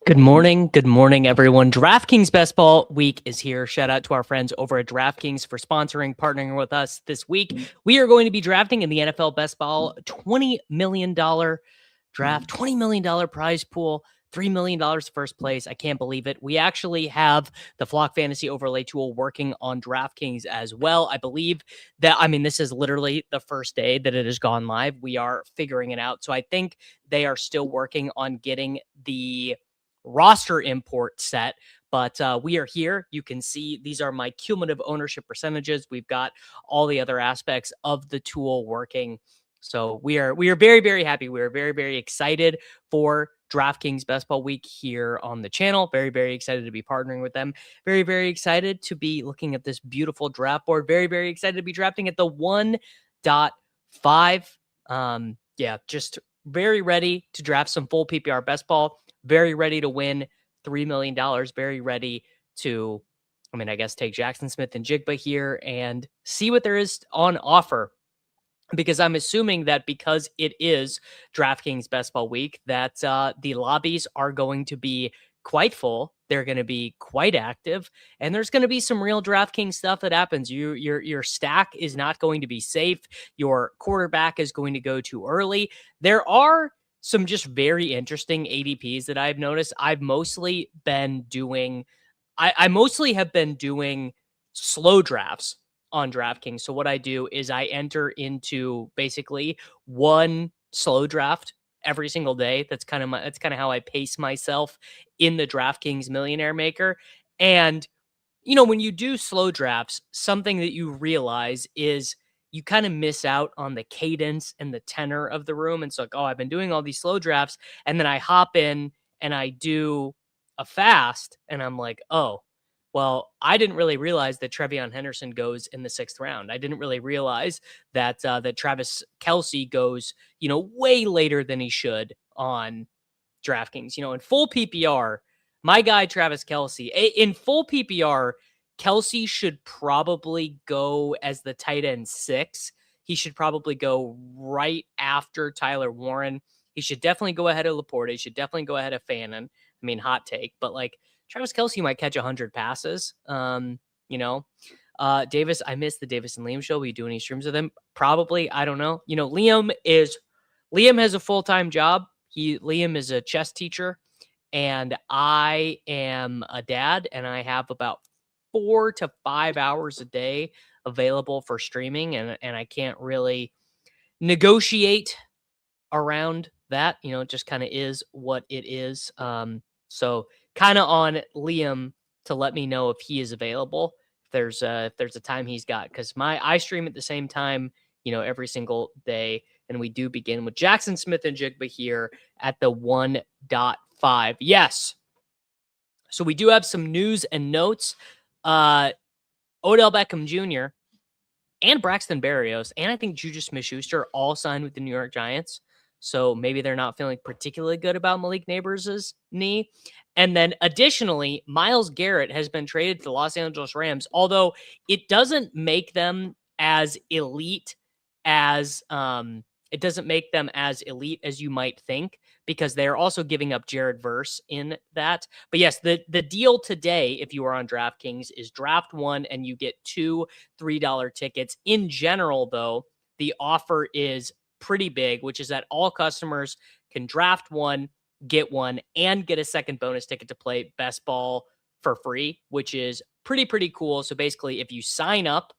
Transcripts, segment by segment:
Good morning, everyone. DraftKings Best Ball Week is here. Shout out to our friends over at DraftKings for partnering with us this week. We are going to be drafting in the NFL Best Ball $20 million draft, $20 million prize pool, $3 million first place. I can't believe it. We actually have the Flock Fantasy Overlay tool working on DraftKings as well. I believe that, this is literally the first day that it has gone live. We are figuring it out. So I think they are still working on getting the roster import set, but we are here. You can see these are my cumulative ownership percentages. We've got all the other aspects of the tool working. So we are very, very happy. We are very, very excited for DraftKings Best Ball Week here on the channel. Very, very excited to be partnering with them. Very, very excited to be looking at this beautiful draft board. Very, very excited to be drafting at the 1.5. Yeah, just very ready to draft some full PPR best ball. Very ready to win $3 million. Very ready to, I guess, take Jackson Smith and Jigba here and see what there is on offer. Because I'm assuming that because it is DraftKings Best Ball Week, that the lobbies are going to be quite full. They're going to be quite active, and there's going to be some real DraftKings stuff that happens. Your stack is not going to be safe. Your quarterback is going to go too early. There are some just very interesting ADPs that I've noticed. I've mostly been doing, I mostly have been doing slow drafts on DraftKings. So what I do is I enter into basically one slow draft every single day. That's kind of how I pace myself in the DraftKings Millionaire Maker. And when you do slow drafts, something that you realize is you kind of miss out on the cadence and the tenor of the room. And so like, I've been doing all these slow drafts, and then I hop in and I do a fast, and I'm like, oh, well, I didn't really realize that Trevion Henderson goes in the 6th round. I didn't really realize that that Travis Kelsey goes, way later than he should on DraftKings. In full PPR, my guy Travis Kelsey, in full PPR, Kelsey should probably go as the tight end 6. He should probably go right after Tyler Warren. He should definitely go ahead of Laporte. He should definitely go ahead of Fannin. Hot take, but like Travis Kelsey might catch 100 passes. Davis, I missed the Davis and Liam show. Will you do any streams with him? Probably. I don't know. Liam has a full-time job. Liam is a chess teacher, and I am a dad, and I have about 4 to 5 hours a day available for streaming, and I can't really negotiate around that. It just kind of is what it is. So kind of on Liam to let me know if he is available. If there's a time he's got, because I stream at the same time, every single day. And we do begin with Jackson Smith and Jigba here at the 1.5. Yes. So we do have some news and notes. Odell Beckham Jr. and Braxton Berrios, and I think Juju Smith-Schuster all signed with the New York Giants. So maybe they're not feeling particularly good about Malik Neighbors' knee. And then additionally, Myles Garrett has been traded to the Los Angeles Rams, although it doesn't make them as elite as you might think, because they're also giving up Jared Verse in that. But yes, the deal today, if you are on DraftKings, is draft one and you get 2 $3 tickets. In general, though, the offer is pretty big, which is that all customers can draft one, get one, and get a second bonus ticket to play best ball for free, which is pretty cool. So basically, if you sign up,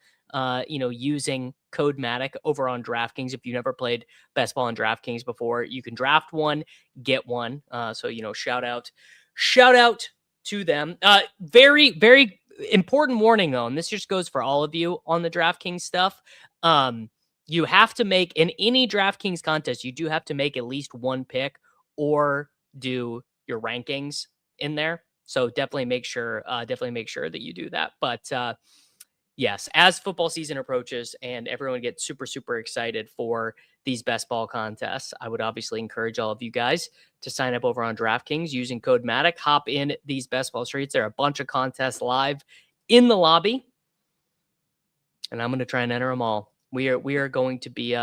using code Matic over on DraftKings, if you never played best ball on DraftKings before, you can draft one, get one. So shout out to them. Very, very important warning though, and this just goes for all of you on the DraftKings stuff. You have to make, in any DraftKings contest, you do have to make at least one pick or do your rankings in there. So definitely make sure that you do that. But yes, as football season approaches and everyone gets super excited for these best ball contests, I would obviously encourage all of you guys to sign up over on DraftKings using code Matic. Hop in these best ball streets. There are a bunch of contests live in the lobby, and I'm going to try and enter them all. We are going to be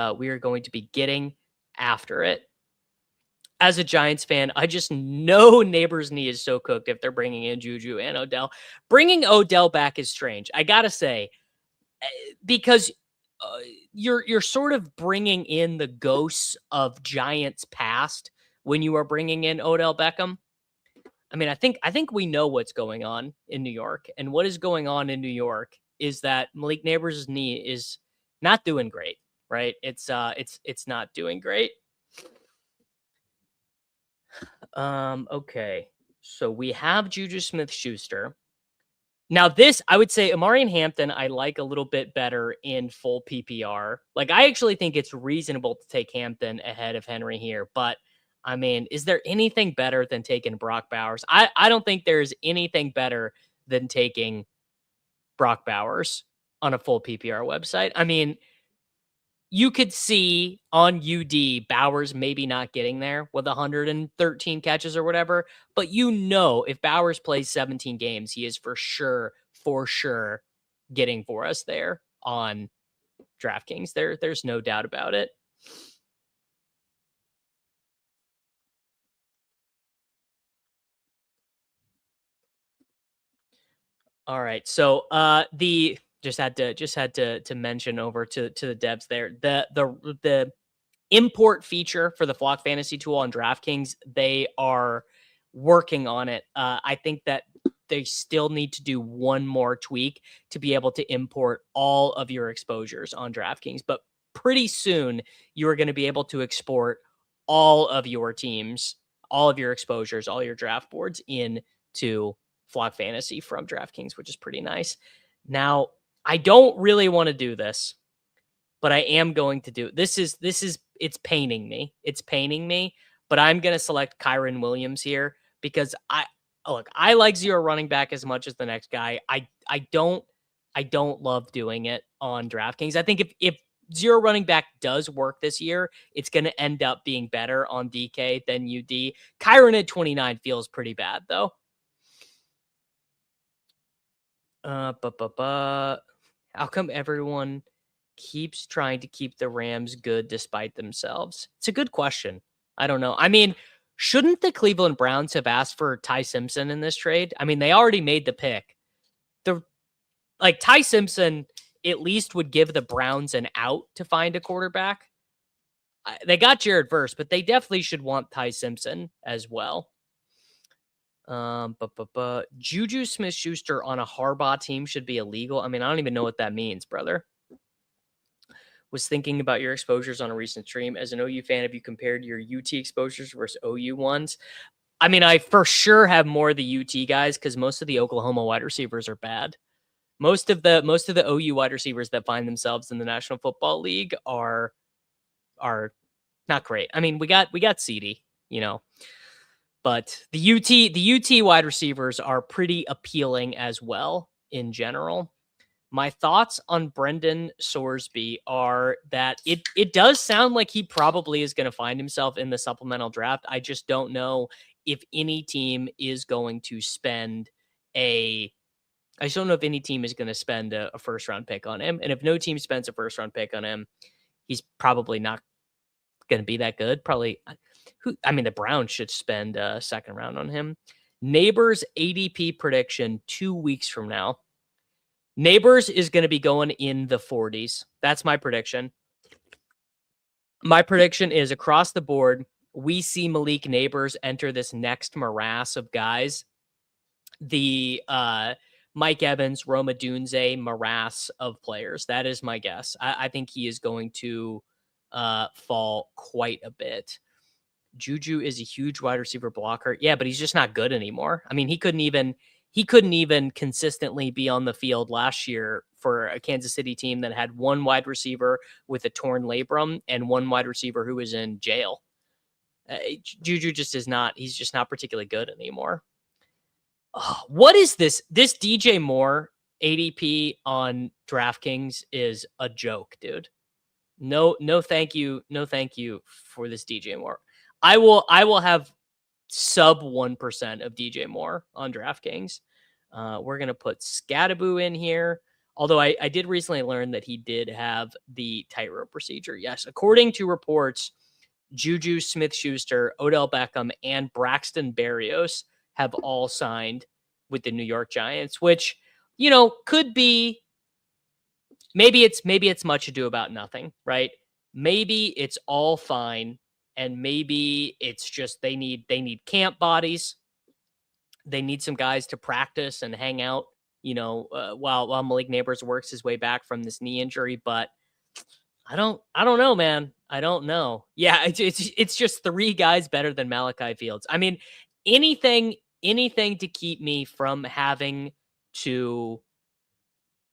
getting after it. as a Giants fan, I just know Neighbors' knee is so cooked if they're bringing in Juju and Odell. Bringing Odell back is strange, I gotta say, because uh, you're sort of bringing in the ghosts of Giants past when you are bringing in Odell Beckham. I mean, I think we know what's going on in New York, and what is going on in New York is that Malik Neighbors' knee is not doing great, right? It's not doing great. Okay. So we have Juju Smith-Schuster. Now this, I would say Amari and Hampton, I like a little bit better in full PPR. Like, I actually think it's reasonable to take Hampton ahead of Henry here, but I mean, is there anything better than taking Brock Bowers? I don't think there's anything better than taking Brock Bowers on a full PPR website. I mean, you could see on UD Bowers maybe not getting there with 113 catches or whatever, but if Bowers plays 17 games, he is for sure getting for us there on DraftKings. There's no doubt about it. All right. So the just had to mention over to the devs there. The import feature for the Flock Fantasy tool on DraftKings, they are working on it. I think that they still need to do one more tweak to be able to import all of your exposures on DraftKings. But pretty soon, you are going to be able to export all of your teams, all of your exposures, all your draft boards into Flock Fantasy from DraftKings, which is pretty nice. Now, I don't really want to do this, but I am going to do this. It's paining me. It's paining me, but I'm going to select Kyren Williams here because I like zero running back as much as the next guy. I don't love doing it on DraftKings. I think if zero running back does work this year, it's going to end up being better on DK than UD. Kyren at 29 feels pretty bad though. How come everyone keeps trying to keep the Rams good despite themselves? It's a good question. I don't know. I mean, shouldn't the Cleveland Browns have asked for Ty Simpson in this trade? I mean, they already made the pick. Ty Simpson at least would give the Browns an out to find a quarterback. They got Jared Verse, but they definitely should want Ty Simpson as well. Juju Smith-Schuster on a Harbaugh team should be illegal. I mean, I don't even know what that means, brother. Was thinking about your exposures on a recent stream. As an OU fan, have you compared your UT exposures versus OU ones? I mean, I for sure have more of the UT guys because most of the Oklahoma wide receivers are bad. Most of the OU wide receivers that find themselves in the National Football League are not great. I mean, we got CD, but the UT wide receivers are pretty appealing as well in general. My thoughts on Brendan Sorsby are that it does sound like he probably is going to find himself in the supplemental draft. I just don't know if any team is going to spend a first round pick on him. And if no team spends a first round pick on him, he's probably not going to be that good. Probably, the Browns should spend a second round on him. Neighbors ADP prediction 2 weeks from now. Neighbors is going to be going in the 40s. That's my prediction. My prediction is across the board, we see Malik Neighbors enter this next morass of guys. The Mike Evans, Roma Dunze morass of players. That is my guess. I think he is going to fall quite a bit. Juju is a huge wide receiver blocker. Yeah, but he's just not good anymore. I mean, he couldn't even consistently be on the field last year for a Kansas City team that had one wide receiver with a torn labrum and one wide receiver who was in jail. Juju just he's just not particularly good anymore. Oh, what is this? This DJ Moore ADP on DraftKings is a joke, dude. No, thank you. No, thank you for this DJ Moore. I will have sub 1% of DJ Moore on DraftKings. We're going to put Scattaboo in here. Although I did recently learn that he did have the tightrope procedure. Yes, according to reports, Juju Smith-Schuster, Odell Beckham, and Braxton Berrios have all signed with the New York Giants, which, could be, maybe it's much ado about nothing, right? Maybe it's all fine, and maybe it's just they need camp bodies. They need some guys to practice and hang out, while Malik Neighbors works his way back from this knee injury. But I don't know, man. I don't know. Yeah, it's just 3 guys better than Malachi Fields. I mean, anything to keep me from having to,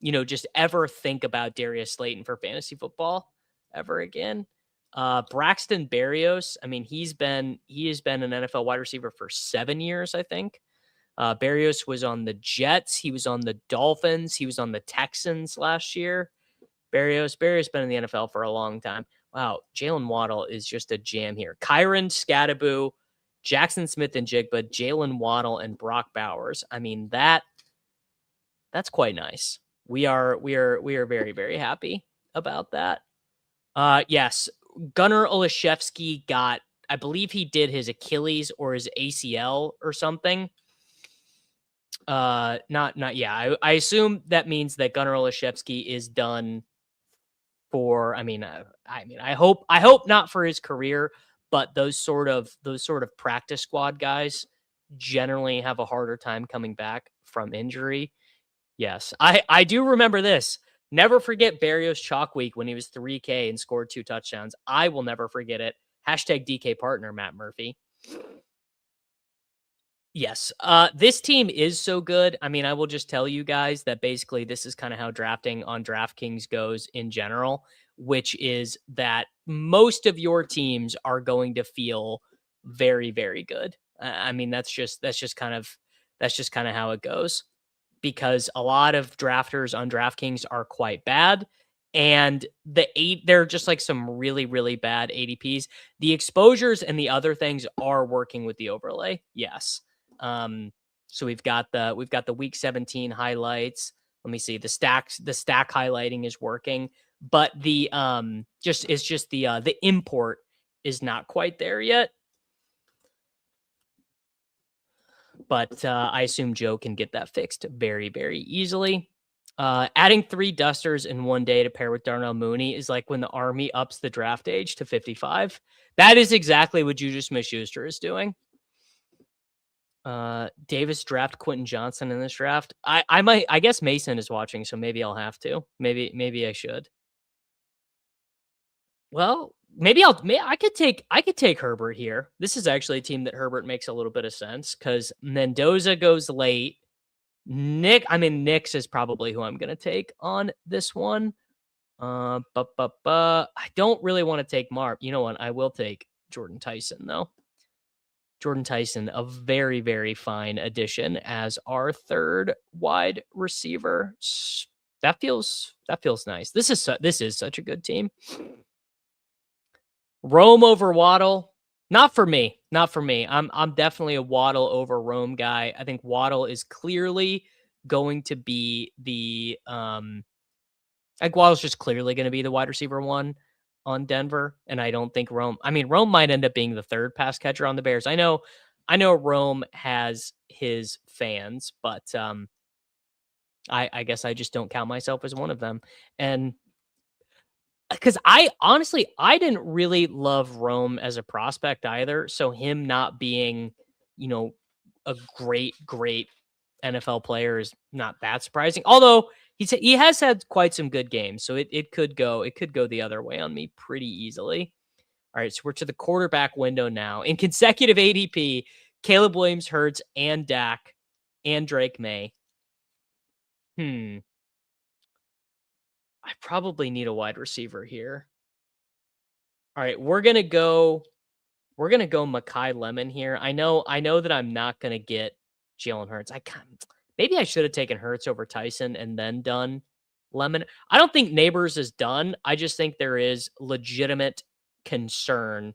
just ever think about Darius Slayton for fantasy football ever again. Braxton Berrios, I mean, he has been an NFL wide receiver for 7 years, I think. Berrios was on the Jets. He was on the Dolphins. He was on the Texans last year. Berrios been in the NFL for a long time. Wow, Jalen Waddle is just a jam here. Kyren, Scattaboo, Jackson Smith and Jigba, Jalen Waddle, and Brock Bowers. I mean, that's quite nice. We are very, very happy about that. Yes, Gunnar Olszewski got, I believe he did his Achilles or his ACL or something. Yeah. I assume that means that Gunnar Olszewski is done for, I hope not for his career, but those sort of practice squad guys generally have a harder time coming back from injury. Yes. I do remember this. Never forget Berrios Chalk Week when he was 3K and scored 2 touchdowns. I will never forget it. #DK partner, Matt Murphy. Yes. This team is so good. I mean, I will just tell you guys that basically this is kind of how drafting on DraftKings goes in general, which is that most of your teams are going to feel very, very good. I mean, that's just kind of how it goes, because a lot of drafters on DraftKings are quite bad. And they're just like some really, really bad ADPs. The exposures and the other things are working with the overlay. Yes. So we've got the week 17 highlights. Let me see. The stack highlighting is working, but the import is not quite there yet. But I assume Joe can get that fixed very, very easily. Adding 3 dusters in one day to pair with Darnell Mooney is like when the Army ups the draft age to 55. That is exactly what Juju Smith-Schuster is doing. Davis draft Quentin Johnson in this draft. I guess Mason is watching, so maybe I'll have to. Maybe I should. Well, I could take Herbert here. This is actually a team that Herbert makes a little bit of sense because Mendoza goes late. Nix is probably who I'm gonna take on this one. I don't really want to take Marv. You know what? I will take Jordan Tyson though. Jordan Tyson, a very, very fine addition as our 3rd wide receiver. That feels nice. This is such a good team. Rome over Waddle. Not for me. I'm definitely a Waddle over Rome guy. I think Waddle is clearly going to be the Waddle's just clearly going to be the wide receiver 1 on Denver, and I don't think Rome might end up being the 3rd pass catcher on the Bears. I know Rome has his fans, but I guess I just don't count myself as one of them. And because I didn't really love Rome as a prospect either, so him not being, a great NFL player is not that surprising. Although he has had quite some good games, so it could go the other way on me pretty easily. All right, so we're to the quarterback window now. In consecutive ADP, Caleb Williams, Hurts, and Dak, and Drake May. I probably need a wide receiver here. All right, we're gonna go Mekhi Lemon here. I know that I'm not gonna get Jalen Hurts. Maybe I should have taken Hurts over Tyson and then done Lemon. I don't think Neighbors is done. I just think there is legitimate concern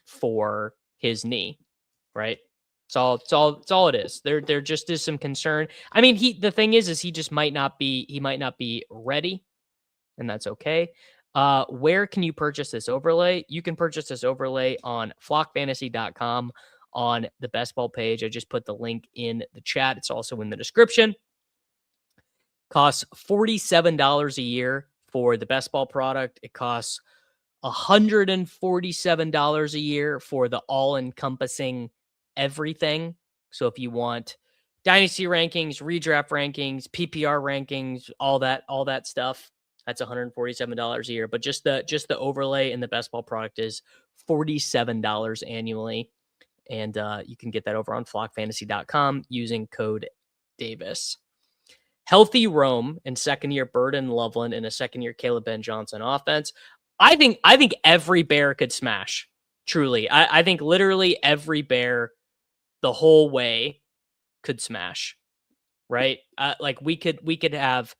for his knee, right? It's all it is. There just is some concern. I mean, the thing is he just might not be ready, and that's okay. Where can you purchase this overlay? You can purchase this overlay on flockfantasy.com on the best ball page. I just put the link in the chat. It's also in the description. Costs $47 a year for the best ball product. It costs $147 a year for the all-encompassing everything. So if you want dynasty rankings, redraft rankings, PPR rankings, all that stuff, that's $147 a year. But just the overlay and the best ball product is $47 annually. And you can get that over on flockfantasy.com using code Davis. Healthy Rome and second-year Burden Loveland and a second-year Caleb Ben Johnson offense. I think every Bear could smash. Truly, I think literally every Bear, the whole way, could smash. Right? Like we could have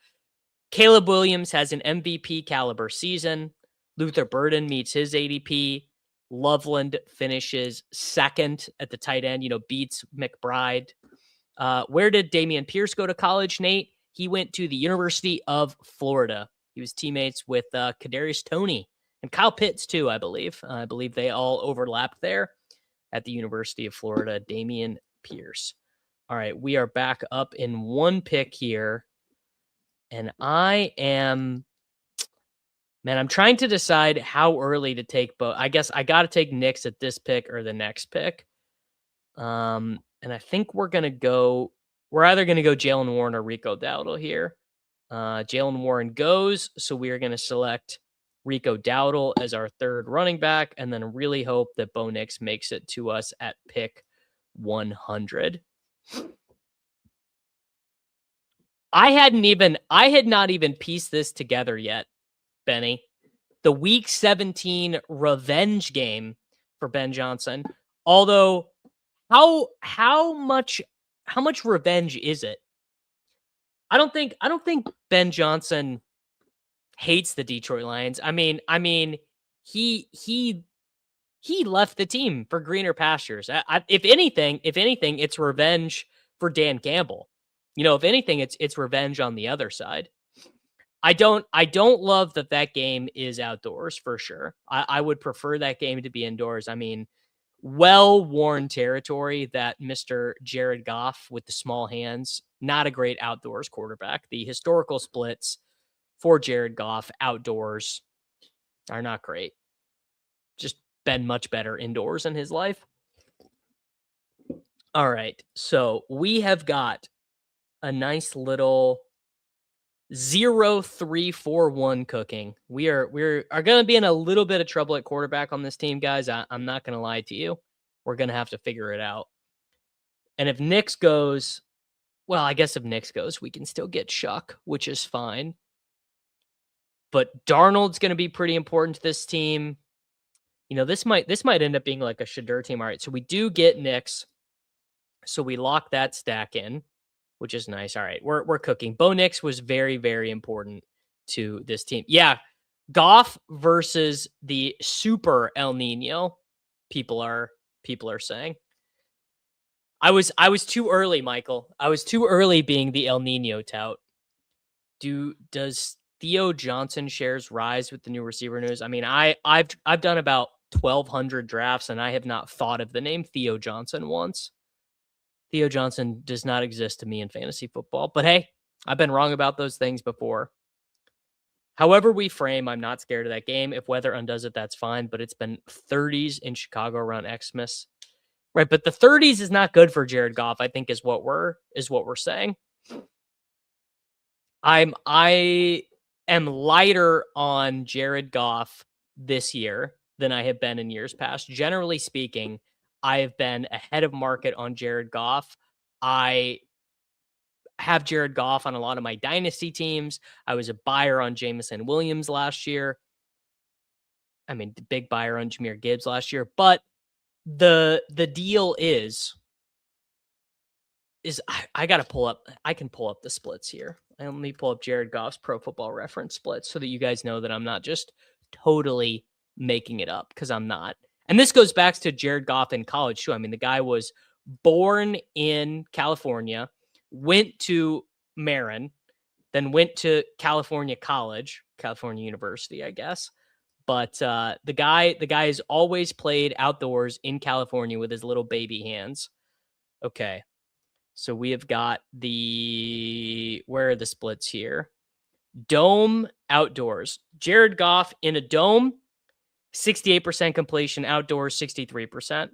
Caleb Williams has an MVP caliber season. Luther Burden meets his ADP. Loveland finishes second at the tight end. Beats McBride. Where did Dameon Pierce go to college, Nate? He went to the University of Florida. He was teammates with Kadarius Toney and Kyle Pitts too, I believe. I believe they all overlapped there at the University of Florida. Dameon Pierce. All right, we are back up in one pick here. And I'm trying to decide how early to take both. I guess I got to take Knicks at this pick or the next pick. And I think we're either going to go Jalen Warren or Rico Dowdle here. Jalen Warren goes, so we are going to select Rico Dowdle as our third running back, and then really hope that Bo Nix makes it to us at pick 100. I had not even pieced this together yet, Benny. The Week 17 revenge game for Ben Johnson. Although, how much revenge is it? I don't think Ben Johnson hates the Detroit Lions. I mean, he left the team for greener pastures. If anything, it's revenge for Dan Campbell. If anything, it's revenge on the other side. I don't love that game is outdoors for sure. I would prefer that game to be indoors. I mean, well-worn territory that Mr. Jared Goff with the small hands, not a great outdoors quarterback. The historical splits for Jared Goff outdoors are not great. Just been much better indoors in his life. All right, so we have got a nice little 0-3-4-1 cooking. We are going to be in a little bit of trouble at quarterback on this team, guys. I'm not going to lie to you. We're going to have to figure it out. And if Nix goes, well, I guess if Nix goes, we can still get Shuck, which is fine. But Darnold's going to be pretty important to this team. This might end up being like a Shadur team. All right, so we do get Nix. So we lock that stack in, which is nice. All right, we're cooking. Bo Nix was very, very important to this team. Yeah, Goff versus the super El Nino. People are saying. I was too early, Michael. I was too early being the El Nino tout. Does Theo Johnson shares rise with the new receiver news? I mean, I've done about 1,200 drafts, and I have not thought of the name Theo Johnson once. Theo Johnson does not exist to me in fantasy football. But hey, I've been wrong about those things before. However we frame, I'm not scared of that game. If weather undoes it, that's fine. But it's been 30s in Chicago around Xmas. Right, but the 30s is not good for Jared Goff, I think is what we're saying. I am lighter on Jared Goff this year than I have been in years past. Generally speaking, I have been ahead of market on Jared Goff. I have Jared Goff on a lot of my dynasty teams. I was a buyer on Jameson Williams last year. I mean, the big buyer on Jahmyr Gibbs last year. But the deal is I got to pull up. I can pull up the splits here. Let me pull up Jared Goff's Pro Football Reference splits so that you guys know that I'm not just totally making it up, because I'm not. And this goes back to Jared Goff in college too. I mean, the guy was born in California, went to Marin, then went to California College, California University, I guess. But the guy has always played outdoors in California with his little baby hands. Okay. So we have got where are the splits here? Dome, outdoors. Jared Goff in a dome, 68% completion, outdoors 63%.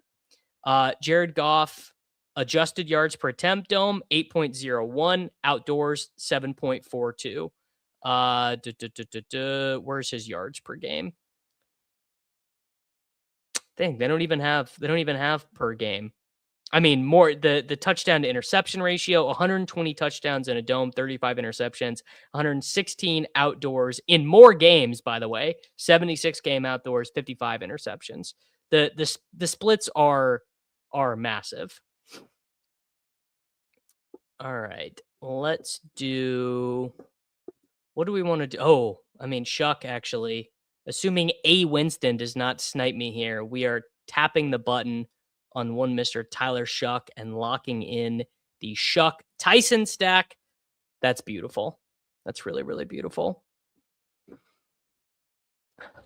Jared Goff, adjusted yards per attempt, dome 8.01, outdoors 7.42. Where's his yards per game? Dang, they don't even have per game. I mean, more the touchdown to interception ratio, 120 touchdowns in a dome, 35 interceptions, 116 outdoors in more games, by the way, 76 game outdoors, 55 interceptions. The splits are massive. All right, let's do, what do we want to do? Oh, I mean, Shuck, actually, assuming A. Winston does not snipe me here, we are tapping the button on one Mr. Tyler Shuck and locking in the Shuck Tyson stack. That's beautiful. That's really, really beautiful.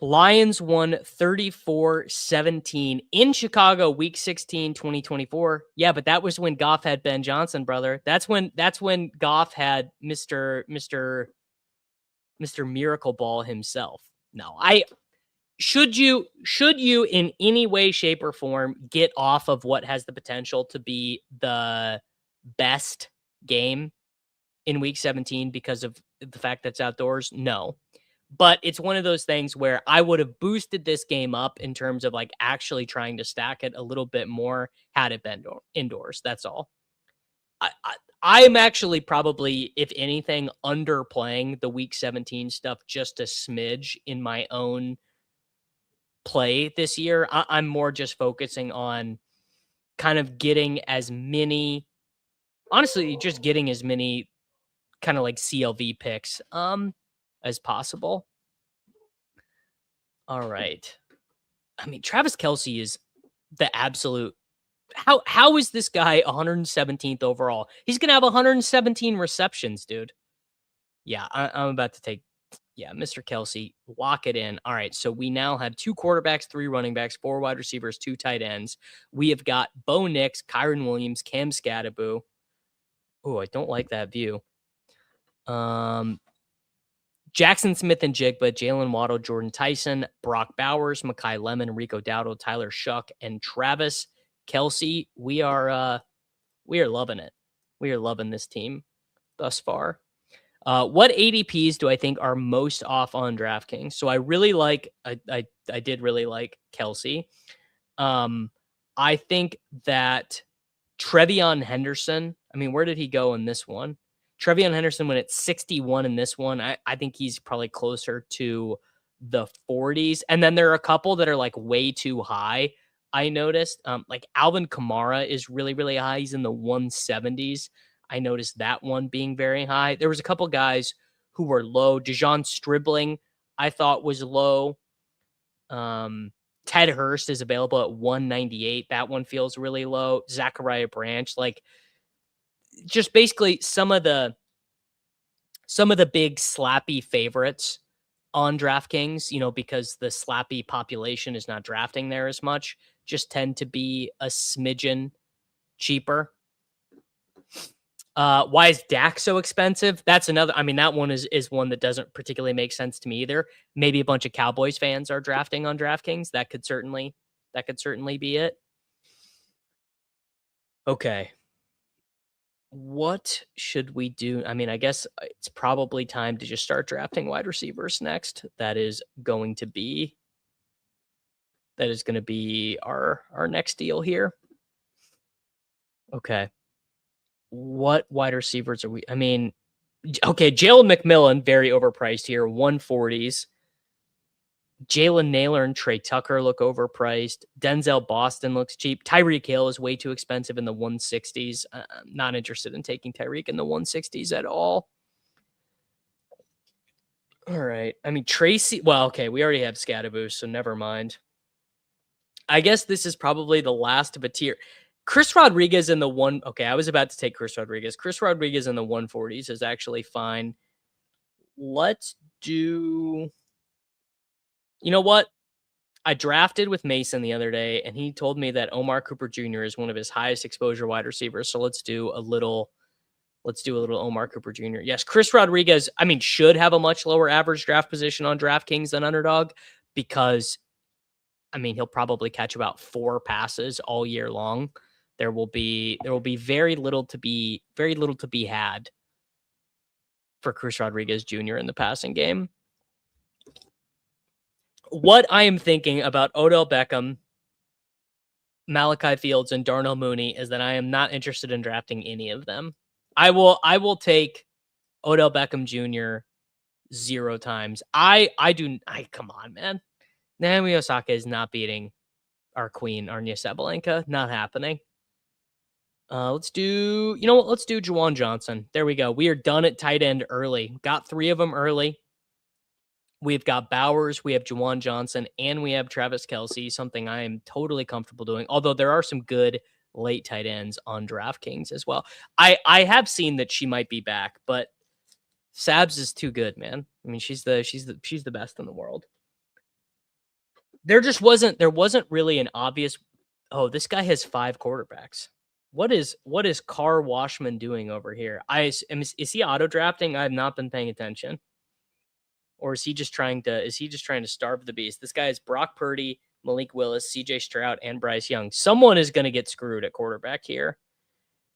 Lions won 34-17 in Chicago, week 16, 2024. Yeah, but that was when Goff had Ben Johnson, brother. That's when Goff had Mr. Miracle Ball himself. No, should you in any way, shape, or form get off of what has the potential to be the best game in week 17 because of the fact that it's outdoors? No. But it's one of those things where I would have boosted this game up in terms of like actually trying to stack it a little bit more had it been indoors. That's all. I'm actually probably, if anything, underplaying the week 17 stuff just a smidge in my own play this year. I'm more just focusing on kind of getting as many, honestly, just getting as many kind of like CLV picks as possible. All right. I mean, Travis Kelsey is the absolute, how is this guy 117th overall? He's going to have 117 receptions, dude. Yeah, I'm about to take, Mr. Kelsey, lock it in. All right, so we now have 2 quarterbacks, 3 running backs, 4 wide receivers, 2 tight ends. We have got Bo Nix, Kyren Williams, Cam Scattaboo. Oh, I don't like that view. Jackson Smith and Jigba, Jalen Waddle, Jordan Tyson, Brock Bowers, Mekhi Lemon, Rico Dowdle, Tyler Shuck, and Travis Kelsey. We are loving it. We are loving this team thus far. What ADPs do I think are most off on DraftKings? So I really like, I did really like Kelsey. I think that Trevion Henderson, I mean, where did he go in this one? Trevion Henderson went at 61 in this one. I think he's probably closer to the 40s. And then there are a couple that are like way too high. I noticed like Alvin Kamara is really, really high. He's in the 170s. I noticed that one being very high. There was a couple guys who were low. Dejon Stribling, I thought, was low. Ted Hurst is available at 198. That one feels really low. Zachariah Branch, like just basically some of the big slappy favorites on DraftKings, because the slappy population is not drafting there as much, just tend to be a smidgen cheaper. Why is Dak so expensive? That's another, I mean, that one is one that doesn't particularly make sense to me either. Maybe a bunch of Cowboys fans are drafting on DraftKings. That could certainly be it. Okay. What should we do? I mean, I guess it's probably time to just start drafting wide receivers next. That is going to be our next deal here. Okay. What wide receivers are we? I mean, okay, Jalen McMillan, very overpriced here, 140s. Jalen Naylor and Trey Tucker look overpriced. Denzel Boston looks cheap. Tyreek Hill is way too expensive in the 160s. I'm not interested in taking Tyreek in the 160s at all. All right. I mean, Tracy. Well, okay, we already have Scattaboo, so never mind. I guess this is probably the last of a tier. Chris Rodriguez in the one. Okay, I was about to take Chris Rodriguez. Chris Rodriguez in the 140s is actually fine. Let's do... You know what? I drafted with Mason the other day, and he told me that Omar Cooper Jr. is one of his highest exposure wide receivers. So let's do a little Omar Cooper Jr. Yes, Chris Rodriguez, I mean, should have a much lower average draft position on DraftKings than Underdog because, I mean, he'll probably catch about 4 passes all year long. There will be very little to be had for Chris Rodriguez Jr. in the passing game. What I am thinking about Odell Beckham, Malachi Fields, and Darnell Mooney is that I am not interested in drafting any of them. I will take Odell Beckham Jr. 0 times. Come on, man. Naomi Osaka is not beating our queen, Arnya Sabalenka. Not happening. Let's do Juwan Johnson. There we go. We are done at tight end early. Got 3 of them early. We've got Bowers, we have Juwan Johnson, and we have Travis Kelsey, something I am totally comfortable doing. Although there are some good late tight ends on DraftKings as well. I have seen that she might be back, but Sabs is too good, man. I mean, she's the best in the world. There wasn't really an obvious, oh, this guy has 5 quarterbacks. What is Carr Washman doing over here? Is he auto drafting? I have not been paying attention. Or is he just trying to starve the beast? This guy is Brock Purdy, Malik Willis, CJ Stroud, and Bryce Young. Someone is going to get screwed at quarterback here.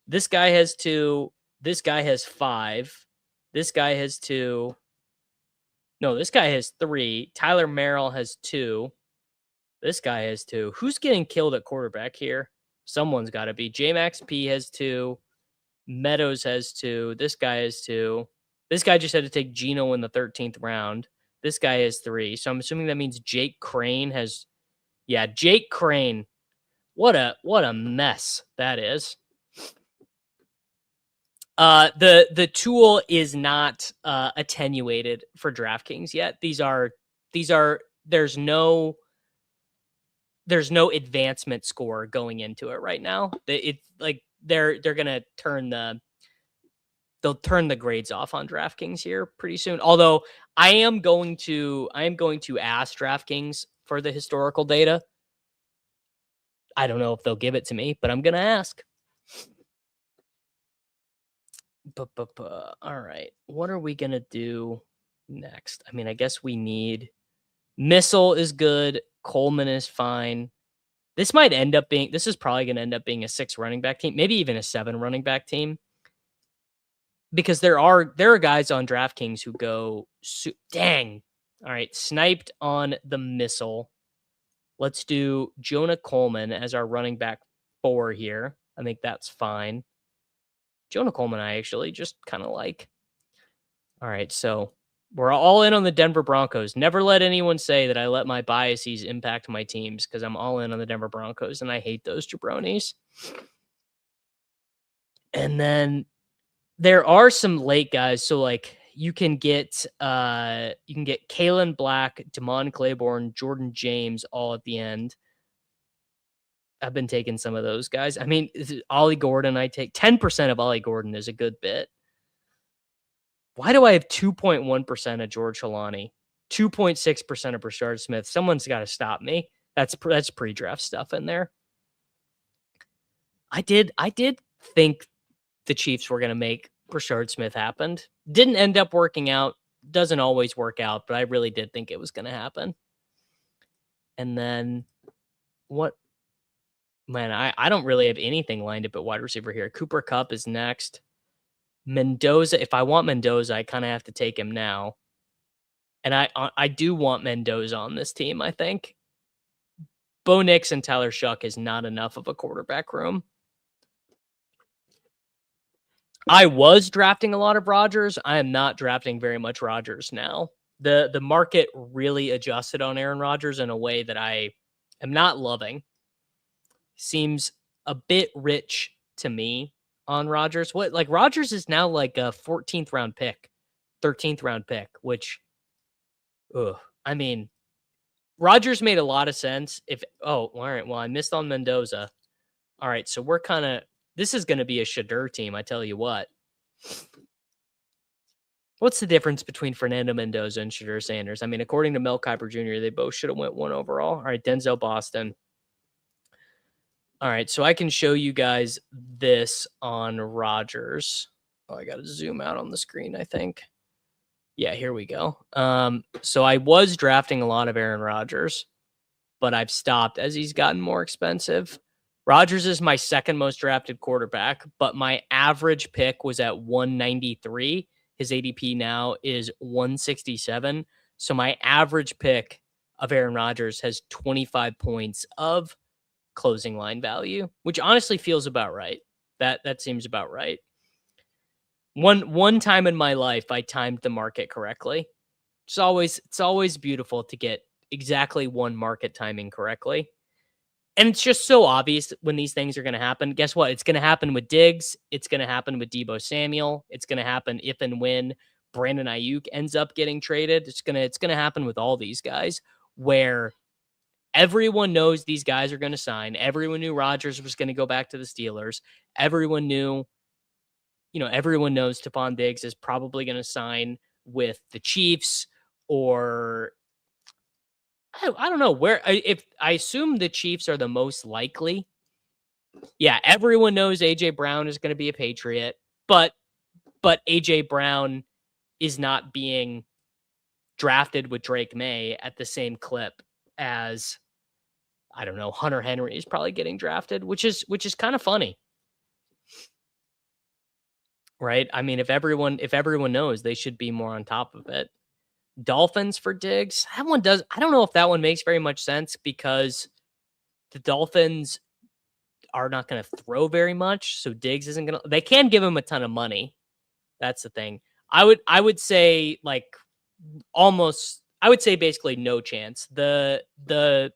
This guy has 2. This guy has 5. This guy has 2. No, this guy has 3. Tyler Merrill has 2. This guy has 2. Who's getting killed at quarterback here? Someone's got to be. J-Max P has 2. Meadows has 2. This guy has 2. This guy just had to take Geno in the 13th round. This guy has 3. So I'm assuming that means Jake Crane has... Yeah, Jake Crane. What a mess that is. The tool is not attenuated for DraftKings yet. There's no advancement score going into it right now. They're gonna they'll turn the grades off on DraftKings here pretty soon. Although I am going to ask DraftKings for the historical data. I don't know if they'll give it to me, but I'm gonna ask. All right, what are we gonna do next? I mean, I guess we need Missile is good. Coleman is fine. This is probably gonna end up being a 6 running back team, maybe even a 7 running back team. Because there are guys on DraftKings who go, dang. All right, sniped on the Missile. Let's do Jonah Coleman as our running back 4 here. I think that's fine. Jonah Coleman, I actually just kind of like. All right, so we're all in on the Denver Broncos. Never let anyone say that I let my biases impact my teams because I'm all in on the Denver Broncos, and I hate those jabronis. And then there are some late guys. So like you can get Kalen Black, Damon Claiborne, Jordan James all at the end. I've been taking some of those guys. I mean, Ollie Gordon, I take 10% of Ollie Gordon is a good bit. Why do I have 2.1% of George Holani, 2.6% of Rashaad Smith? Someone's got to stop me. That's pre-draft stuff in there. I did think the Chiefs were going to make Rashaad Smith happen. Didn't end up working out. Doesn't always work out, but I really did think it was going to happen. And then what? Man, I don't really have anything lined up at wide receiver here. Cooper Kupp is next. Mendoza, if I want Mendoza, I kind of have to take him now. And I do want Mendoza on this team, I think. Bo Nix and Tyler Shuck is not enough of a quarterback room. I was drafting a lot of Rodgers. I am not drafting very much Rodgers now. The market really adjusted on Aaron Rodgers in a way that I am not loving. Seems a bit rich to me on Rodgers. Rodgers is now like a 14th round pick, 13th round pick, which, I mean, Rodgers made a lot of sense. All right, well, I missed on Mendoza. All right, so this is going to be a Shadur team, I tell you what. What's the difference between Fernando Mendoza and Shadur Sanders? I mean, according to Mel Kiper Jr., they both should have went 1 overall. All right, Denzel Boston. All right, so I can show you guys this on Rodgers. Oh, I got to zoom out on the screen, I think. Yeah, here we go. So I was drafting a lot of Aaron Rodgers, but I've stopped as he's gotten more expensive. Rodgers is my second most drafted quarterback, but my average pick was at 193. His ADP now is 167. So my average pick of Aaron Rodgers has 25 points of closing line value, which honestly feels about right. That seems about right. One time in my life, I timed the market correctly. It's always beautiful to get exactly one market timing correctly. And it's just so obvious when these things are going to happen. Guess what? It's going to happen with Diggs. It's going to happen with Deebo Samuel. It's going to happen if and when Brandon Ayuk ends up getting traded. It's going to happen with all these guys where everyone knows these guys are going to sign. Everyone knew Rodgers was going to go back to the Steelers. Everyone knows Stephon Diggs is probably going to sign with the Chiefs, or I don't know where. If I assume the Chiefs are the most likely. Yeah, everyone knows AJ Brown is going to be a Patriot, but AJ Brown is not being drafted with Drake May at the same clip as, I don't know, Hunter Henry is probably getting drafted, which is kind of funny. Right? I mean, if everyone knows, they should be more on top of it. Dolphins for Diggs. That one does. I don't know if that one makes very much sense because the Dolphins are not going to throw very much. So Diggs isn't going to, they can give him a ton of money. That's the thing. I would say basically no chance. The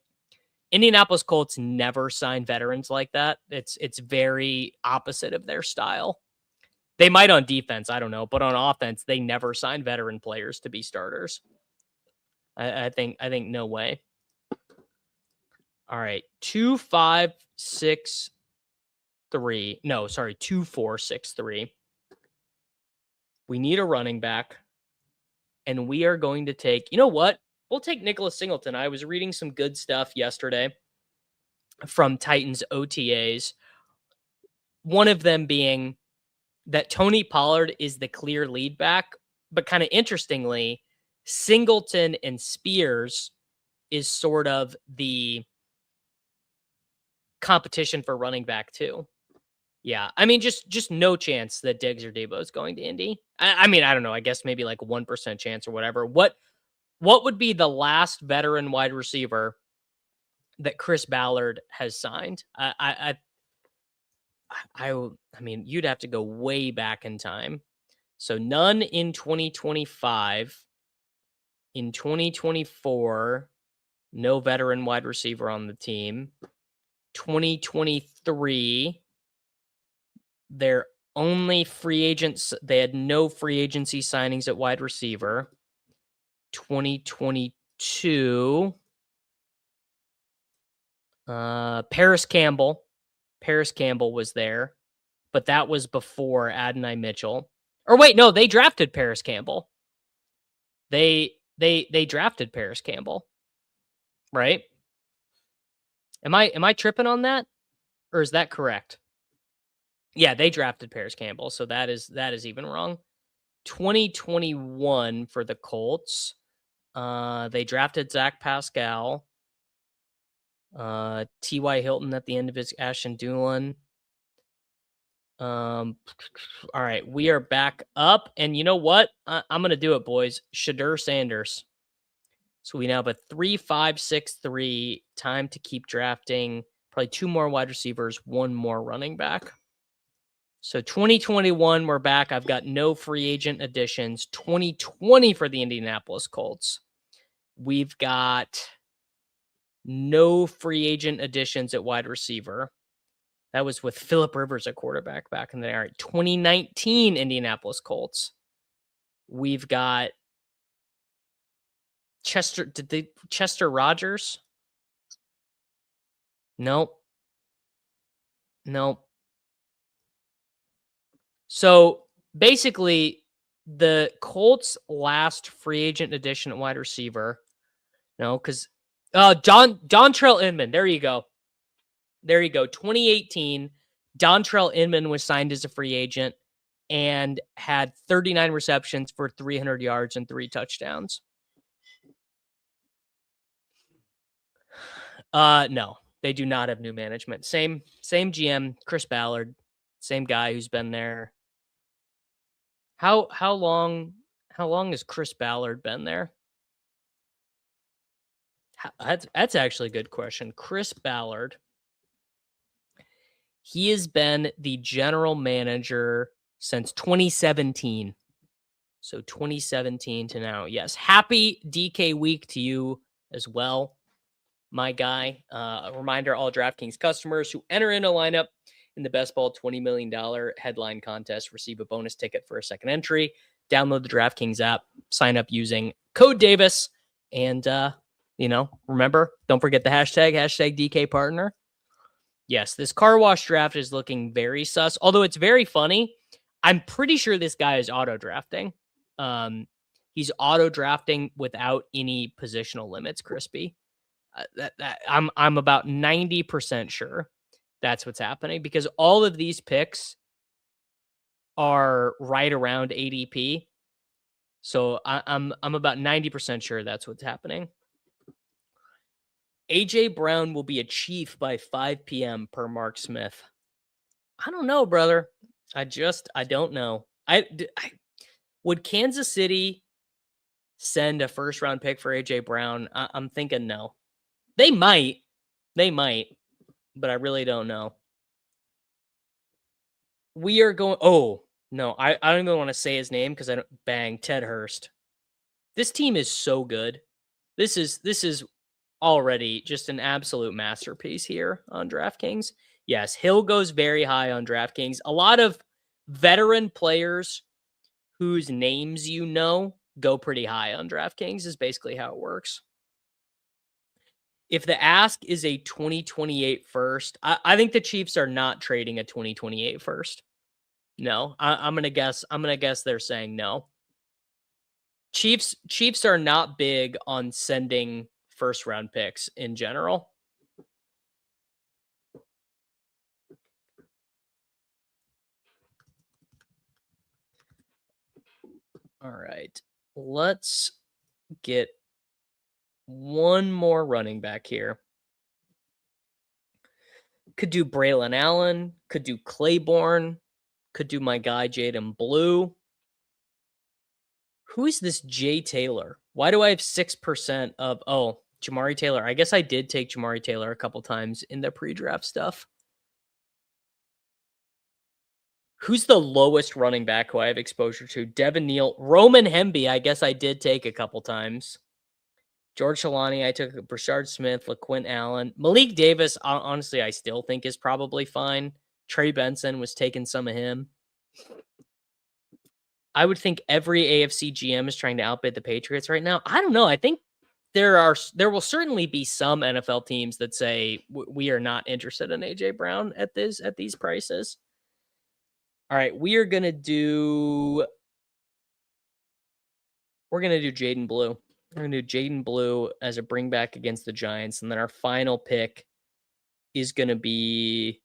Indianapolis Colts never sign veterans like that. It's very opposite of their style. They might on defense, I don't know, but on offense, they never sign veteran players to be starters. I think no way. All right, 2, 5, 6, 3. No, sorry, 2, 4, 6, 3. We need a running back, and we are going to take. You know what? We'll take Nicholas Singleton. I was reading some good stuff yesterday from Titans OTAs. One of them being that Tony Pollard is the clear lead back, but kind of interestingly, Singleton and Spears is sort of the competition for running back too. Yeah, I mean, just no chance that Diggs or Deebo is going to Indy. I mean, I don't know. I guess maybe like 1% chance or whatever. What would be the last veteran wide receiver that Chris Ballard has signed? I mean, you'd have to go way back in time. So none in 2025. In 2024, no veteran wide receiver on the team. 2023, they're only free agents. They had no free agency signings at wide receiver. 2022, Paris Campbell. Paris Campbell was there, but that was before Adonai Mitchell. Or wait, no, they drafted Paris Campbell. They drafted Paris Campbell, right? Am I tripping on that, or is that correct? Yeah, they drafted Paris Campbell, so that is even wrong. 2021 for the Colts, they drafted Zach Pascal, T.Y. Hilton at the end of his Ashton Dulin. All right, we are back up, and you know what? I'm gonna do it, boys. Shadur Sanders. So we now have a 3, 5, 6, 3. Time to keep drafting. Probably 2 more wide receivers, 1 more running back. So 2021, we're back. I've got no free agent additions. 2020 for the Indianapolis Colts. We've got no free agent additions at wide receiver. That was with Phillip Rivers at quarterback back in the day. 2019 Indianapolis Colts. We've got Chester Rodgers? Nope. So basically, the Colts' last free agent addition at wide receiver. No, because Dontrell Inman. There you go. 2018, Dontrell Inman was signed as a free agent and had 39 receptions for 300 yards and 3 touchdowns. No, they do not have new management. Same GM, Chris Ballard, same guy who's been there. How long has Chris Ballard been there? That's actually a good question. Chris Ballard. He has been the general manager since 2017. So 2017 to now. Yes. Happy DK week to you as well, my guy. A reminder, all DraftKings customers who enter in a lineup in the Best Ball $20 million headline contest receive a bonus ticket for a second entry. Download the DraftKings app, sign up using code Davis, and, remember, don't forget the hashtag DK partner. Yes, this car wash draft is looking very sus, although it's very funny. I'm pretty sure this guy is auto-drafting. He's auto-drafting without any positional limits, Crispy. I'm about 90% sure that's what's happening because all of these picks are right around ADP. So I'm about 90% sure that's what's happening. AJ Brown will be a Chief by 5 p.m. per Mark Smith. I don't know, brother. I don't know. Would Kansas City send a first round pick for AJ Brown? I'm thinking no. They might, but I really don't know. We are going. Oh no, I don't even want to say his name because I don't. Ted Hurst. This team is so good. This is already just an absolute masterpiece here on DraftKings. Yes, Hill goes very high on DraftKings. A lot of veteran players whose names go pretty high on DraftKings is basically how it works. If the ask is a 2028 first, I think the Chiefs are not trading a 2028 first. No, I'm gonna guess they're saying no. Chiefs are not big on sending first round picks in general. All right, let's get one more running back here. Could do Braylon Allen, could do Claiborne, could do my guy Jaden Blue. Who is this Jay Taylor? Why do I have 6% of Jamari Taylor? I guess I did take Jamari Taylor a couple times in the pre-draft stuff. Who's the lowest running back who I have exposure to? Devin Neal. Roman Hemby, I guess I did take a couple times. George Shalani, I took Brashard Smith, LaQuint Allen. Malik Davis, honestly, I still think is probably fine. Trey Benson was taking some of him. I would think every AFC GM is trying to outbid the Patriots right now. I don't know. I think there will certainly be some NFL teams that say we are not interested in AJ Brown at these prices. All right, we're gonna do Jaden Blue. We're gonna do Jaden Blue as a bring back against the Giants, and then our final pick is gonna be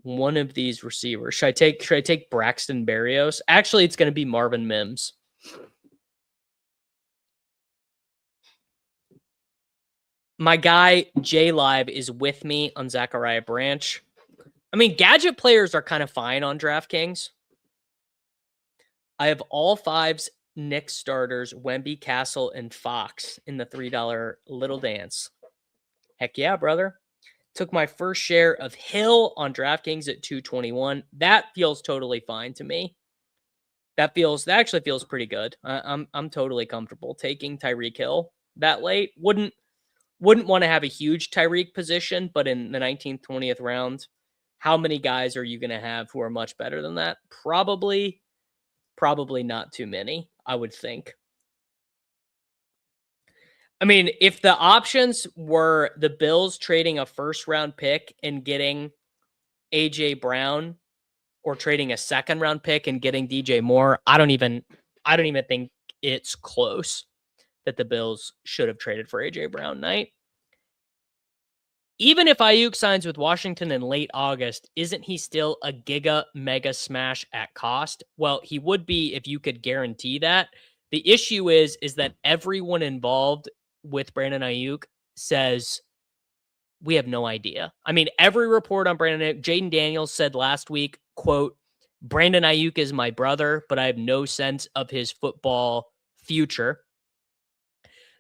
one of these receivers. Should I take Braxton Berrios? Actually, it's gonna be Marvin Mims. My guy J Live is with me on Zachariah Branch. I mean, gadget players are kind of fine on DraftKings. I have all 5s, Knicks starters, Wemby, Castle, and Fox in the $3 Little Dance. Heck yeah, brother. Took my first share of Hill on DraftKings at 221. That feels totally fine to me. That actually feels pretty good. I'm totally comfortable taking Tyreek Hill that late. Wouldn't want to have a huge Tyreek position, but in the 19th, 20th round, how many guys are you going to have who are much better than that? Probably not too many, I would think. I mean, if the options were the Bills trading a first round pick and getting AJ Brown or trading a second round pick and getting DJ Moore, I don't even I don't even think it's close that the Bills should have traded for A.J. Brown night. Even if Ayuk signs with Washington in late August, isn't he still a giga mega smash at cost? Well, he would be if you could guarantee that. The issue is that everyone involved with Brandon Ayuk says we have no idea. I mean, every report on Brandon Ayuk, Jaden Daniels said last week, quote, Brandon Ayuk is my brother, but I have no sense of his football future.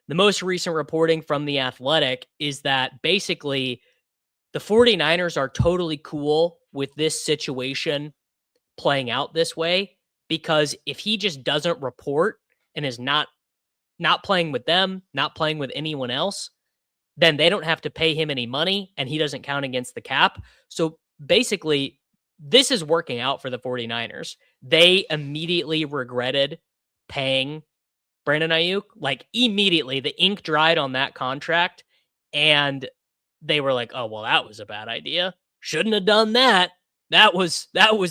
The most recent reporting from The Athletic is that basically the 49ers are totally cool with this situation playing out this way, because if he just doesn't report and is not playing with them, not playing with anyone else, then they don't have to pay him any money and he doesn't count against the cap. So basically, this is working out for the 49ers. They immediately regretted paying Brandon Ayuk. Like, immediately, the ink dried on that contract, and they were like, oh, well, that was a bad idea. Shouldn't have done that. That was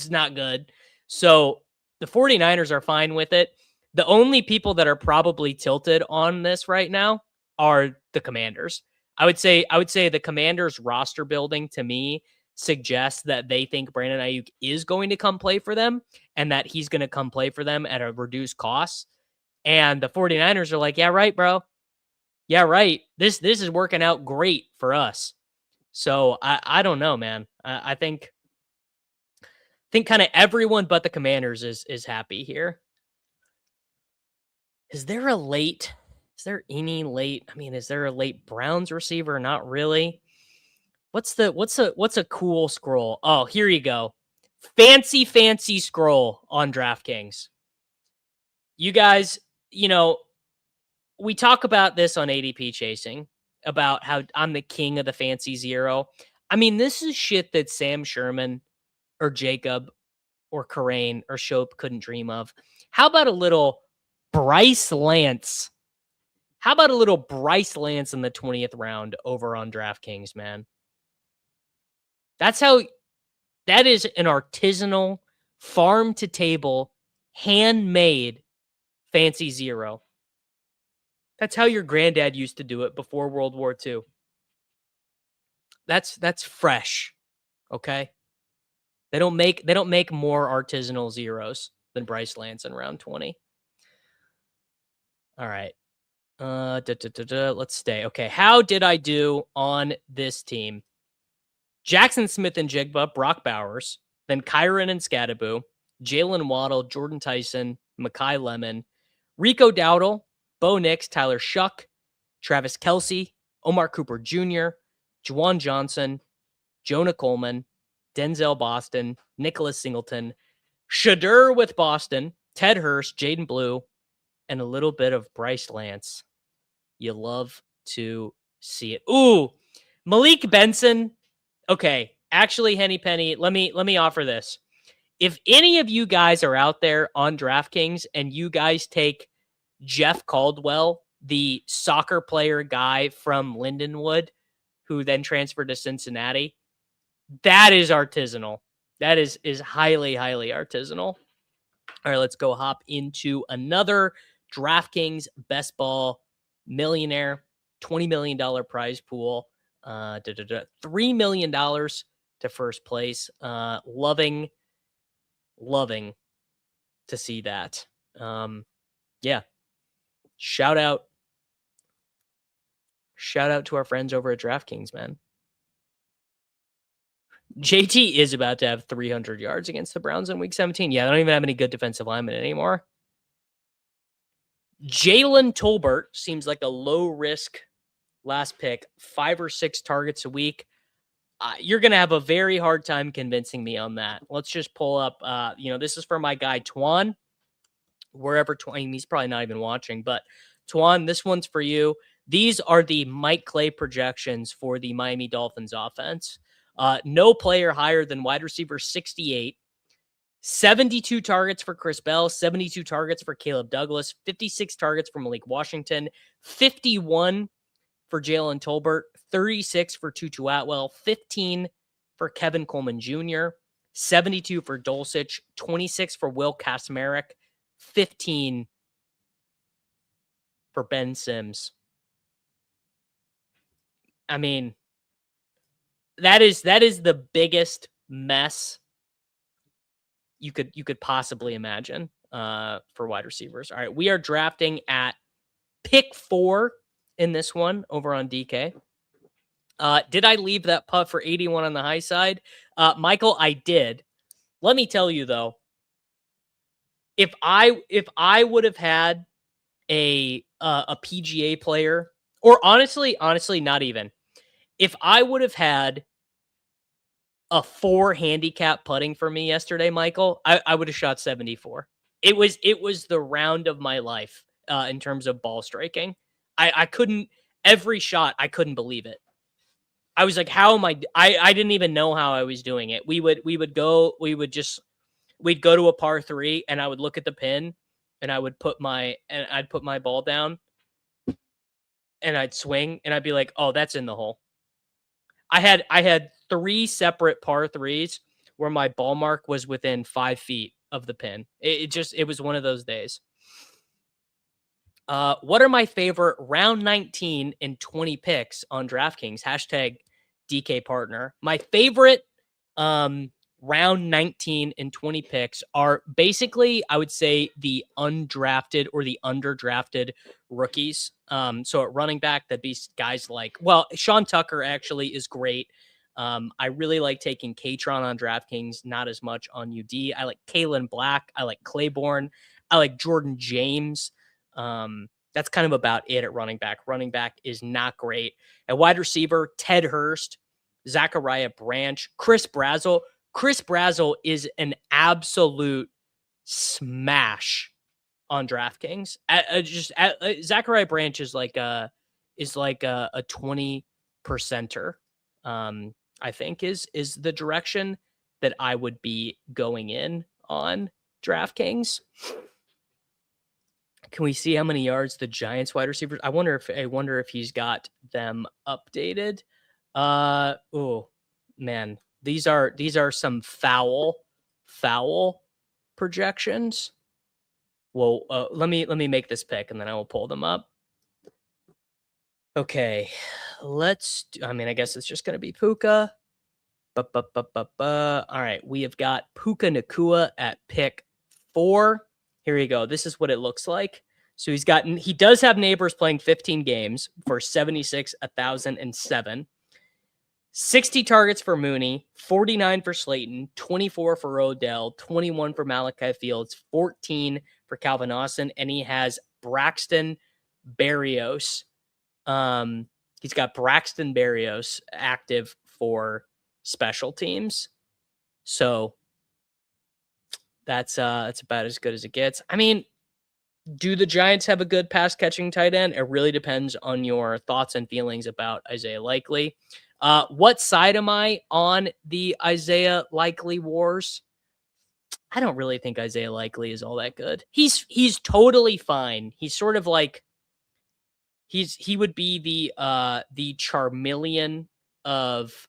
not good. So the 49ers are fine with it. The only people that are probably tilted on this right now are the Commanders. I would say the Commanders roster building, to me, suggests that they think Brandon Ayuk is going to come play for them and that he's going to come play for them at a reduced cost. And the 49ers are like, yeah, right, bro. Yeah, right. This is working out great for us. So I don't know, man. I think kind of everyone but the Commanders is happy here. Is there any late? I mean, is there a late Browns receiver? Not really. What's a cool scroll? Oh, here you go. Fancy scroll on DraftKings. You guys, we talk about this on ADP chasing about how I'm the king of the fancy zero. I mean, this is shit that Sam Sherman or Jacob or Kyren or Shope couldn't dream of. How about a little Bryce Lance? How about a little Bryce Lance in the 20th round over on DraftKings, man? That is an artisanal, farm to table, handmade fancy zero. That's how your granddad used to do it before World War II. That's fresh. Okay? They don't make more artisanal zeros than Bryce Lance in round 20. All right. Let's stay. Okay, how did I do on this team? Jackson Smith and Jigba, Brock Bowers, then Kyren and Scadaboo, Jalen Waddle, Jordan Tyson, Mekhi Lemon, Rico Dowdle, Bo Nix, Tyler Shuck, Travis Kelsey, Omar Cooper Jr., Juwan Johnson, Jonah Coleman, Denzel Boston, Nicholas Singleton, Shadur with Boston, Ted Hurst, Jaden Blue, and a little bit of Bryce Lance. You love to see it. Ooh, Malik Benson. Okay, actually, Henny Penny, let me offer this. If any of you guys are out there on DraftKings and you guys take Jeff Caldwell, the soccer player guy from Lindenwood, who then transferred to Cincinnati, that is artisanal. That is highly, highly artisanal. All right, let's go hop into another DraftKings Best Ball Millionaire $20 million prize pool. $3 million to first place. Loving to see that. Yeah. Shout out to our friends over at DraftKings, man. JT is about to have 300 yards against the Browns in week 17. Yeah, they don't even have any good defensive linemen anymore. Jalen Tolbert seems like a low risk last pick, 5 or 6 targets a week. You're going to have a very hard time convincing me on that. Let's just pull up, this is for my guy, Twan, wherever Twan, he's probably not even watching, but Twan, this one's for you. These are the Mike Clay projections for the Miami Dolphins offense. No player higher than wide receiver 68. 72 targets for Chris Bell, 72 targets for Caleb Douglas, 56 targets for Malik Washington, 51 for Jalen Tolbert, 36 for Tutu Atwell, 15 for Kevin Coleman Jr., 72 for Dulcich, 26 for Will Kasmerick, 15 for Ben Sims. I mean, that is the biggest mess you could possibly imagine for wide receivers. All right, we are drafting at pick 4 in this one over on DK. Did I leave that putt for 81 on the high side? Michael, I did. Let me tell you though, if I would have had a PGA player, or honestly, not even, if I would have had a 4 handicap putting for me yesterday, Michael, I would have shot 74. It was the round of my life in terms of ball striking. I couldn't, every shot, I couldn't believe it. I was like, how am I didn't even know how I was doing it. We'd go to a par 3 and I would look at the pin and I'd put my ball down and I'd swing and I'd be like, oh, that's in the hole. I had 3 separate par 3s where my ball mark was within 5 feet of the pin. It was one of those days. What are my favorite round 19 and 20 picks on DraftKings? Hashtag DK partner. My favorite round 19 and 20 picks are basically, I would say, the undrafted or the underdrafted rookies. So at running back, that'd be guys like, well, Sean Tucker actually is great. I really like taking Katron on DraftKings, not as much on UD. I like Kalen Black. I like Claiborne. I like Jordan James. That's kind of about it at running back. Running back is not great. At wide receiver, Ted Hurst, Zachariah Branch, Chris Brazzell. Chris Brazzell is an absolute smash on DraftKings. Zachariah Branch is like a 20%er. I think is the direction that I would be going in on DraftKings. Can we see how many yards the Giants wide receivers? I wonder if he's got them updated. Oh man, these are some foul projections. Well, let me make this pick and then I will pull them up. Okay, I guess it's just gonna be Puka. All right, we have got Puka Nacua at pick 4. Here we go. This is what it looks like. So he does have neighbors playing 15 games for 76, 1,007. 60 targets for Mooney, 49 for Slayton, 24 for Odell, 21 for Malachi Fields, 14 for Calvin Austin, and he has Braxton Berrios. He's got Braxton Berrios active for special teams. So that's about as good as it gets. I mean, do the Giants have a good pass catching tight end? It really depends on your thoughts and feelings about Isaiah Likely. What side am I on the Isaiah Likely wars? I don't really think Isaiah Likely is all that good. He's totally fine. He's sort of like he would be the Charmeleon of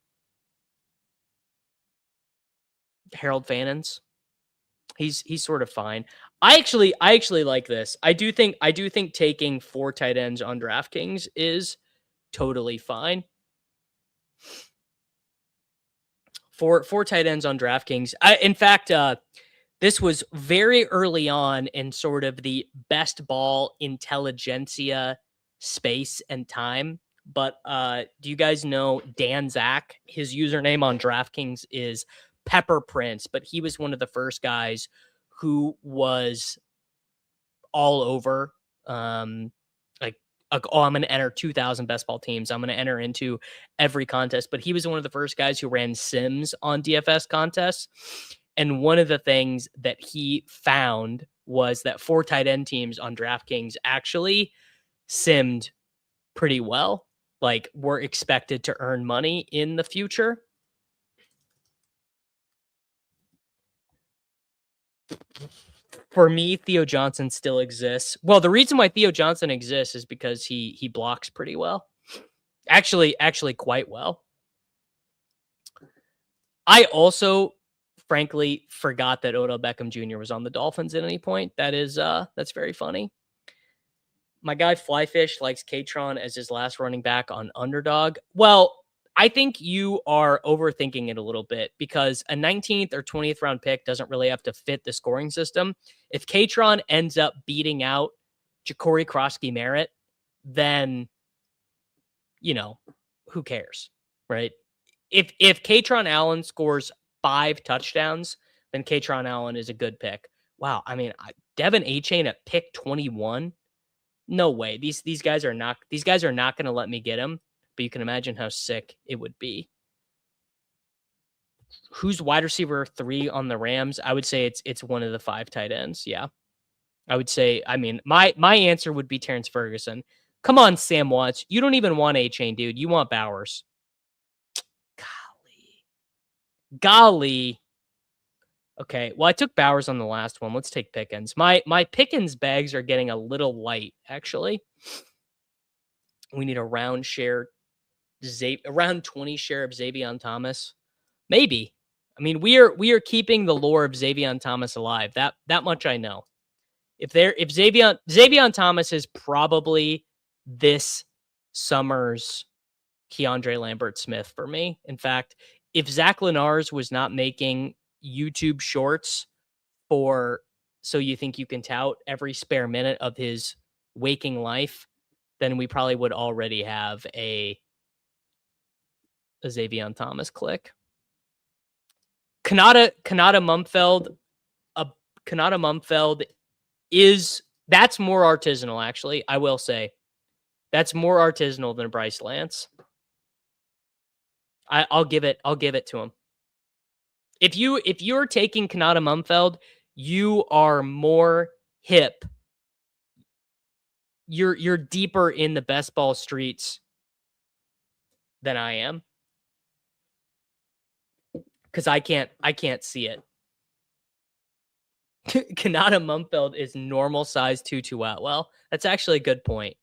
Harold Fannon's. He's sort of fine. I actually like this. I do think taking 4 tight ends on DraftKings is totally fine. 4 tight ends on DraftKings. In fact, this was very early on in sort of the best ball intelligentsia space and time. But do you guys know Dan Zach? His username on DraftKings is Pepper Prince, but he was one of the first guys who was all over oh, I'm going to enter 2,000 best ball teams. I'm going to enter into every contest. But he was one of the first guys who ran sims on DFS contests. And one of the things that he found was that 4 tight end teams on DraftKings actually simmed pretty well. Like, were expected to earn money in the future. For me, Theo Johnson still exists. Well, the reason why Theo Johnson exists is because he blocks pretty well. Actually quite well. I also frankly forgot that Odell Beckham Jr. was on the Dolphins at any point. That's very funny. My guy Flyfish likes Katron as his last running back on Underdog. Well, I think you are overthinking it a little bit because a 19th or 20th round pick doesn't really have to fit the scoring system. If Katron ends up beating out Ja'Cory Krosky-Merritt, then, who cares, right? If Katron Allen scores 5 touchdowns, then Katron Allen is a good pick. Wow, I mean, Devin Achane at pick 21. No way. These guys are not going to let me get him, but you can imagine how sick it would be. Who's wide receiver 3 on the Rams? I would say it's one of the 5 tight ends. Yeah. I would say, I mean, my answer would be Terrence Ferguson. Come on, Sam Watts. You don't even want A-Chain, dude. You want Bowers. Golly. Okay, well, I took Bowers on the last one. Let's take Pickens. My Pickens bags are getting a little light, actually. We need a round 20 share of Xavier Thomas. Maybe. I mean, we are keeping the lore of Xavier Thomas alive. That much I know. If Xavier Thomas is probably this summer's Keandre Lambert-Smith for me. In fact, if Zach Lenars was not making YouTube shorts for So You Think You Can Tout every spare minute of his waking life, then we probably would already have a Xavier Thomas click. Kanata Mumfeld that's more artisanal, actually. I will say that's more artisanal than Bryce Lance. I'll give it to him. If you're taking Kanata Mumfeld, you are more hip. You're deeper in the best ball streets than I am. Because I can't see it. Kanata Mumfeld is normal size Tutu Atwell. That's actually a good point.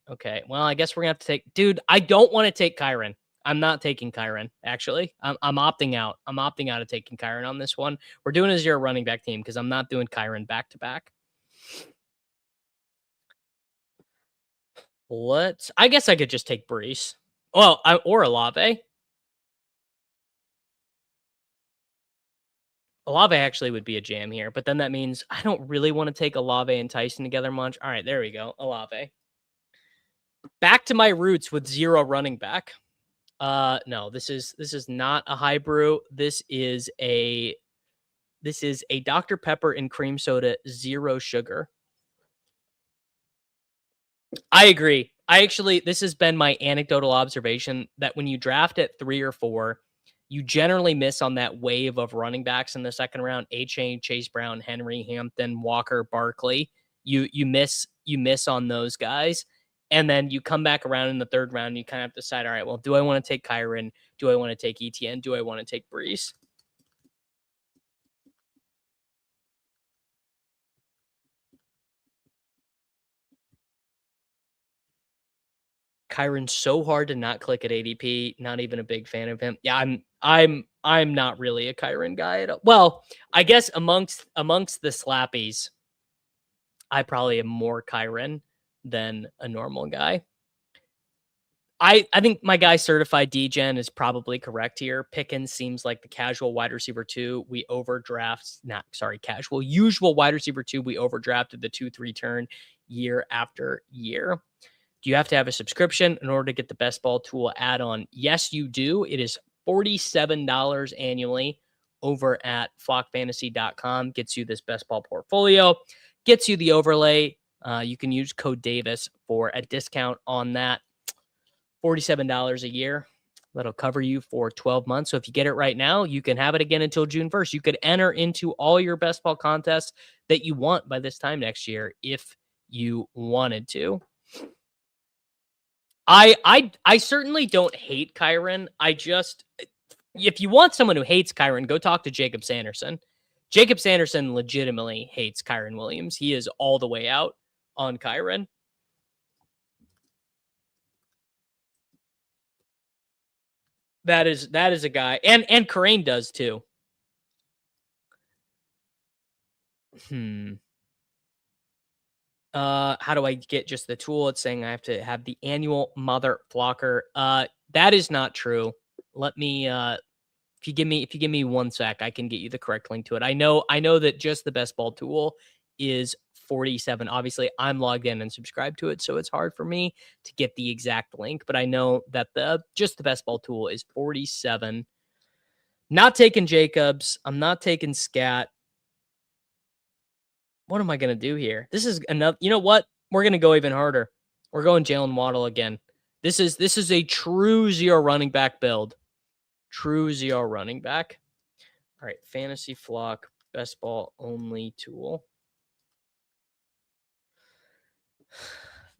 Okay. Well, I guess we're gonna have to take. Dude, I don't want to take Kyren. I'm not taking Kyren. Actually, I'm opting out. I'm opting out of taking Kyren on this one. We're doing a 0 running back team because I'm not doing Kyren back to back. I guess I could just take Brees. Well, or Olave. Olave actually would be a jam here, but then that means I don't really want to take Olave and Tyson together much. All right, there we go. Olave. Back to my roots with 0 running back. No, this is not a high brew. This is a Dr. Pepper and cream soda, 0 sugar. I agree. This has been my anecdotal observation that when you draft at 3 or 4, you generally miss on that wave of running backs in the second round. A-Chain, Chase Brown, Henry, Hampton, Walker, Barkley. You miss on those guys. And then you come back around in the third round and you kind of decide, all right, well, do I want to take Kyren? Do I want to take ETN? Do I want to take Brees? Kyren's so hard to not click at ADP. Not even a big fan of him. Yeah, I'm not really a Kyren guy at all. Well, I guess amongst the slappies, I probably am more Kyren than a normal guy. I think my guy Certified DGen is probably correct here. Pickens seems like the casual wide receiver 2. We usual wide receiver 2. We overdrafted the 2-3 turn year after year. Do you have to have a subscription in order to get the Best Ball Tool add-on? Yes, you do. It is $47 annually over at flockfantasy.com. Gets you this Best Ball portfolio, gets you the overlay. You can use code Davis for a discount on that. $47 a year. That'll cover you for 12 months. So if you get it right now, you can have it again until June 1st. You could enter into all your Best Ball contests that you want by this time next year if you wanted to. I certainly don't hate Kyren. If you want someone who hates Kyren, go talk to Jacob Sanderson. Jacob Sanderson legitimately hates Kyren Williams. He is all the way out on Kyren. That is a guy. And Kyren does too. How do I get just the tool? It's saying I have to have the annual mother flocker. That is not true. Let me if you give me 1 sec, I can get you the correct link to it. I know that just the best ball tool is 47. Obviously, I'm logged in and subscribed to it, so it's hard for me to get the exact link, but I know that just the best ball tool is 47. Not taking Jacobs. I'm not taking Scat. What am I going to do here? This is enough. You know what? We're going to go even harder. We're going Jalen Waddle again. This is a true zero running back build. True zero running back. All right, fantasy flock, best ball only tool.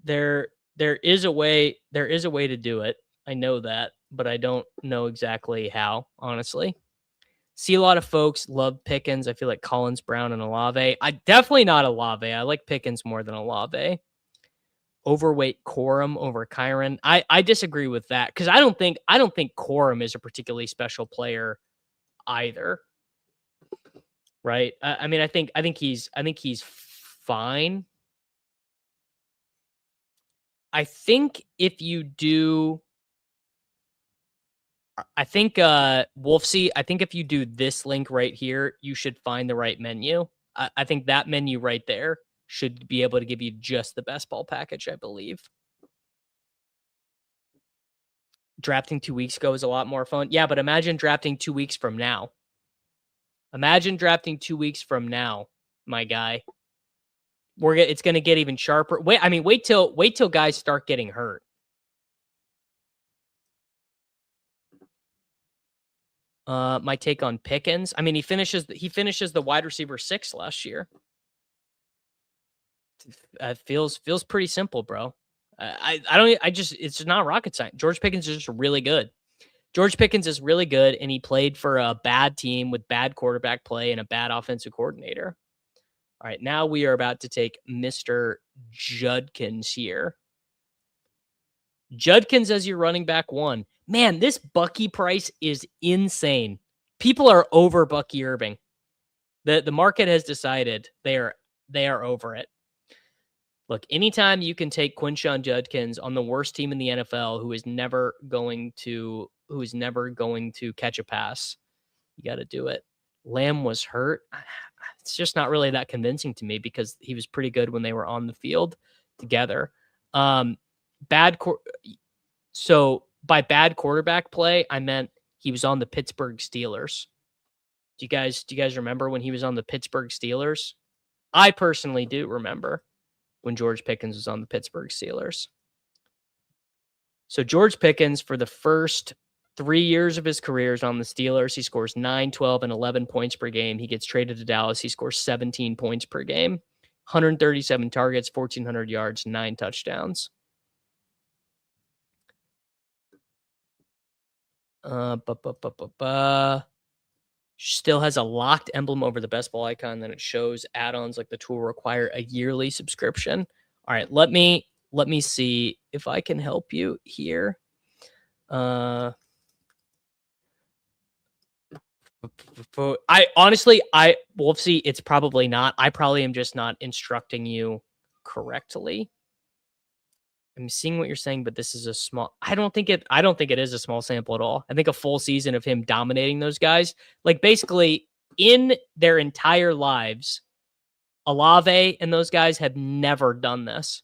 There is a way to do it. I know that, but I don't know exactly how, honestly. See a lot of folks love Pickens. I feel like Collins, Brown, and Olave. I definitely not Olave. I like Pickens more than Olave. Overweight Corum over Kyren. I disagree with that because I don't think Corum is a particularly special player either. Right? I mean, I think he's fine. I think if you do, Wolfsy, I think if you do this link right here, you should find the right menu. I think that menu right there should be able to give you just the best ball package, I believe. Drafting 2 weeks ago is a lot more fun. Yeah, but imagine drafting 2 weeks from now. Imagine drafting 2 weeks from now, my guy. It's going to get even sharper. Wait till guys start getting hurt. My take on Pickens. I mean, he finishes the wide receiver 6 last year. Feels pretty simple, bro. It's not rocket science. George Pickens is just really good. George Pickens is really good, and he played for a bad team with bad quarterback play and a bad offensive coordinator. All right, now we are about to take Mr. Judkins here. Judkins as your running back 1. Man, this Bucky price is insane. People are over Bucky Irving. The market has decided they are over it. Look, anytime you can take Quinshon Judkins on the worst team in the NFL who is never going to catch a pass, you got to do it. Lamb was hurt. It's just not really that convincing to me because he was pretty good when they were on the field together. So by bad quarterback play, I meant he was on the Pittsburgh Steelers. Do you guys remember when he was on the Pittsburgh Steelers? I personally do remember when George Pickens was on the Pittsburgh Steelers. So George Pickens, for the first 3 years of his career, is on the Steelers. He scores 9, 12, and 11 points per game. He gets traded to Dallas. He scores 17 points per game, 137 targets, 1,400 yards, 9 touchdowns. Still has a locked emblem over the best ball icon. Then it shows add-ons like the tool require a yearly subscription. All right, let me see if I can help you here. I honestly, Wolfsy, it's probably not. I probably am just not instructing you correctly. I'm seeing what you're saying, but this is a small. I don't think it is a small sample at all. I think a full season of him dominating those guys, like basically in their entire lives, Olave and those guys have never done this.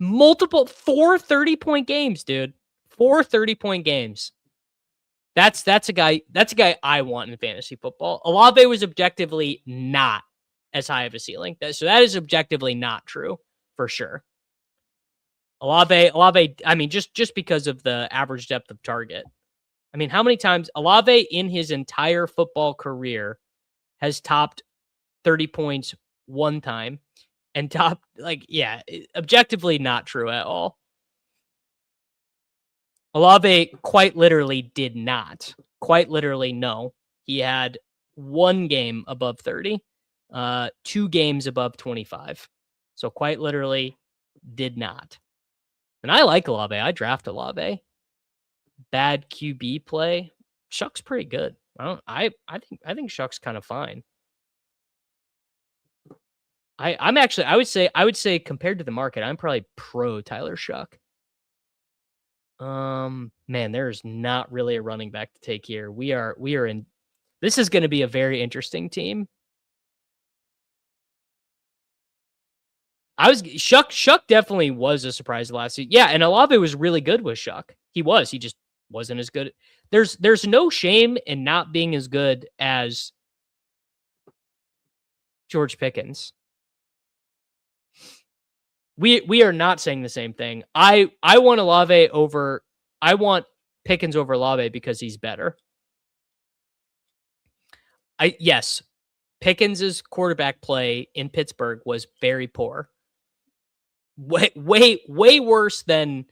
4 30-point games, dude. 4 30-point games. That's a guy I want in fantasy football. Olave was objectively not as high of a ceiling. So that is objectively not true for sure. Olave, I mean, just because of the average depth of target. I mean, how many times Olave in his entire football career has topped 30 points one time and objectively not true at all. Olave quite literally did not. Quite literally, no. He had 1 game above 30, 2 games above 25. So quite literally did not. And I like Olave. I draft Olave. bad QB play, Shuck's pretty good. I think Shuck's kind of fine. I would say compared to the market, I'm probably pro Tyler Shuck. Man, there's not really a running back to take here. We are in. This is going to be a very interesting team. Shuck definitely was a surprise last season. Yeah, and Olave was really good with Shuck. He just wasn't as good. There's no shame in not being as good as George Pickens. We are not saying the same thing. I want Olave over. I want Pickens over Olave because he's better. Yes, Pickens's quarterback play in Pittsburgh was very poor. Way worse than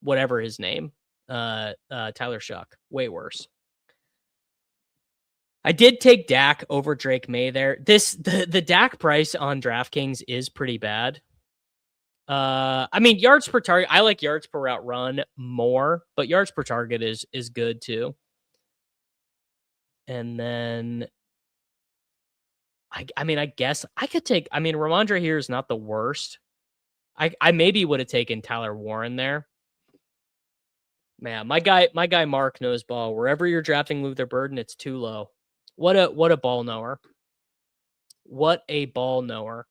whatever his name, Tyler Shuck. Way worse. I did take Dak over Drake May there. The Dak price on DraftKings is pretty bad. I mean, yards per target. I like yards per route run more, but yards per target is good too. And then I mean, I guess I could take. I mean, Ramondre here is not the worst. I maybe would have taken Tyler Warren there. Man, my guy Mark knows ball. Wherever you're drafting Luther Burden, it's too low. What a ball knower. What a ball knower.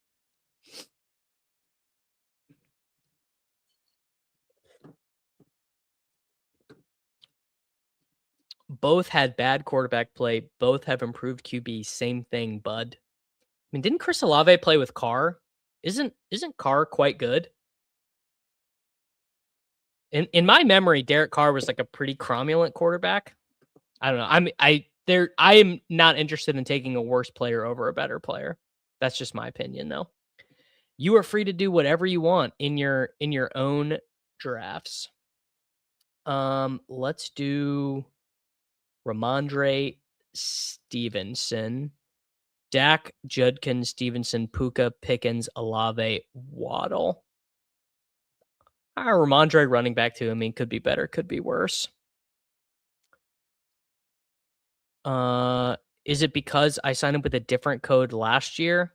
Both had bad quarterback play. Both have improved QB. Same thing, bud. I mean, didn't Chris Olave play with Carr? Isn't Carr quite good? In my memory, Derek Carr was like a pretty cromulent quarterback. I don't know. I am not interested in taking a worse player over a better player. That's just my opinion, though. You are free to do whatever you want in your own drafts. Let's do Ramondre Stevenson, Dak, Judkins, Stevenson, Puka, Pickens, Olave, Waddle. Ramondre running back too. I mean, could be better, could be worse. Is it because I signed up with a different code last year?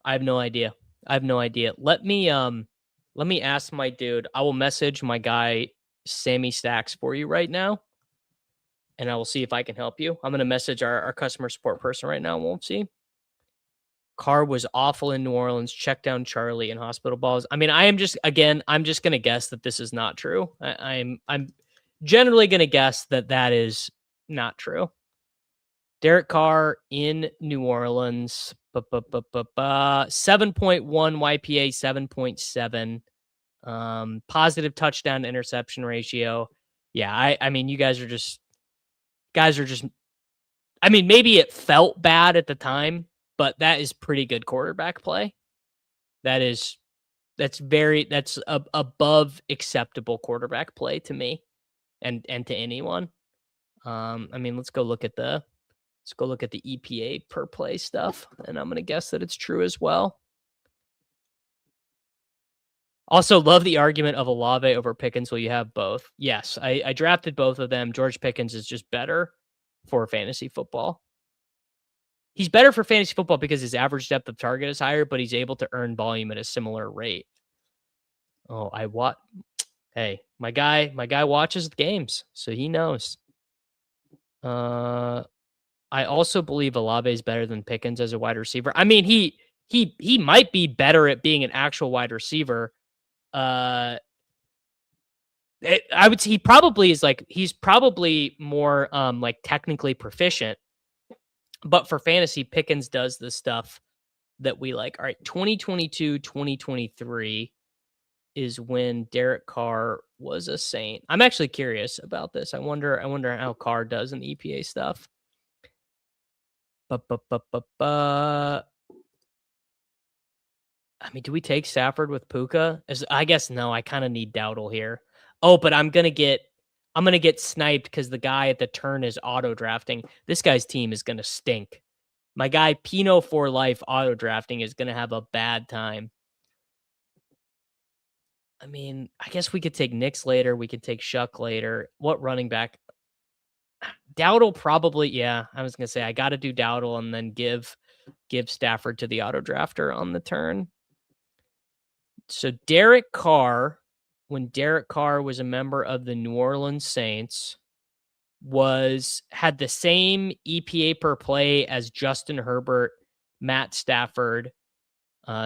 I have no idea. Let me ask my dude. I will message my guy Sammy Stacks for you right now, and I will see if I can help you. I'm gonna message our customer support person right now. We'll see. Carr was awful in New Orleans. Check down Charlie in hospital balls. I mean, I'm just gonna guess that this is not true. I'm generally gonna guess that is not true. Derek Carr in New Orleans. 7.1 YPA, 7.7. Positive touchdown interception ratio. Yeah, I mean, you guys are just. I mean, maybe it felt bad at the time, but that is pretty good quarterback play. That's above acceptable quarterback play to me, and to anyone. I mean, let's go look at the EPA per play stuff, and I'm gonna guess that it's true as well. Also, love the argument of Olave over Pickens. Will you have both? Yes, I drafted both of them. George Pickens is just better for fantasy football. He's better for fantasy football because his average depth of target is higher, but he's able to earn volume at a similar rate. Oh, hey, my guy watches the games, so he knows. I also believe Olave is better than Pickens as a wide receiver. I mean, he might be better at being an actual wide receiver. I would say he's probably more like technically proficient, but for fantasy, Pickens does the stuff that we like. All right, 2022, 2023 is when Derek Carr was a Saint. I'm actually curious about this. I wonder how Carr does in EPA stuff. I mean, do we take Stafford with Puka? I guess no. I kind of need Dowdle here. Oh, but I'm gonna get sniped because the guy at the turn is auto drafting. This guy's team is gonna stink. My guy Pino for life auto drafting is gonna have a bad time. I mean, I guess we could take Nix later. We could take Shuck later. What running back? Dowdle probably. Yeah, I was gonna say I got to do Dowdle and then give Stafford to the auto drafter on the turn. So Derek Carr, when Derek Carr was a member of the New Orleans Saints, had the same EPA per play as Justin Herbert, Matt Stafford,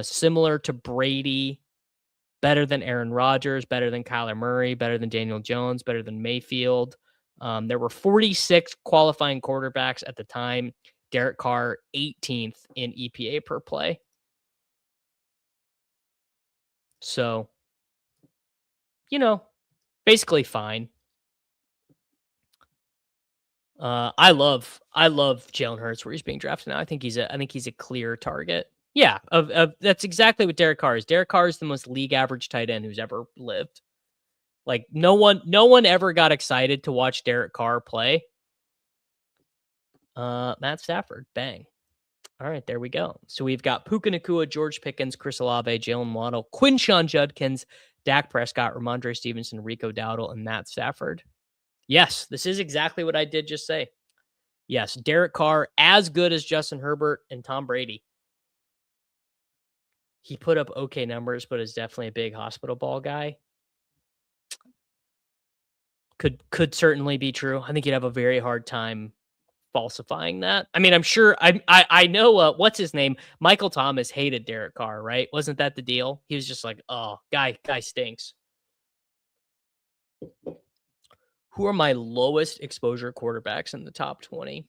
similar to Brady, better than Aaron Rodgers, better than Kyler Murray, better than Daniel Jones, better than Mayfield. There were 46 qualifying quarterbacks at the time. Derek Carr, 18th in EPA per play. So, basically fine. I love Jalen Hurts where he's being drafted now. I think he's a clear target. Yeah, that's exactly what Derek Carr is. Derek Carr is the most league average tight end who's ever lived. Like no one ever got excited to watch Derek Carr play. Matt Stafford, bang. All right, there we go. So we've got Puka Nacua, George Pickens, Chris Olave, Jalen Waddle, Quinshon Judkins, Dak Prescott, Ramondre Stevenson, Rico Dowdle, and Matt Stafford. Yes, this is exactly what I did just say. Yes, Derek Carr, as good as Justin Herbert and Tom Brady. He put up okay numbers, but is definitely a big hospital ball guy. Could certainly be true. I think you'd have a very hard time falsifying that. I mean, I'm sure I know what's his name? Michael Thomas hated Derek Carr, right? Wasn't that the deal? He was just like, oh, guy stinks. Who are my lowest exposure quarterbacks in the top 20?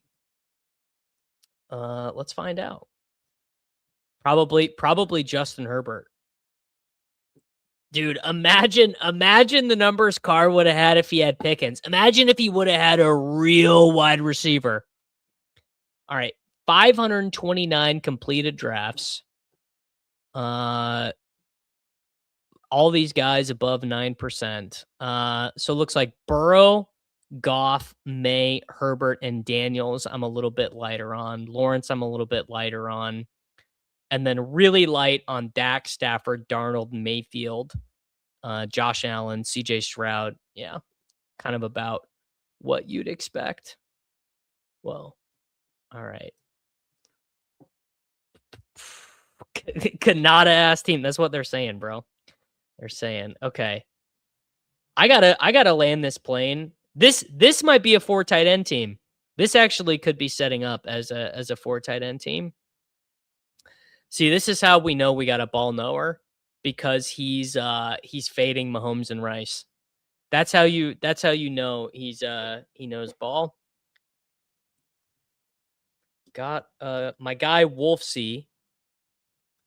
Let's find out. Probably Justin Herbert. Dude, imagine the numbers Carr would have had if he had Pickens. Imagine if he would have had a real wide receiver. All right, 529 completed drafts. All these guys above 9%. So it looks like Burrow, Goff, May, Herbert, and Daniels I'm a little bit lighter on. Lawrence I'm a little bit lighter on. And then really light on Dak, Stafford, Darnold, Mayfield, Josh Allen, CJ Stroud. Yeah, kind of about what you'd expect. Well, all right. Kanata ass team. That's what they're saying, bro. They're saying, okay, I gotta land this plane. This might be a 4 tight end team. This actually could be setting up as a 4 tight end team. See, this is how we know we got a ball knower, because he's fading Mahomes and Rice. That's how you know he knows ball. Got my guy Wolfsy.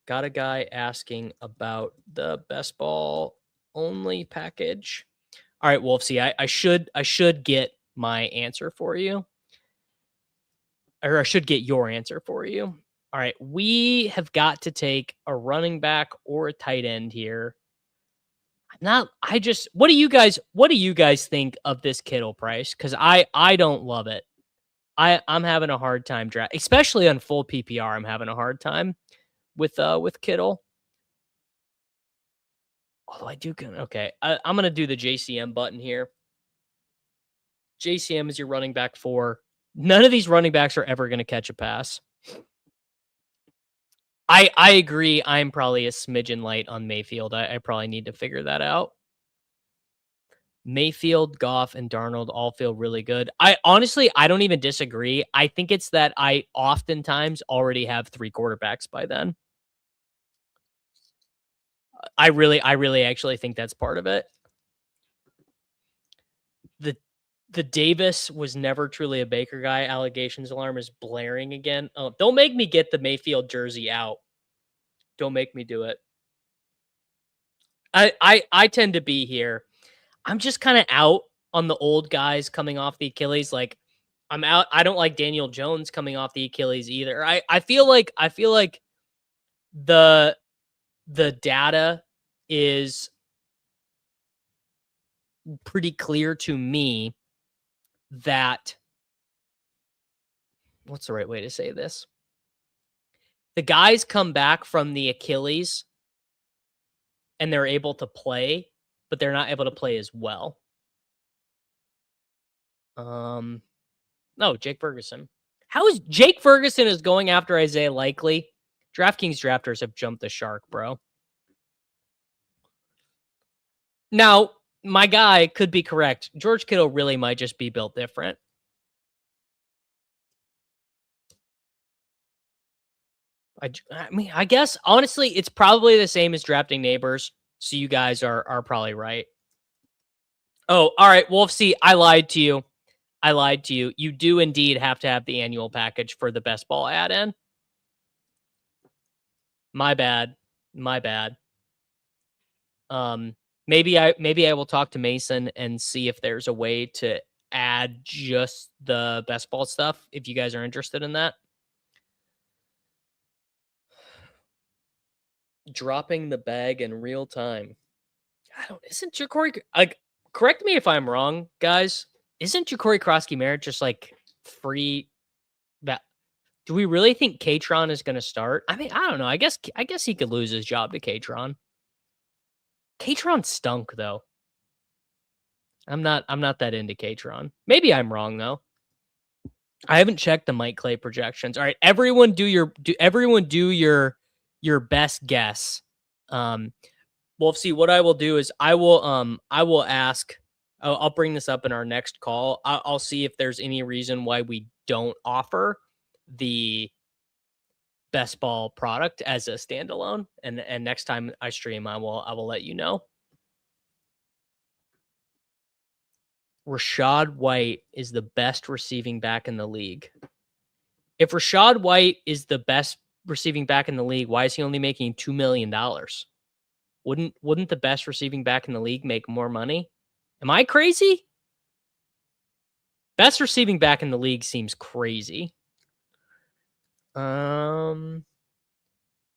Got a guy asking about the best ball only package. All right, Wolfsy, I should get my answer for you. Or I should get your answer for you. All right, we have got to take a running back or a tight end here. What do you guys think of this Kittle price? Because I don't love it. I'm having a hard time draft, especially on full PPR. I'm having a hard time with Kittle. Although I do okay. I'm gonna do the JCM button here. JCM is your running back 4. None of these running backs are ever gonna catch a pass. I agree. I'm probably a smidgen light on Mayfield. I probably need to figure that out. Mayfield, Goff, and Darnold all feel really good. I don't even disagree. I think it's that I oftentimes already have 3 quarterbacks by then. I really actually think that's part of it. The Davis was never truly a Baker guy. Allegations alarm is blaring again. Oh, don't make me get the Mayfield jersey out. Don't make me do it. I tend to be here. I'm just kind of out on the old guys coming off the Achilles. Like, I'm out. I don't like Daniel Jones coming off the Achilles either. I feel like the data is pretty clear to me that, what's the right way to say this? The guys come back from the Achilles and they're able to play, but they're not able to play as well. No, Jake Ferguson. How is Jake Ferguson is going after Isaiah Likely? DraftKings drafters have jumped the shark, bro. Now, my guy could be correct. George Kittle really might just be built different. I mean, I guess, honestly, it's probably the same as drafting neighbors. So you guys are probably right. Oh, all right. Wolf C, I lied to you. You do indeed have to have the annual package for the best ball add-in. My bad. Maybe I will talk to Mason and see if there's a way to add just the best ball stuff if you guys are interested in that. Dropping the bag in real time. Isn't Ja'Cory, correct me if I'm wrong, guys. Isn't Ja'Cory Krosky-Merritt just like free? Do we really think Katron is going to start? I mean, I don't know. I guess he could lose his job to Katron. Katron stunk though. I'm not that into Katron. Maybe I'm wrong though. I haven't checked the Mike Clay projections. All right, everyone do your best guess. Wolf, see, what I will do is I will ask. I'll bring this up in our next call. I'll see if there's any reason why we don't offer the best ball product as a standalone. And next time I stream, I will let you know. Rashaad White is the best receiving back in the league. If Rashaad White is the best receiving back in the league, why is he only making $2 million? Wouldn't the best receiving back in the league make more money? Am I crazy? Best receiving back in the league seems crazy.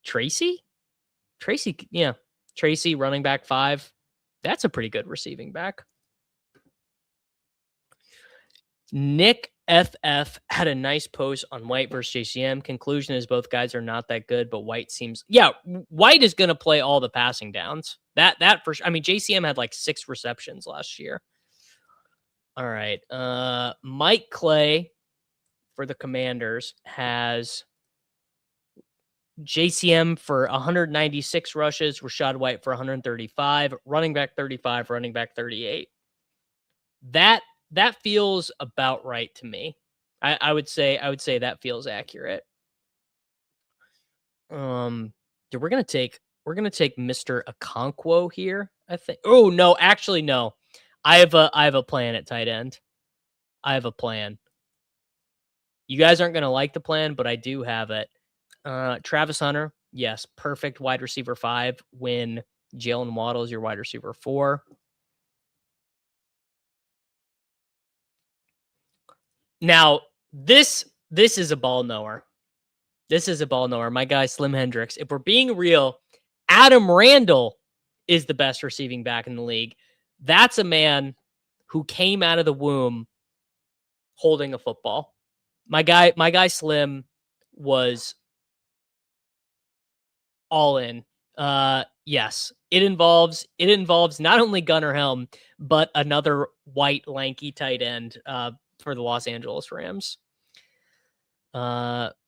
Tracy, yeah. Tracy, running back 5. That's a pretty good receiving back. Nick FF had a nice post on White versus JCM. Conclusion is both guys are not that good, but White seems, White is going to play all the passing downs. That for sure. I mean, JCM had like 6 receptions last year. All right. Mike Clay for the Commanders has JCM for 196 rushes, Rashaad White for 135, running back 35, running back 38. That feels about right to me. I would say that feels accurate. We're gonna take Mr. Okonkwo here, I think. Oh no, actually no. I have a plan at tight end. I have a plan. You guys aren't gonna like the plan, but I do have it. Travis Hunter, yes, perfect wide receiver 5 when Jalen Waddle is your wide receiver 4. Now, this is a ball knower. My guy, Slim Hendricks. If we're being real, Adam Randall is the best receiving back in the league. That's a man who came out of the womb holding a football. My guy Slim was all in. Yes, it involves not only Gunnar Helm, but another white, lanky tight end for the Los Angeles Rams.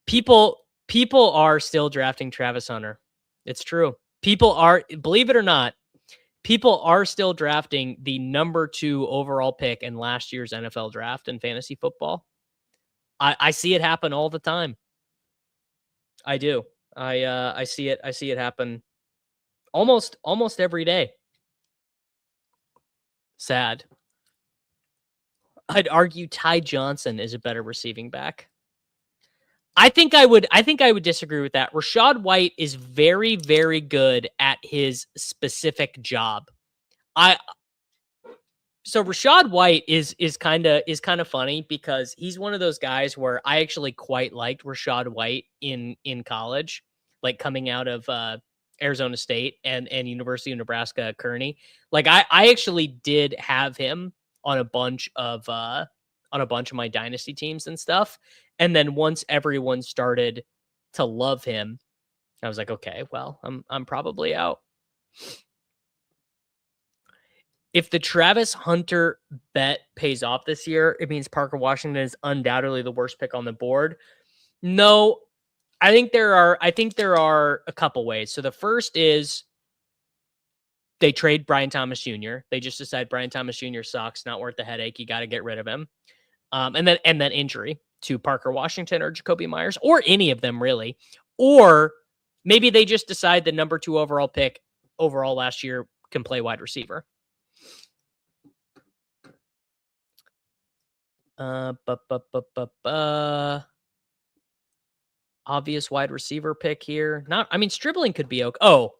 People are still drafting Travis Hunter. It's true. People are, believe it or not, people are still drafting the number 2 overall pick in last year's NFL draft in fantasy football. I see it happen all the time. I do. I see it happen almost every day. Sad. I'd argue Ty Johnson is a better receiving back. I think I would disagree with that. Rashaad White is very, very good at his specific job. So Rashaad White is kind of funny because he's one of those guys where I actually quite liked Rashaad White in college, like coming out of Arizona State and University of Nebraska Kearney. Like I actually did have him on a bunch of my dynasty teams and stuff. And then once everyone started to love him, I was like, okay, well, I'm probably out. If the Travis Hunter bet pays off this year, it means Parker Washington is undoubtedly the worst pick on the board. No, I think there are a couple ways. So the first is they trade Brian Thomas Jr. They just decide Brian Thomas Jr. sucks, not worth the headache. You got to get rid of him. And then injury to Parker Washington or Jacoby Myers or any of them really. Or maybe they just decide the number 2 overall pick overall last year can play wide receiver. Obvious wide receiver pick here. Stribling could be okay. Oh,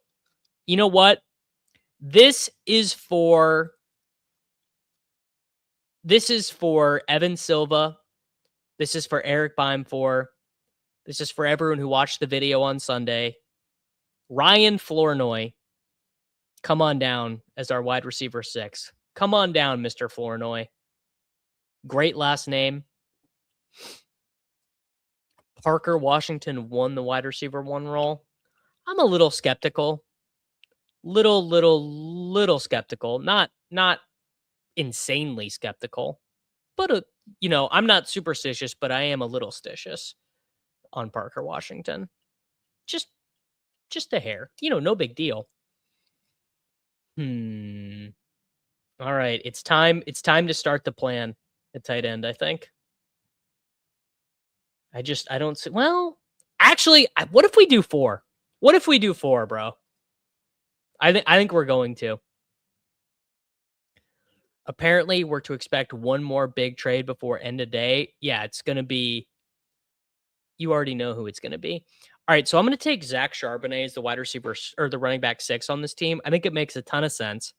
you know what? This is for Evan Silva. This is for Eric Beimfor. This is for everyone who watched the video on Sunday. Ryan Flournoy, come on down as our wide receiver 6. Come on down, Mr. Flournoy. Great last name. Parker Washington won the wide receiver 1 role. I'm a little skeptical. Little skeptical. Not insanely skeptical. But, I'm not superstitious, but I am a little stitious on Parker Washington. Just a hair. No big deal. All right. It's time to start the plan at tight end, I think. I don't see. Well, actually, what if we do 4? What if we do 4, bro? I think we're going to. Apparently, we're to expect one more big trade before end of day. Yeah, it's going to be. You already know who it's going to be. All right, so I'm going to take Zach Charbonnet as the wide receiver or the running back 6 on this team. I think it makes a ton of sense.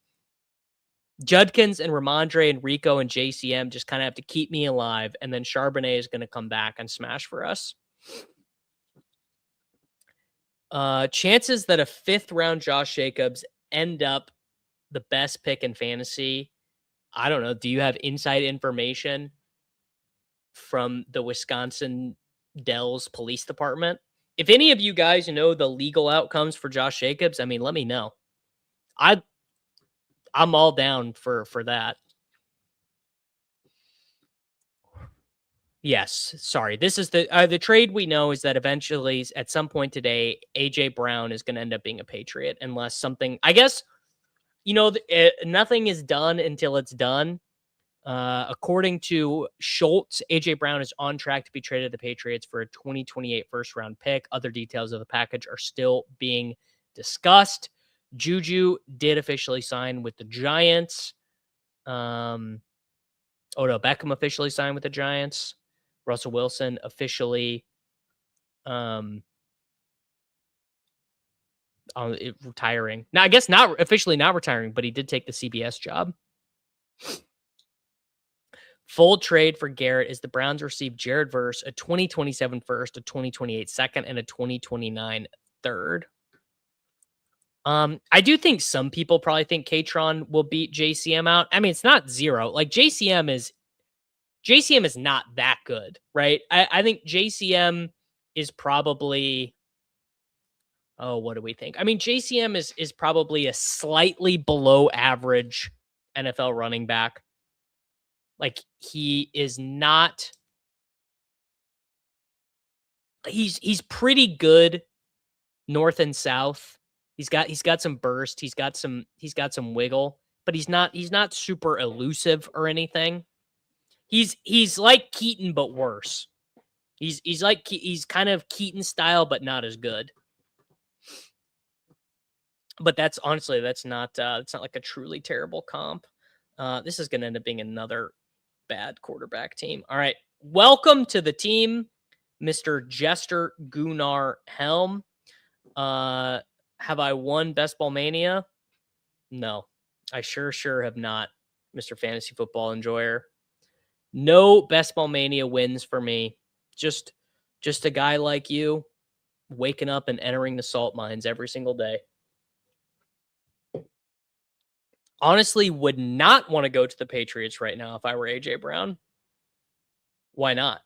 Judkins and Ramondre and Rico and JCM just kind of have to keep me alive, and then Charbonnet is going to come back and smash for us. Chances that a 5th round Josh Jacobs end up the best pick in fantasy. I don't know. Do you have inside information from the Wisconsin Dells Police Department? If any of you guys know the legal outcomes for Josh Jacobs, let me know. I'm all down for that. Yes, sorry. This is the trade we know is that eventually at some point today, AJ Brown is going to end up being a Patriot unless something, I guess, nothing is done until it's done. According to Schultz, AJ Brown is on track to be traded to the Patriots for a 2028 first round pick. Other details of the package are still being discussed. Juju did officially sign with the Giants. Odell Beckham officially signed with the Giants. Russell Wilson officially retiring. Now, I guess not officially not retiring, but he did take the CBS job. Full trade for Garrett is the Browns received Jared Verse, a 2027 first, a 2028 second, and a 2029 third. I do think some people probably think Katron will beat JCM out. It's not 0. Like JCM is not that good, right? I think JCM is probably, what do we think? JCM is probably a slightly below average NFL running back. Like he is not, he's pretty good north and south. He's got some burst. He's got some wiggle, but he's not super elusive or anything. He's like Keaton, but worse. He's kind of Keaton style, but not as good. But that's not like a truly terrible comp. This is going to end up being another bad quarterback team. All right. Welcome to the team, Mr. Jester Gunnar Helm. Have I won Best Ball Mania? No, I sure have not, Mr. Fantasy Football Enjoyer. No Best Ball Mania wins for me. Just a guy like you waking up and entering the salt mines every single day. Honestly, would not want to go to the Patriots right now if I were AJ Brown. Why not?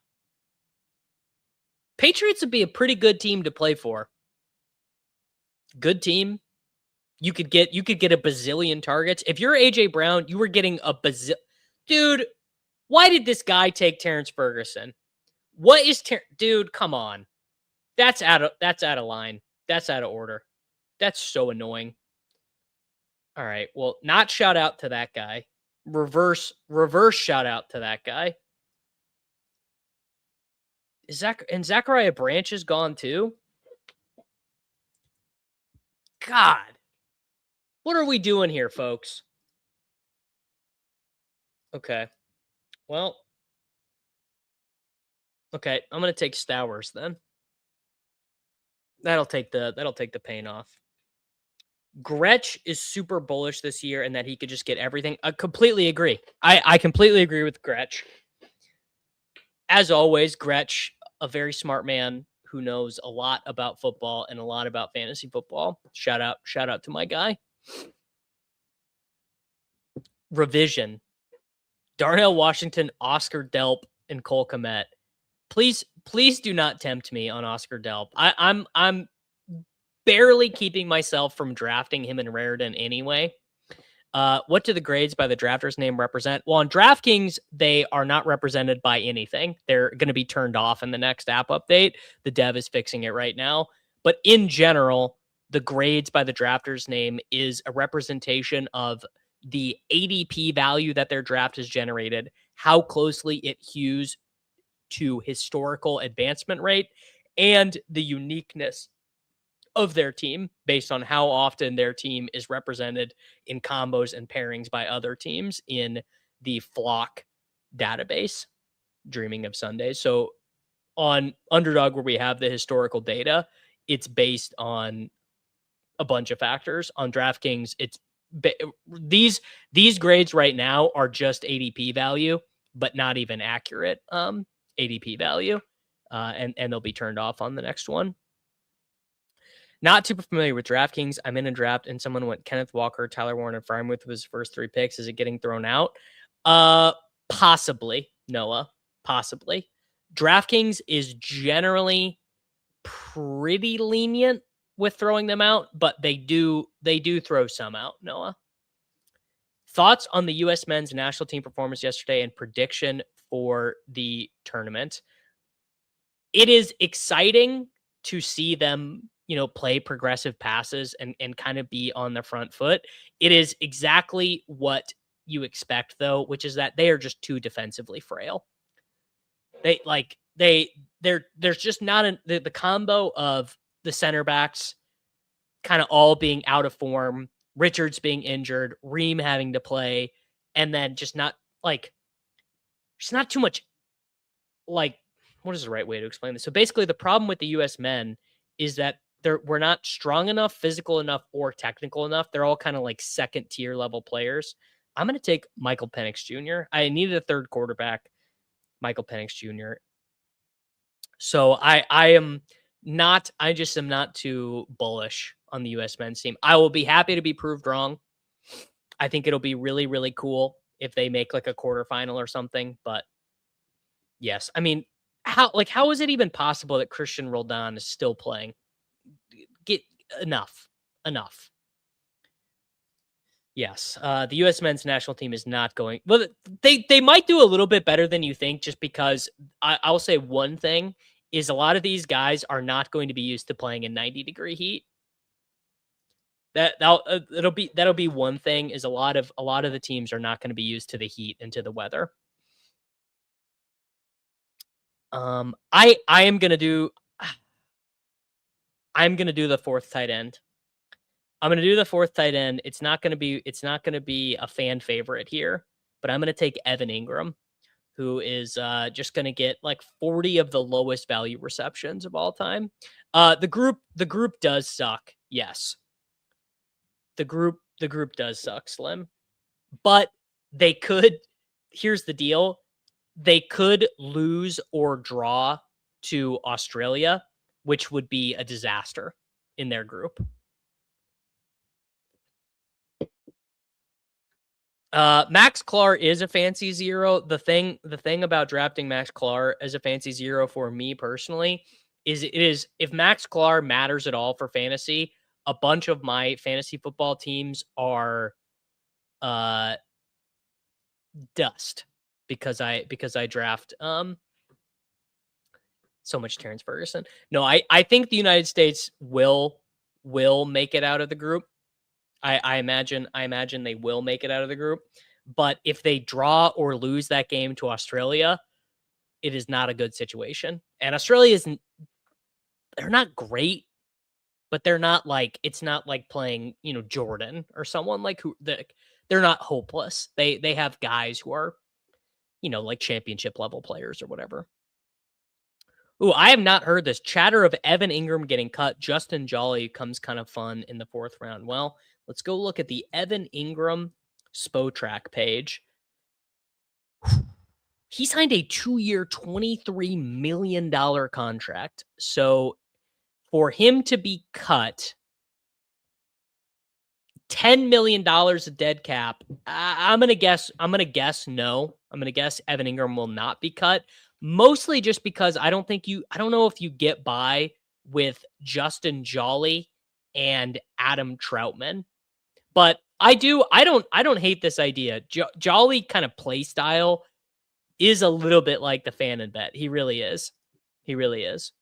Patriots would be a pretty good team to play for. Good team. You could get a bazillion targets. If you're AJ Brown, you were getting a dude. Why did this guy take Terrence Ferguson? What is dude? Come on, that's out of line. That's out of order. That's so annoying. All right, well, not shout out to that guy. Reverse shout out to that guy. Is Zachariah Branch is gone too? God. What are we doing here, folks? Okay. Well. Okay, I'm gonna take Stowers then. That'll take the pain off. Gretsch is super bullish this year and that he could just get everything. I completely agree. I completely agree with Gretsch. As always, Gretsch, a very smart man who knows a lot about football and a lot about fantasy football. Shout out to my guy. Revision. Darnell Washington, Oscar Delp, and Cole Kmet. Please do not tempt me on Oscar Delp. I'm barely keeping myself from drafting him in Raritan anyway. What do the grades by the drafters name represent? Well, on DraftKings, they are not represented by anything. They're going to be turned off in the next app update. The dev is fixing it right now. But in general, the grades by the drafters name is a representation of the ADP value that their draft has generated, how closely it hews to historical advancement rate, and the uniqueness of their team based on how often their team is represented in combos and pairings by other teams in the Flock database, Dreaming of Sundays. So on Underdog, where we have the historical data, it's based on a bunch of factors. On DraftKings, it's these grades right now are just ADP value, but not even accurate ADP value, and they'll be turned off on the next one. Not super familiar with DraftKings. I'm in a draft and someone went Kenneth Walker, Tyler Warren, and Freiermuth with his first 3 picks. Is it getting thrown out? Possibly, Noah. Possibly. DraftKings is generally pretty lenient with throwing them out, but they do throw some out, Noah. Thoughts on the U.S. men's national team performance yesterday and prediction for the tournament? It is exciting to see them, play progressive passes and kind of be on the front foot. It is exactly what you expect, though, which is that they are just too defensively frail. There's just not the combo of the center backs kind of all being out of form, Richards being injured, Ream having to play, and then just not too much, what is the right way to explain this? So basically the problem with the U.S. men is that we're not strong enough, physical enough, or technical enough. They're all kind of like second tier level players. I'm going to take Michael Penix Jr. I needed a third quarterback, Michael Penix Jr. So I just am not too bullish on the U.S. men's team. I will be happy to be proved wrong. I think it'll be really, really cool if they make like a quarterfinal or something. But yes, I mean, how is it even possible that Christian Roldan is still playing? Get enough. Yes, the U.S. men's national team is not going. Well, they might do a little bit better than you think, just because I'll say one thing is a lot of these guys are not going to be used to playing in 90-degree heat. That'll be one thing, is a lot of the teams are not going to be used to the heat and to the weather. I'm gonna do the fourth tight end. I'm going to do the fourth tight end. It's not going to be a fan favorite here, but I'm going to take Evan Ingram, who is just going to get like 40 of the lowest value receptions of all time. The group does suck. Yes. The group does suck, Slim. But here's the deal. They could lose or draw to Australia, which would be a disaster in their group. Max Clar is a fancy zero. The thing about drafting Max Clar as a fancy zero for me personally is if Max Clar matters at all for fantasy, a bunch of my fantasy football teams are dust because I draft so much Terrence Ferguson. No, I think the United States will make it out of the group. I imagine they will make it out of the group. But if they draw or lose that game to Australia, it is not a good situation. And Australia isn't, they're not great, but they're not like, it's not like playing, Jordan or someone like who they're not hopeless. They have guys who are, like championship level players or whatever. Ooh, I have not heard this. Chatter of Evan Ingram getting cut. Justin Jolly comes kind of fun in the 4th round. Well, let's go look at the Evan Ingram Spotrac page. He signed a 2-year, $23 million contract. So for him to be cut, $10 million of dead cap, I'm going to guess no. I'm going to guess Evan Ingram will not be cut. Mostly just because I don't know if you get by with Justin Jolly and Adam Troutman. But I don't hate this idea. Jolly kind of play style is a little bit like the fan and bet. He really is. He really is.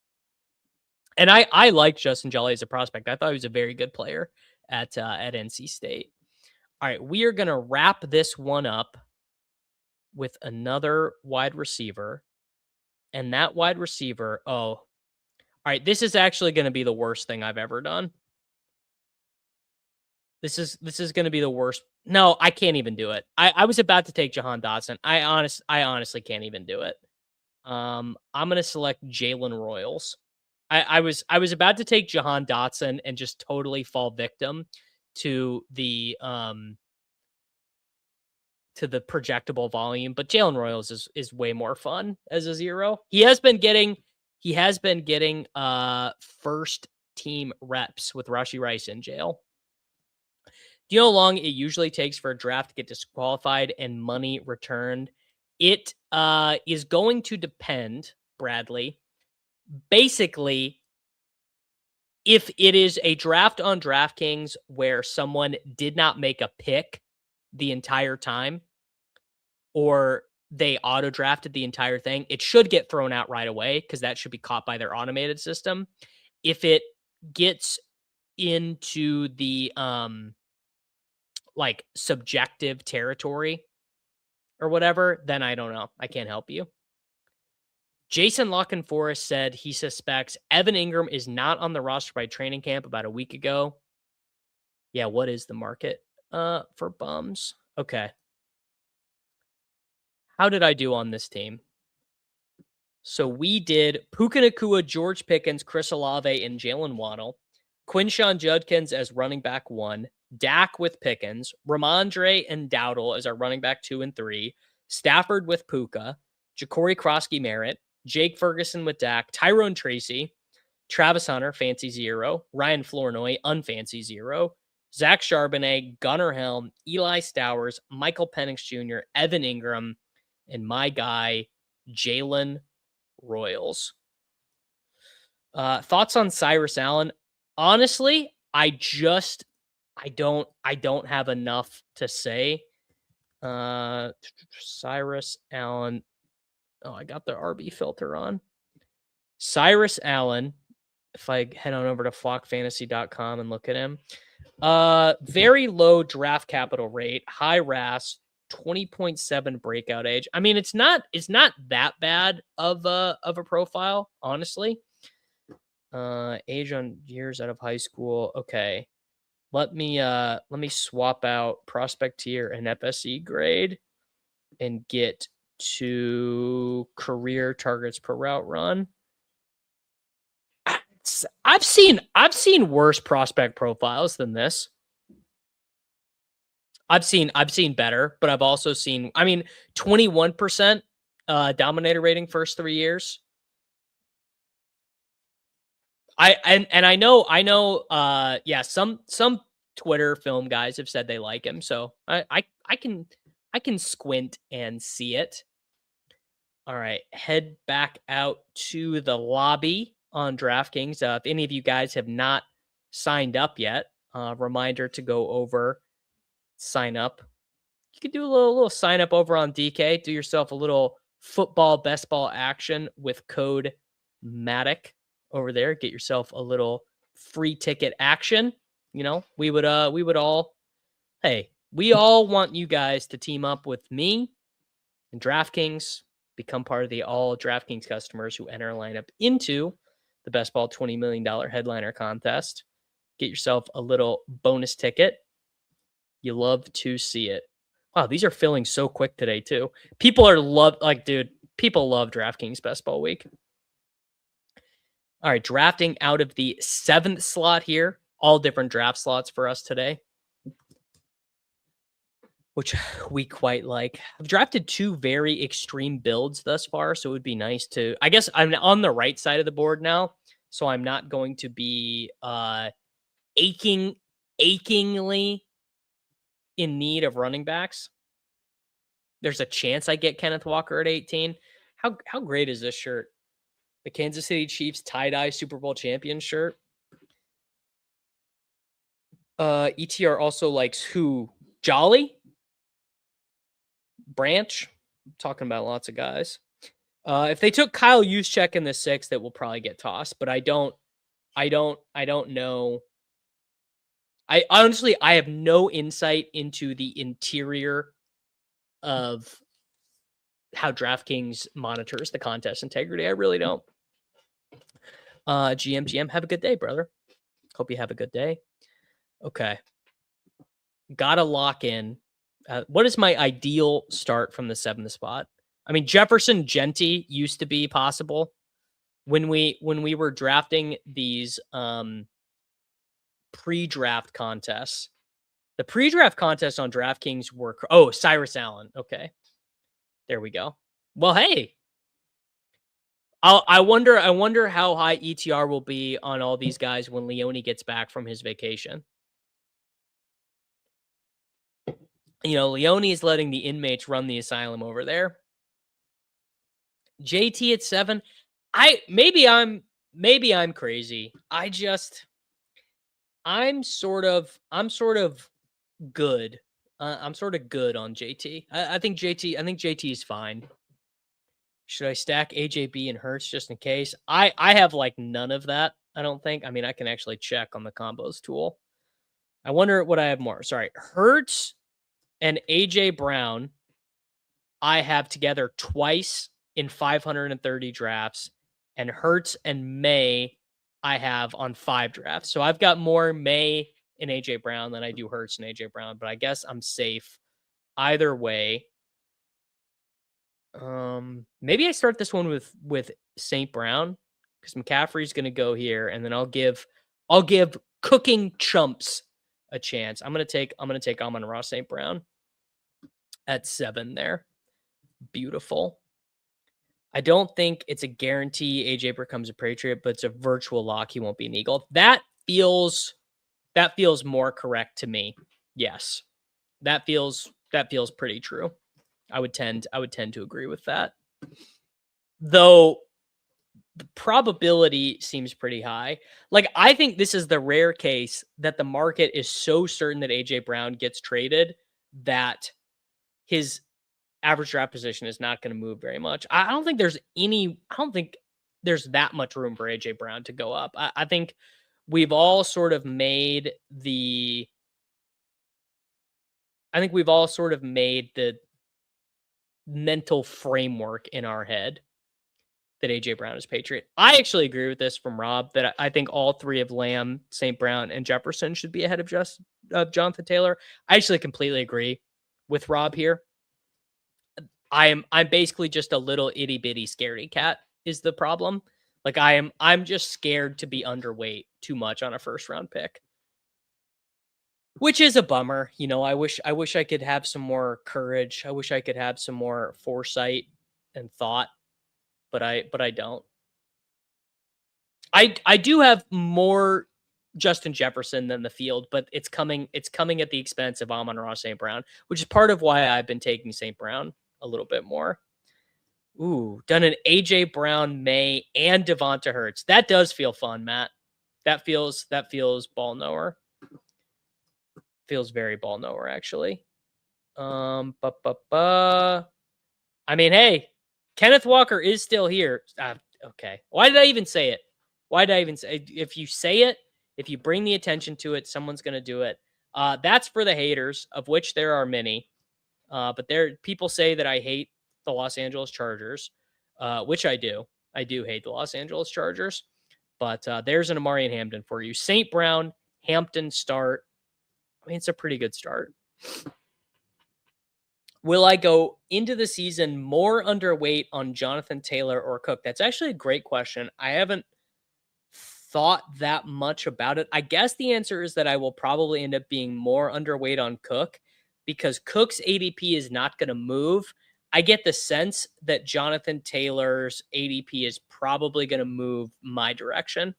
And I liked Justin Jolly as a prospect. I thought he was a very good player at NC State. All right, we are going to wrap this one up with another wide receiver. And that wide receiver, all right, this is actually going to be the worst thing I've ever done. This is going to be the worst. No, I can't even do it. I was about to take Jahan Dotson. I honestly can't even do it. I'm going to select Jalen Royals. I was about to take Jahan Dotson and just totally fall victim to the projectable volume, but Jalen Royals is way more fun as a 0. He has been getting first team reps with Rashee Rice in jail. Do you know how long it usually takes for a draft to get disqualified and money returned? It is going to depend, Bradley. Basically, if it is a draft on DraftKings where someone did not make a pick the entire time, or they auto drafted the entire thing, it should get thrown out right away because that should be caught by their automated system. If it gets into the like subjective territory or whatever, then I don't know. I can't help you. Jason Lockenforest said he suspects Evan Ingram is not on the roster by training camp about a week ago. Yeah, what is the market for bums? Okay. How did I do on this team? So we did Puka Nacua, George Pickens, Chris Olave, and Jalen Waddle. Quinshon Judkins as running back 1. Dak with Pickens. Ramondre and Dowdle as our running back 2 and 3. Stafford with Puka. Ja'Cory Krosky-Merritt. Jake Ferguson with Dak. Tyrone Tracy. Travis Hunter, fancy 0. Ryan Flournoy, unfancy 0. Zach Charbonnet, Gunnar Helm, Eli Stowers, Michael Penix Jr., Evan Ingram, and my guy, Jalen Royals. Thoughts on Cyrus Allen? Honestly, I don't have enough to say. Cyrus Allen. Oh, I got the RB filter on. Cyrus Allen, if I head on over to flockfantasy.com and look at him, very low draft capital rate, high RAS, 20.7 breakout age. I mean, it's not that bad of a profile, honestly. Age on years out of high school. Okay. Let me swap out prospect tier and FSE grade and get to career targets per route run. I've seen worse prospect profiles than this. I've seen better, but I've also seen, 21% dominator rating first 3 years. I know some Twitter film guys have said they like him, so I can squint and see it. All right, head back out to the lobby on DraftKings. If any of you guys have not signed up yet, reminder to go over, sign up. You could do a little sign up over on DK. Do yourself a little football best ball action with code Matic over there. Get yourself a little free ticket action. You know, we would all, hey, we all want you guys to team up with me and DraftKings, become part of the all DraftKings customers who enter a lineup into the Best Ball $20 million headliner contest. Get yourself a little bonus ticket. You love to see it. Wow, these are filling so quick today too. People love DraftKings Best Ball Week. All right, drafting out of the 7th slot here. All different draft slots for us today, which we quite like. I've drafted 2 very extreme builds thus far, so it would be nice to, I guess I'm on the right side of the board now, so I'm not going to be achingly in need of running backs. There's a chance I get Kenneth Walker at 18. How great is this shirt? The Kansas City Chiefs tie-dye Super Bowl champion shirt. ETR also likes who? Jolly? Branch? I'm talking about lots of guys. If they took Kyle Juszczyk in the 6th, it will probably get tossed, but I don't know. I honestly have no insight into the interior of how DraftKings monitors the contest integrity. I really don't. GM, have a good day, brother. Hope you have a good day. Okay. Gotta lock in. What is my ideal start from the 7th spot? I mean, Jefferson Genty used to be possible when we were drafting these pre-draft contests. The pre-draft contests on DraftKings were Cyrus Allen. Okay, there we go. Well, hey, I wonder how high ETR will be on all these guys when Leone gets back from his vacation. You know, Leone is letting the inmates run the asylum over there. JT at 7. Maybe I'm crazy. I'm sort of good. I'm sort of good on JT. I think JT is fine. Should I stack AJB and Hurts just in case? I have like none of that. I don't think. I mean, I can actually check on the combos tool. I wonder what I have more. Sorry, Hurts and AJ Brown, I have together twice in 530 drafts, and Hurts and May I have on 5 drafts. So I've got more May and AJ Brown than I do Hurts and AJ Brown, but I guess I'm safe either way. Maybe I start this one with St. Brown because McCaffrey's going to go here, and then I'll give cooking chumps a chance. I'm gonna take Amon-Ra St. Brown at 7 there. Beautiful. I don't think it's a guarantee AJ becomes a Patriot, but it's a virtual lock. He won't be an Eagle. That feels more correct to me. Yes, that feels pretty true. I would tend to agree with that. Though the probability seems pretty high. Like, I think this is the rare case that the market is so certain that AJ Brown gets traded that his average draft position is not going to move very much. I don't think there's that much room for AJ Brown to go up. I think we've all sort of made the mental framework in our head that AJ Brown is Patriot. I actually agree with this from Rob that I think all 3 of Lamb, St. Brown, and Jefferson should be ahead of Jonathan Taylor. I actually completely agree with Rob here. I'm basically just a little itty bitty scaredy cat is the problem. Like I'm just scared to be underweight too much on a first round pick, which is a bummer. You know, I wish I could have some more courage. I wish I could have some more foresight and thought, but I don't. I do have more Justin Jefferson than the field, but it's coming at the expense of Amon-Ra St. Brown, which is part of why I've been taking St. Brown a little bit more. Ooh, done an AJ Brown, May, and Devonta Hurts. That does feel fun, Matt. That feels ball knower. Feels very ball knower, actually. I mean, hey, Kenneth Walker is still here. Okay. Why did I even say it? Why did I even say it? If you say it, if you bring the attention to it, someone's going to do it. That's for the haters, of which there are many. But people say that I hate the Los Angeles Chargers, which I do. I do hate the Los Angeles Chargers. But there's an Amari and Hampton for you. St. Brown, Hampton start. I mean, it's a pretty good start. Will I go into the season more underweight on Jonathan Taylor or Cook? That's actually a great question. I haven't thought that much about it. I guess the answer is that I will probably end up being more underweight on Cook because Cook's ADP is not going to move. I get the sense that Jonathan Taylor's ADP is probably going to move my direction.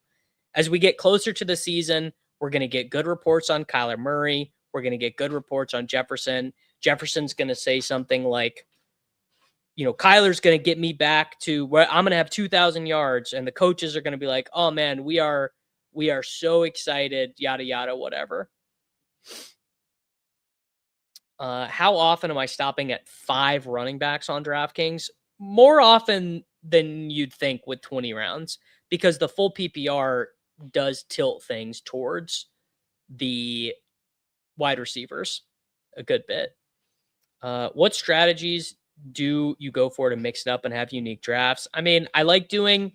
As we get closer to the season, we're going to get good reports on Kyler Murray. We're going to get good reports on Jefferson. Jefferson's going to say something like, Kyler's going to get me back to where I'm going to have 2,000 yards. And the coaches are going to be like, oh man, we are so excited, yada, yada, whatever. How often am I stopping at 5 running backs on DraftKings? More often than you'd think with 20 rounds, because the full PPR does tilt things towards the wide receivers a good bit. What strategies do you go for to mix it up and have unique drafts? I mean, I like doing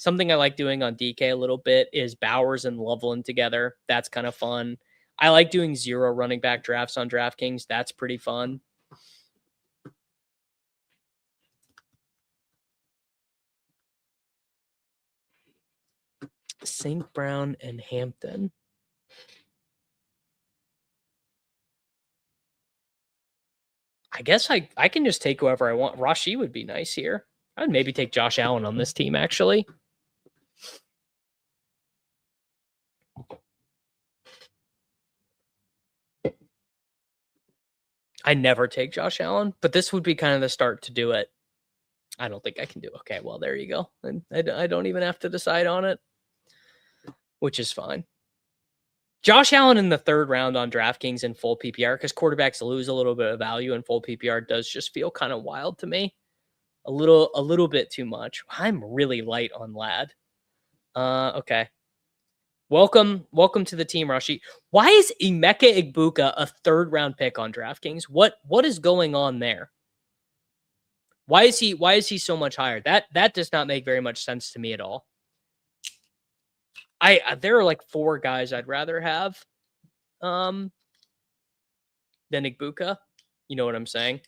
on DK a little bit is Bowers and Loveland together. That's kind of fun. I like doing 0 running back drafts on DraftKings. That's pretty fun. St. Brown and Hampton. I guess I can just take whoever I want. Rashaad would be nice here. I'd maybe take Josh Allen on this team, actually. I never take Josh Allen, but this would be kind of the start to do it. I don't think I can do it. Okay, well, there you go. And I don't even have to decide on it, which is fine. Josh Allen in the 3rd round on DraftKings in full PPR, because quarterbacks lose a little bit of value in full PPR, does just feel kind of wild to me. A little bit too much. I'm really light on Lad. Okay. Welcome to the team, Rashaad. Why is Emeka Egbuka a 3rd round pick on DraftKings? What is going on there? Why is he so much higher? That does not make very much sense to me at all. There are like 4 guys I'd rather have than Egbuka. You know what I'm saying?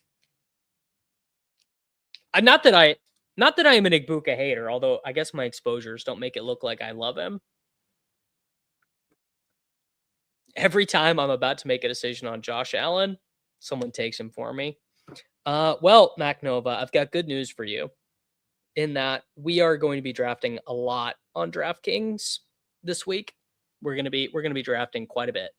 Not that I am an Egbuka hater, although I guess my exposures don't make it look like I love him. Every time I'm about to make a decision on Josh Allen, someone takes him for me. Well, Mac Nova, I've got good news for you in that we are going to be drafting a lot on DraftKings this week. We're going to be drafting quite a bit.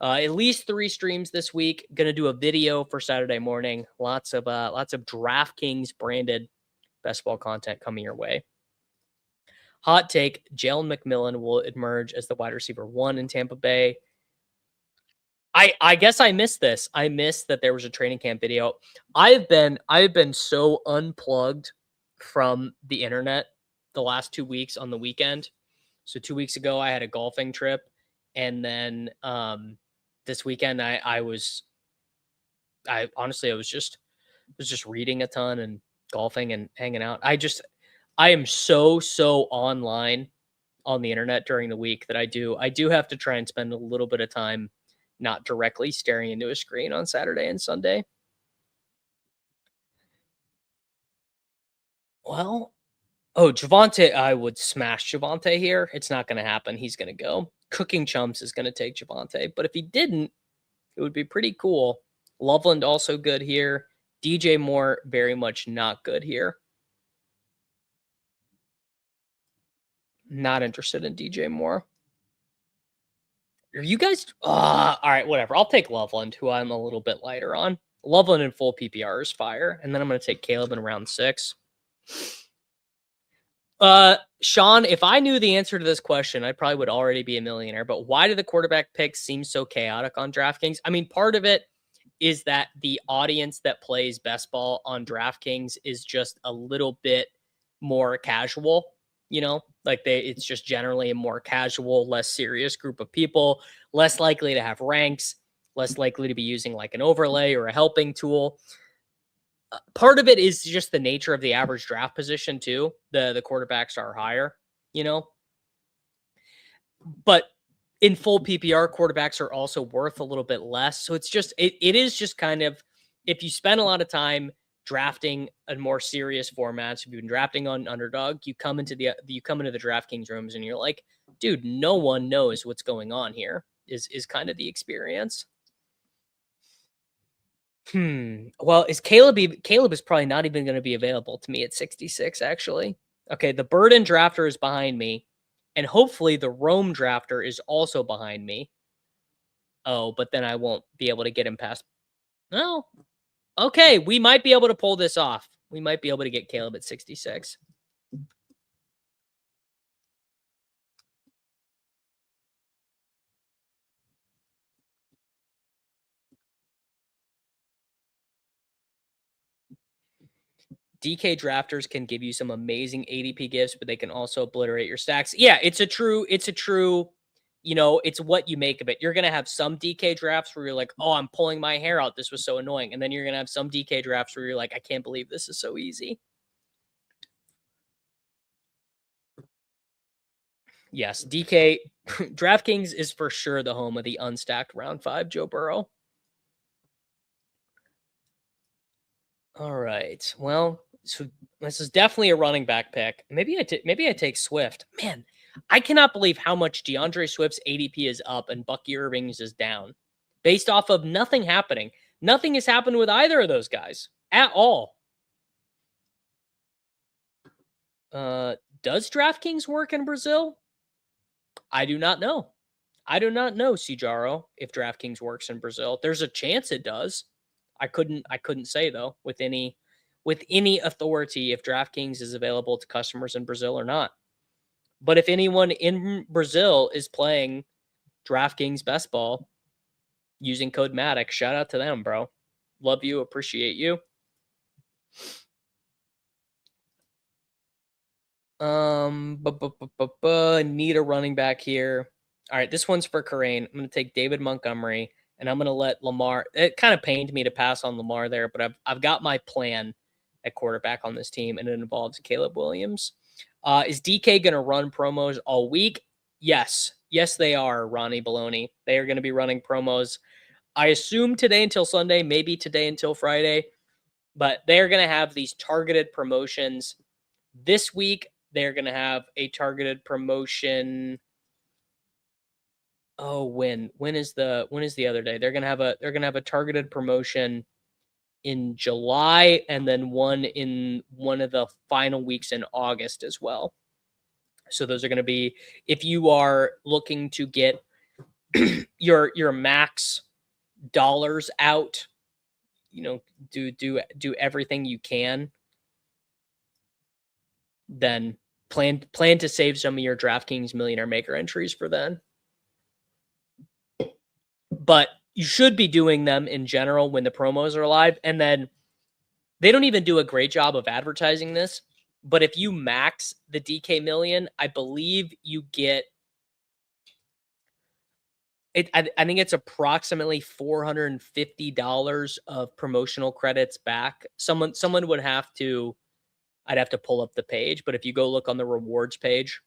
At least 3 streams this week. Going to do a video for Saturday morning. Lots of DraftKings branded best ball content coming your way. Hot take, Jalen McMillan will emerge as the wide receiver 1 in Tampa Bay. I guess I missed this. I missed that there was a training camp video. I've been so unplugged from the internet the last 2 weeks on the weekend. So 2 weeks ago I had a golfing trip, and then this weekend I was just reading a ton and golfing and hanging out. I am so online on the internet during the week that I do have to try and spend a little bit of time not directly staring into a screen on Saturday and Sunday. Well, Javonte, I would smash Javonte here. It's not going to happen. He's going to go. Cooking Chumps is going to take Javonte, but if he didn't, it would be pretty cool. Loveland also good here. DJ Moore very much not good here. Not interested in DJ Moore. Are you guys? All right, whatever. I'll take Loveland, who I'm a little bit lighter on. Loveland in full PPR is fire. And then I'm going to take Caleb in round 6. Sean, if I knew the answer to this question, I probably would already be a millionaire. But why do the quarterback picks seem so chaotic on DraftKings? I mean, part of it is that the audience that plays best ball on DraftKings is just a little bit more casual, it's just generally a more casual, less serious group of people, less likely to have ranks, less likely to be using like an overlay or a helping tool. Part of it is just the nature of the average draft position too. The quarterbacks are higher, but in full PPR, quarterbacks are also worth a little bit less. So it's just, it is just kind of, if you spend a lot of time drafting a more serious formats, if you've been drafting on Underdog, you come into the DraftKings rooms and you're like, dude, no one knows what's going on here, is kind of the experience. Well, Caleb is probably not even going to be available to me at 66, actually. Okay, the Burden drafter is behind me, and hopefully the Rome drafter is also behind me. Oh, but then I won't be able to get him past. No. Okay, we might be able to pull this off. We might be able to get Caleb at 66. DK drafters can give you some amazing ADP gifts, but they can also obliterate your stacks. Yeah, it's a true, it's what you make of it. You're going to have some DK drafts where you're like, oh, I'm pulling my hair out. This was so annoying. And then you're going to have some DK drafts where you're like, I can't believe this is so easy. Yes, DK DraftKings is for sure the home of the unstacked round 5 Joe Burrow. All right. Well, so this is definitely a running back pick. Maybe I take Swift. Man, I cannot believe how much DeAndre Swift's ADP is up and Bucky Irving's is down, based off of nothing happening. Nothing has happened with either of those guys at all. Does DraftKings work in Brazil? I do not know. I do not know, Cijaro, if DraftKings works in Brazil. There's a chance it does. I couldn't say though with any authority if DraftKings is available to customers in Brazil or not. But if anyone in Brazil is playing DraftKings best ball using code Matic, shout out to them, bro. Love you, appreciate you. Need a running back here. All right, this one's for Kyren. I'm going to take David Montgomery, and I'm going to let Lamar. It kind of pained me to pass on Lamar there, but I've got my plan at quarterback on this team, and it involves Caleb Williams. Is DK going to run promos all week? Yes. Yes, they are, Ronnie Baloney. They are going to be running promos, I assume today until Sunday, maybe today until Friday, but they're going to have these targeted promotions. This week, they're going to have a targeted promotion. Oh, when is the other day? They're going to have a targeted promotion in July, and then one in one of the final weeks in August as well. So those are going to be, if you are looking to get your max dollars out, do everything you can, then plan to save some of your DraftKings Millionaire Maker entries for then. But you should be doing them in general when the promos are live. And then they don't even do a great job of advertising this. But if you max the DK Million, I believe you get it. I think it's approximately $450 of promotional credits back. Someone would have to, I'd have to pull up the page. But if you go look on the rewards page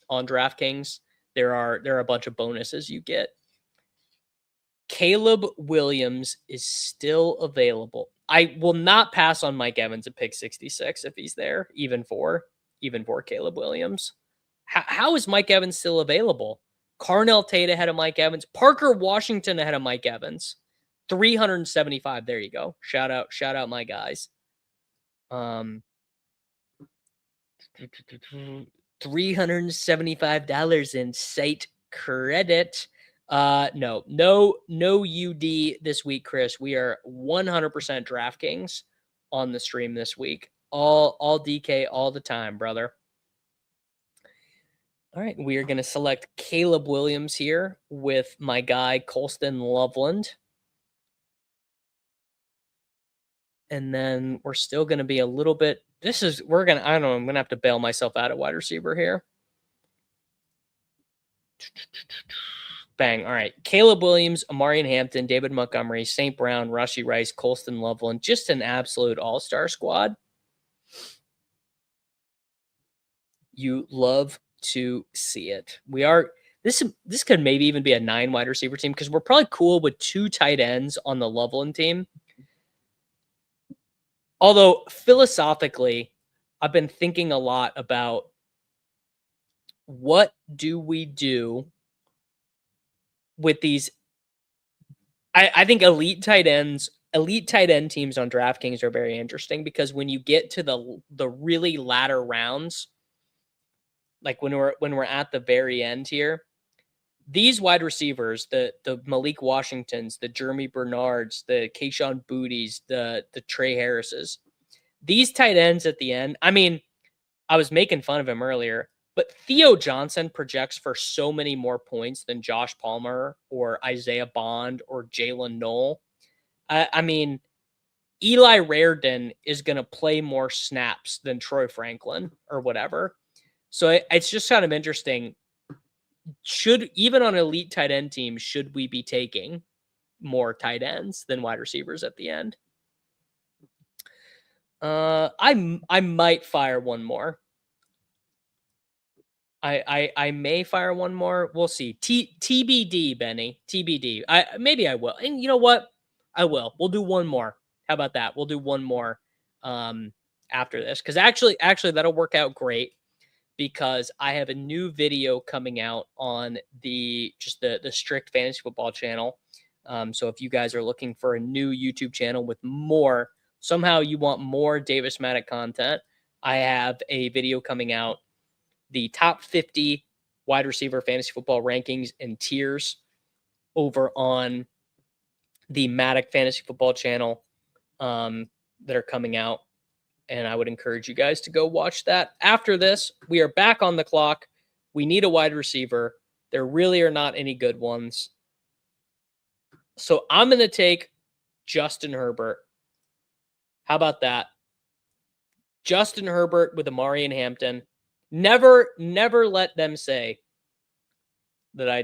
on DraftKings, there are a bunch of bonuses you get. Caleb Williams is still available. I will not pass on Mike Evans at pick 66 if he's there, even for Caleb Williams. How is Mike Evans still available? Carnell Tate ahead of Mike Evans. Parker Washington ahead of Mike Evans. 375. There you go. Shout out my guys. $375 in site credit. No UD this week, Chris. We are 100% DraftKings on the stream this week. All DK all the time, brother. All right, we are going to select Caleb Williams here with my guy Colston Loveland. And then we're still going to be a little bit, I don't know, I'm going to have to bail myself out of wide receiver here. Bang. All right. Caleb Williams, Amarian Hampton, David Montgomery, St. Brown, Rashee Rice, Colston Loveland. Just an absolute all-star squad. You love to see it. This could maybe even be a 9 wide receiver team because we're probably cool with 2 tight ends on the Loveland team. Although philosophically, I've been thinking a lot about what do we do with these. I think elite tight end teams on DraftKings are very interesting because when you get to the really latter rounds, like when we're at the very end here, these wide receivers, the Malik Washingtons, the Jeremy Bernards, the Kayshon Booties, the Trey Harrises, these tight ends at the end. I mean, I was making fun of him earlier, but Theo Johnson projects for so many more points than Josh Palmer or Isaiah Bond or Jalen Knoll. I mean, Eli Raridon is going to play more snaps than Troy Franklin or whatever. So it's just kind of interesting. Even on elite tight end teams, should we be taking more tight ends than wide receivers at the end? I might fire one more. I may fire one more. We'll see. TBD, Benny. TBD. Maybe I will. And you know what? I will. We'll do one more. How about that? We'll do one more after this. Because actually that'll work out great because I have a new video coming out on the strict fantasy football channel. So if you guys are looking for a new YouTube channel with somehow you want more Davis Maddock content, I have a video coming out, the top 50 wide receiver fantasy football rankings and tiers over on the Maddock Fantasy Football channel that are coming out. And I would encourage you guys to go watch that. After this, we are back on the clock. We need a wide receiver. There really are not any good ones. So I'm going to take Justin Herbert. How about that? Justin Herbert with Amarian Hampton. Never let them say that I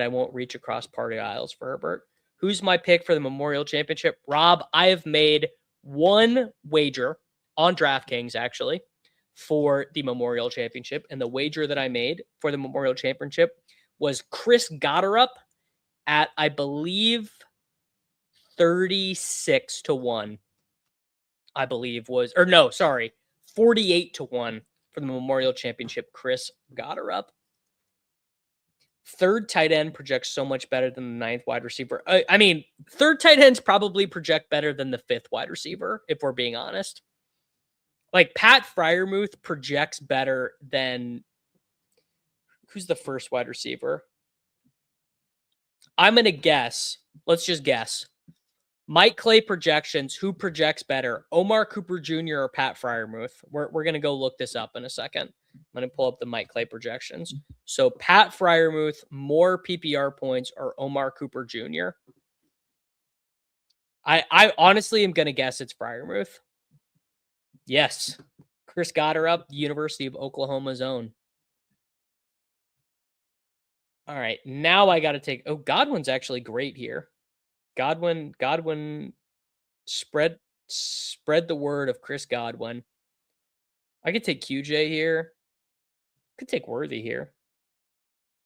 won't reach across party aisles for Herbert. Who's my pick for the Memorial Championship? Rob, I have made one wager on DraftKings, actually, for the Memorial Championship. And the wager that I made for the Memorial Championship was Chris Gotterup at, I believe, 36-1. I believe was, or no, sorry, 48-1 for the Memorial Championship. Chris Gotterup. Third tight end projects so much better than the 9th wide receiver. I mean, third tight ends probably project better than the 5th wide receiver, if we're being honest. Like Pat Freiermuth projects better than, who's the first wide receiver? I'm going to guess. Let's just guess. Mike Clay projections, who projects better? Omar Cooper Jr. or Pat Freiermuth? We're going to go look this up in a second. I'm going to pull up the Mike Clay projections. So Pat Freiermuth, more PPR points, or Omar Cooper Jr.? I honestly am going to guess it's Freiermuth. Yes. Chris Gotterup, University of Oklahoma's own. All right. Now I got to take... Oh, Godwin's actually great here. Godwin spread the word of Chris Godwin. I could take QJ here. Could take Worthy here.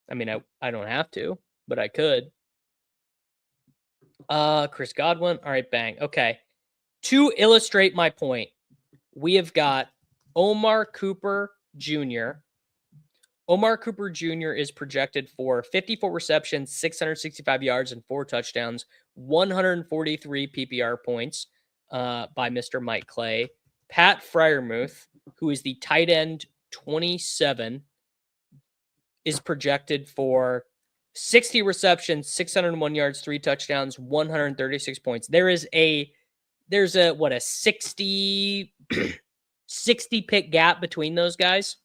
I mean, I don't have to, but I could. Chris Godwin. All right, bang. Okay. To illustrate my point, we have got Omar Cooper Jr. Omar Cooper Jr. is projected for 54 receptions, 665 yards, and 4 touchdowns, 143 PPR points by Mr. Mike Clay. Pat Freiermuth, who is the tight end 27, is projected for 60 receptions, 601 yards, 3 touchdowns, 136 points. There's a 60 pick gap between those guys.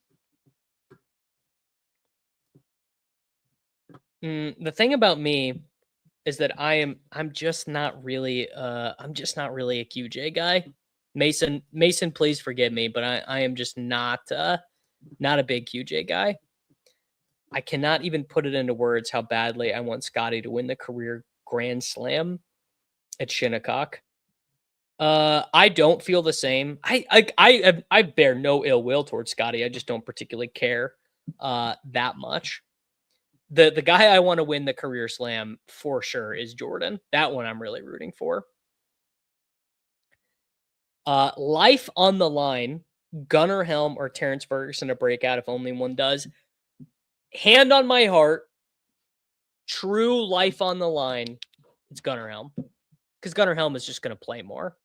The thing about me is that I'm just not really a QJ guy. Mason, please forgive me, but I am just not a big QJ guy. I cannot even put it into words how badly I want Scotty to win the career Grand Slam at Shinnecock. I don't feel the same. I bear no ill will towards Scotty. I just don't particularly care that much. The guy I want to win the career slam for sure is Jordan. That one I'm really rooting for. Life on the line, Gunnar Helm or Terrence Ferguson to break out if only one does. Hand on my heart, true life on the line, it's Gunnar Helm. Because Gunnar Helm is just going to play more.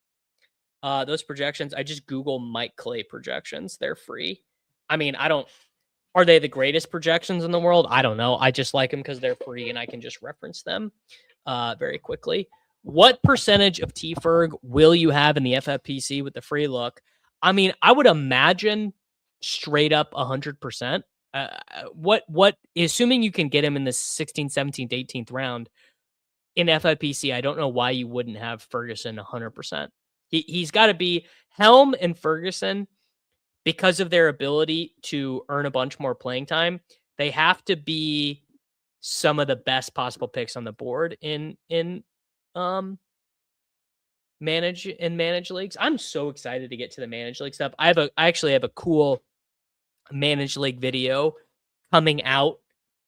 Those projections, I just Google Mike Clay projections. They're free. I mean, are they the greatest projections in the world? I don't know. I just like them because they're free and I can just reference them very quickly. What percentage of T-Ferg will you have in the FFPC with the free look? I mean, I would imagine straight up 100%. What, assuming you can get him in the 16th, 17th, 18th round in FFPC, I don't know why you wouldn't have Ferguson 100%. He's got to be Helm and Ferguson because of their ability to earn a bunch more playing time. They have to be some of the best possible picks on the board in manage leagues. I'm so excited to get to the manage league stuff. I actually have a cool manage league video coming out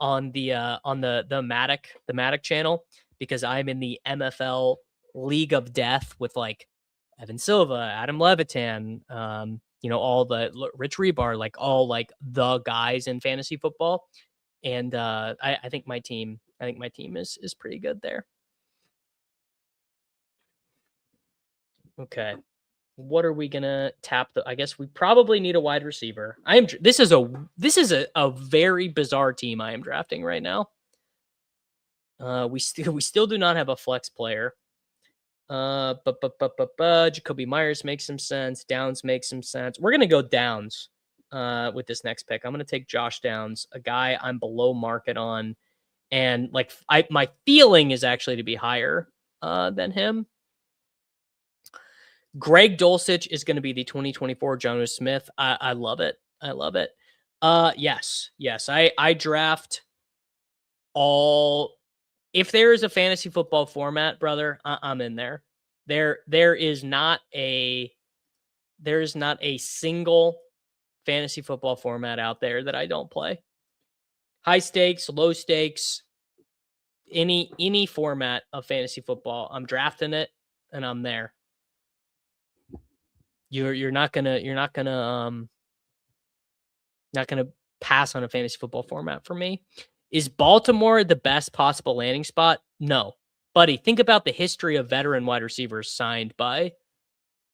on the Matic channel because I'm in the MFL League of Death with like Evan Silva, Adam Levitan, all the Rich Rebar, like all like the guys in fantasy football. And I think my team is pretty good there. Okay. What are we gonna tap? I guess we probably need a wide receiver. This is a very bizarre team I am drafting right now. We still do not have a flex player. Jacoby Myers makes some sense. Downs makes some sense. We're gonna go Downs with this next pick. I'm gonna take Josh Downs, a guy I'm below market on, and like my feeling is actually to be higher than him. Greg Dulcich is going to be the 2024 Jonnu Smith. I love it. I love it. Yes. I draft all. If there is a fantasy football format, brother, I'm in there. There is not a single fantasy football format out there that I don't play. High stakes, low stakes, any format of fantasy football, I'm drafting it and I'm there. You're not gonna pass on a fantasy football format for me. Is Baltimore the best possible landing spot? No. Buddy, think about the history of veteran wide receivers signed by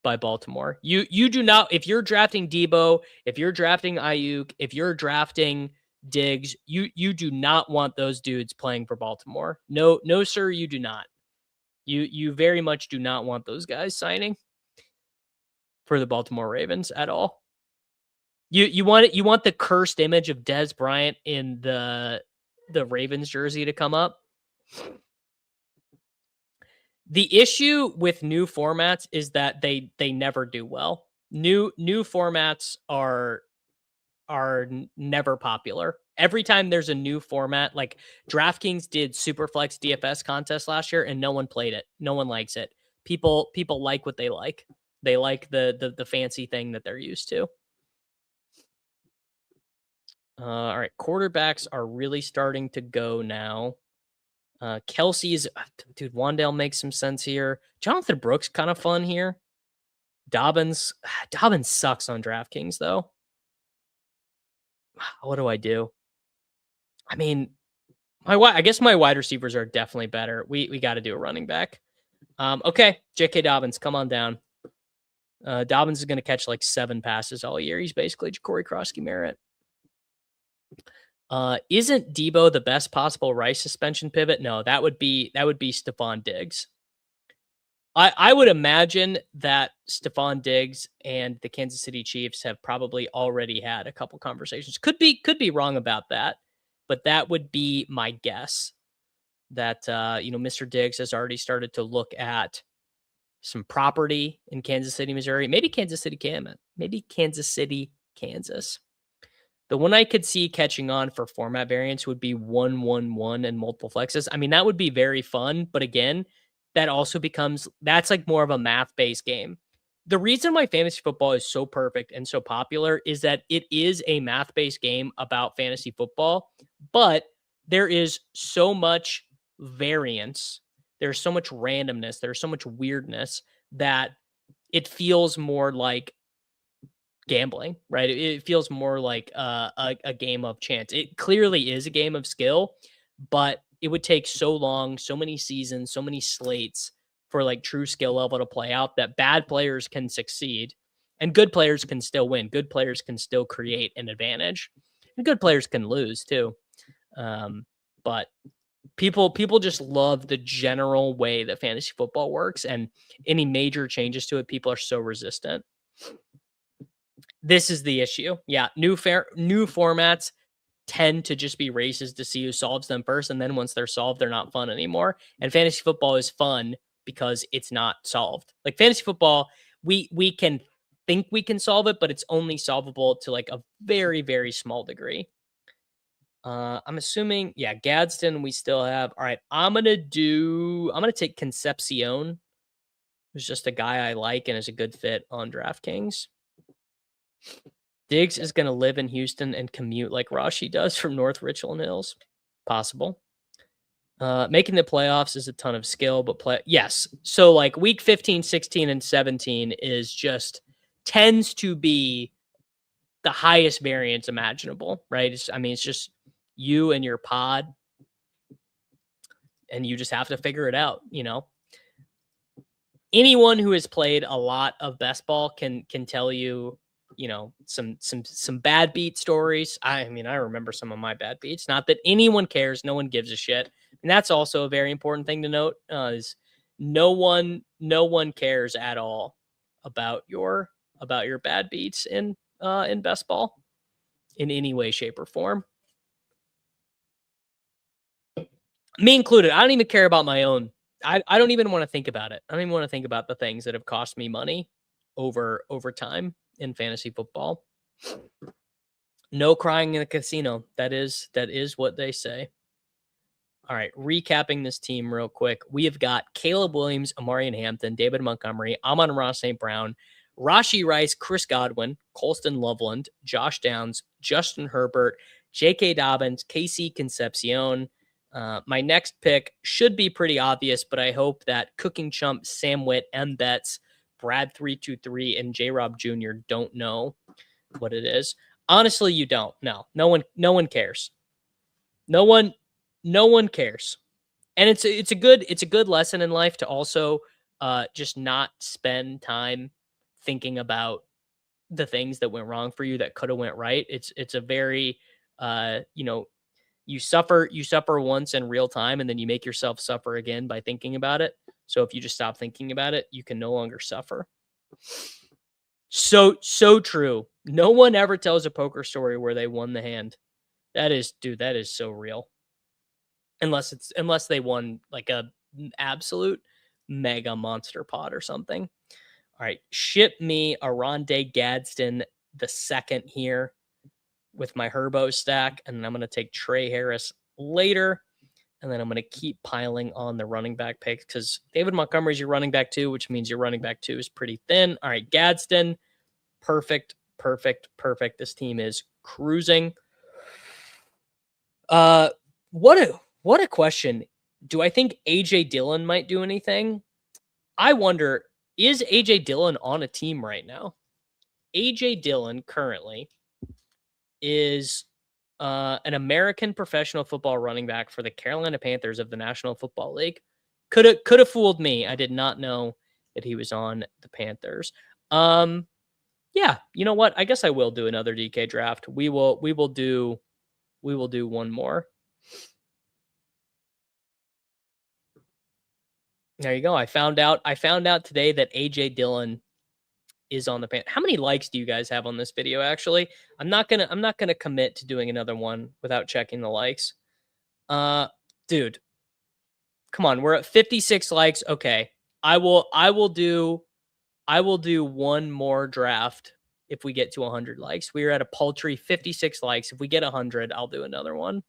Baltimore. You do not, if you're drafting Debo, if you're drafting Ayuk, if you're drafting Diggs, you do not want those dudes playing for Baltimore. No, sir, you do not. You very much do not want those guys signing for the Baltimore Ravens at all. You want the cursed image of Dez Bryant in the Ravens jersey to come up. The issue with new formats is that they never do well. New formats are never popular. Every time there's a new format, like DraftKings did Superflex DFS contest last year and no one played it. No one likes it. People like what they like. They like the fancy thing that they're used to. All right, quarterbacks are really starting to go now. Kelsey's, dude, Wan'Dale makes some sense here. Jonathan Brooks kind of fun here. Dobbins sucks on DraftKings though. What do I do? I mean, I guess my wide receivers are definitely better. We got to do a running back. Okay, J.K. Dobbins, come on down. Dobbins is going to catch like 7 passes all year. He's basically Ja'Cory Krosky-Merritt. Isn't Debo the best possible Rice suspension pivot? No, that would be Stephon Diggs. I would imagine that Stephon Diggs and the Kansas City Chiefs have probably already had a couple conversations. Could be wrong about that, but that would be my guess that, Mr. Diggs has already started to look at some property in Kansas City, Missouri, maybe Kansas City, Kansas. The one I could see catching on for format variants would be 1-1-1 and multiple flexes. I mean, that would be very fun, but again, that also that's like more of a math-based game. The reason why fantasy football is so perfect and so popular is that it is a math-based game about fantasy football, but there is so much variance. There's so much randomness. There's so much weirdness that it feels more like gambling, right? It feels more like a game of chance. It clearly is a game of skill, but it would take so long, so many seasons, so many slates for like true skill level to play out that bad players can succeed and good players can still win. Good players can still create an advantage and good players can lose too. But people just love the general way that fantasy football works, and any major changes to it, people are so resistant. This is the issue. Yeah, new formats tend to just be races to see who solves them first, and then once they're solved, they're not fun anymore. And fantasy football is fun because it's not solved. Like fantasy football, we can think we can solve it, but it's only solvable to like a very, very small degree. I'm assuming, yeah, Gadsden we still have. All right, I'm gonna take Concepcion, who's just a guy I like and is a good fit on DraftKings. Diggs is going to live in Houston and commute like Rashaad does from North Richland Hills. Possible. Making the playoffs is a ton of skill, but yes. So like week 15, 16, and 17 tends to be the highest variance imaginable, right? It's just you and your pod, and you just have to figure it out, Anyone who has played a lot of best ball can tell you, some bad beat stories. I remember some of my bad beats. Not that anyone cares. No one gives a shit. And that's also a very important thing to note, is no one cares at all about your bad beats in best ball in any way, shape, or form. Me included. I don't even care about my own. I don't even want to think about it. I don't even want to think about the things that have cost me money over time in fantasy football. No crying in a casino. That is what they say. All right, recapping this team real quick. We have got Caleb Williams, Amari Hampton, David Montgomery, Amon-Ra St. Brown, Rashee Rice, Chris Godwin, Colston Loveland, Josh Downs, Justin Herbert, J.K. Dobbins, Casey Concepcion. My next pick should be pretty obvious, but I hope that Cooking Chump, Sam Witt, M. Betts, Brad 323, and J-Rob Jr. don't know what it is. Honestly, you don't. No one cares. No one cares. And it's a good lesson in life to also just not spend time thinking about the things that went wrong for you that could have went right. It's a very you suffer once in real time, and then you make yourself suffer again by thinking about it. So if you just stop thinking about it, you can no longer suffer. So true. No one ever tells a poker story where they won the hand. That is so real. Unless they won like a absolute mega monster pot or something. All right, ship me a Rondé Gadsden the second here with my Herbo stack, and then I'm going to take Trey Harris later, and then I'm going to keep piling on the running back picks because David Montgomery's your running back 2, which means your running back 2 is pretty thin. All right, Gadsden, perfect. This team is cruising. What a question. Do I think AJ Dillon might do anything? I wonder, is AJ Dillon on a team right now? AJ Dillon currently is an American professional football running back for the Carolina Panthers of the National Football League. Could have fooled me. I did not know that he was on the Panthers. Yeah, you know what? I guess I will do another DK draft. We will do one more. There you go. I found out today that AJ Dillon is on the pan. How many likes do you guys have on this video? Actually, I'm not gonna commit to doing another one without checking the likes. Dude, come on, we're at 56 likes. Okay, I will do one more draft if we get to 100 likes. We are at a paltry 56 likes. If we get 100, I'll do another one.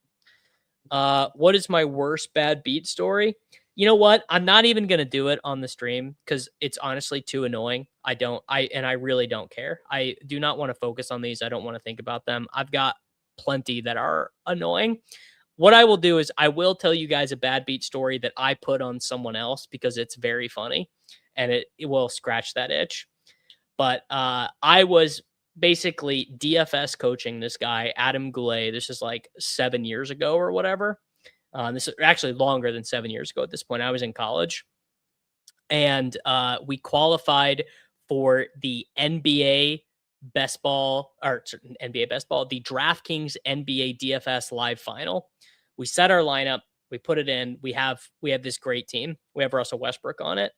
What is my worst bad beat story? You know what? I'm not even going to do it on the stream because it's honestly too annoying. I really don't care. I do not want to focus on these. I don't want to think about them. I've got plenty that are annoying. What I will do is I will tell you guys a bad beat story that I put on someone else because it's very funny and it will scratch that itch. But I was basically DFS coaching this guy, Adam Goulet. This is like 7 years ago or whatever. This is actually longer than 7 years ago at this point. I was in college. And we qualified for the NBA best ball, or NBA best ball, the DraftKings NBA DFS live final. We set our lineup, we put it in. We have this great team. We have Russell Westbrook on it.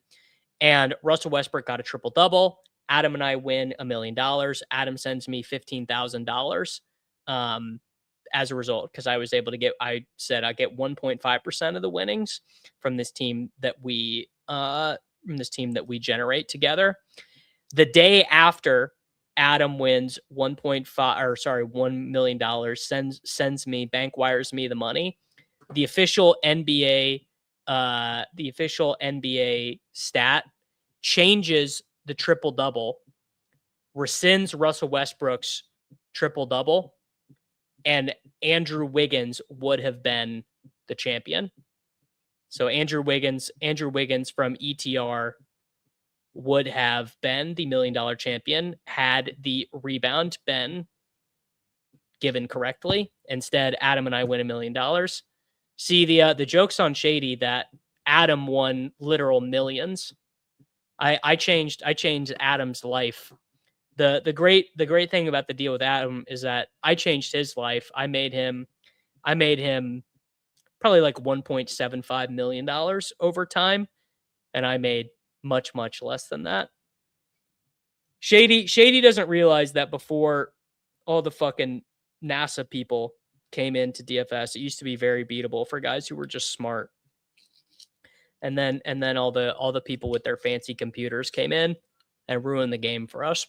And Russell Westbrook got a triple double. Adam and I win $1 million. Adam sends me $15,000 as a result, because I was able to I get 1.5% of the winnings from this team that we generate together. The day after Adam wins $1 million, sends me, bank wires me the money. The official NBA stat changes the triple double, rescinds Russell Westbrook's triple double, and Andrew Wiggins would have been the champion. So Andrew Wiggins from ETR would have been the $1 million champion had the rebound been given correctly. Instead, Adam and I win $1 million. See, the joke's on Shady that Adam won literal millions. I changed Adam's life. The great thing about the deal with Adam is that I changed his life. I made him probably like $1.75 million over time, and I made much less than that. Shady doesn't realize that before all the fucking NASA people came into DFS, it used to be very beatable for guys who were just smart. And then all the people with their fancy computers came in and ruined the game for us.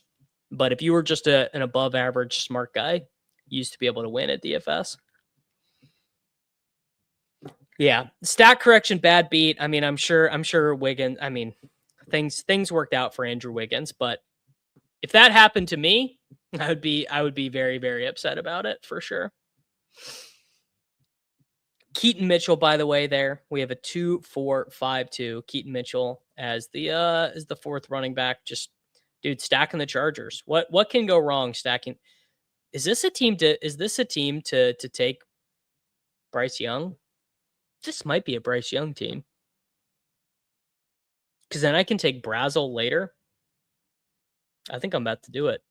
But if you were just an above average smart guy, you used to be able to win at DFS. Yeah, stat correction, bad beat. I mean, I'm sure Wiggins. I mean, things worked out for Andrew Wiggins, but if that happened to me, I would be very, very upset about it for sure. Keaton Mitchell, by the way, there we have a 2-4-5-2. Keaton Mitchell as the fourth running back. Just dude, stacking the Chargers. What can go wrong stacking? Is this a team to take Bryce Young? This might be a Bryce Young team. Because then I can take Brazel later. I think I'm about to do it.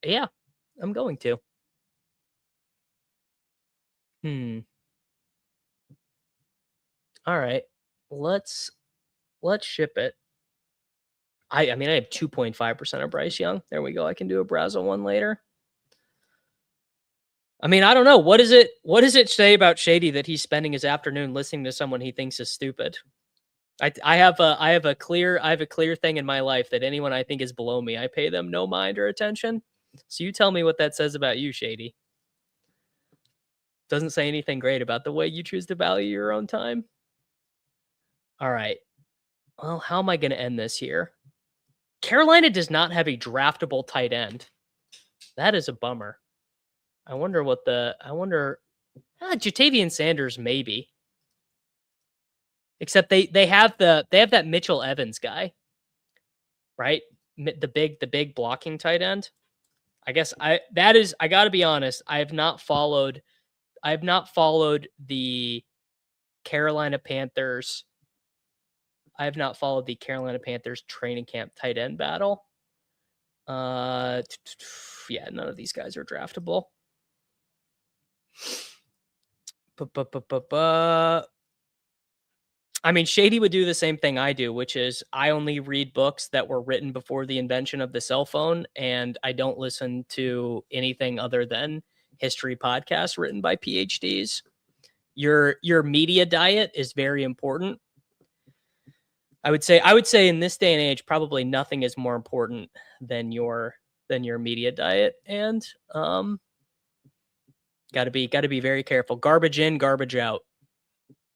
Yeah, I'm going to. All right. Let's ship it. I mean, I have 2.5% of Bryce Young. There we go. I can do a Brazel one later. I mean, I don't know. What does it say about Shady that he's spending his afternoon listening to someone he thinks is stupid? I have a clear thing in my life that anyone I think is below me, I pay them no mind or attention. So you tell me what that says about you, Shady. Doesn't say anything great about the way you choose to value your own time. All right. Well, how am I going to end this here? Carolina does not have a draftable tight end. That is a bummer. I wonder Jatavian Sanders maybe. Except they have that Mitchell Evans guy, right? The big blocking tight end. I guess I got to be honest, I have not followed the Carolina Panthers. I have not followed the Carolina Panthers training camp tight end battle. Yeah, none of these guys are draftable. I mean, Shady would do the same thing I do, which is I only read books that were written before the invention of the cell phone, and I don't listen to anything other than history podcasts written by PhDs. Your media diet is very important. I would say in this day and age, probably nothing is more important than your media diet. And gotta be very careful. Garbage in, garbage out.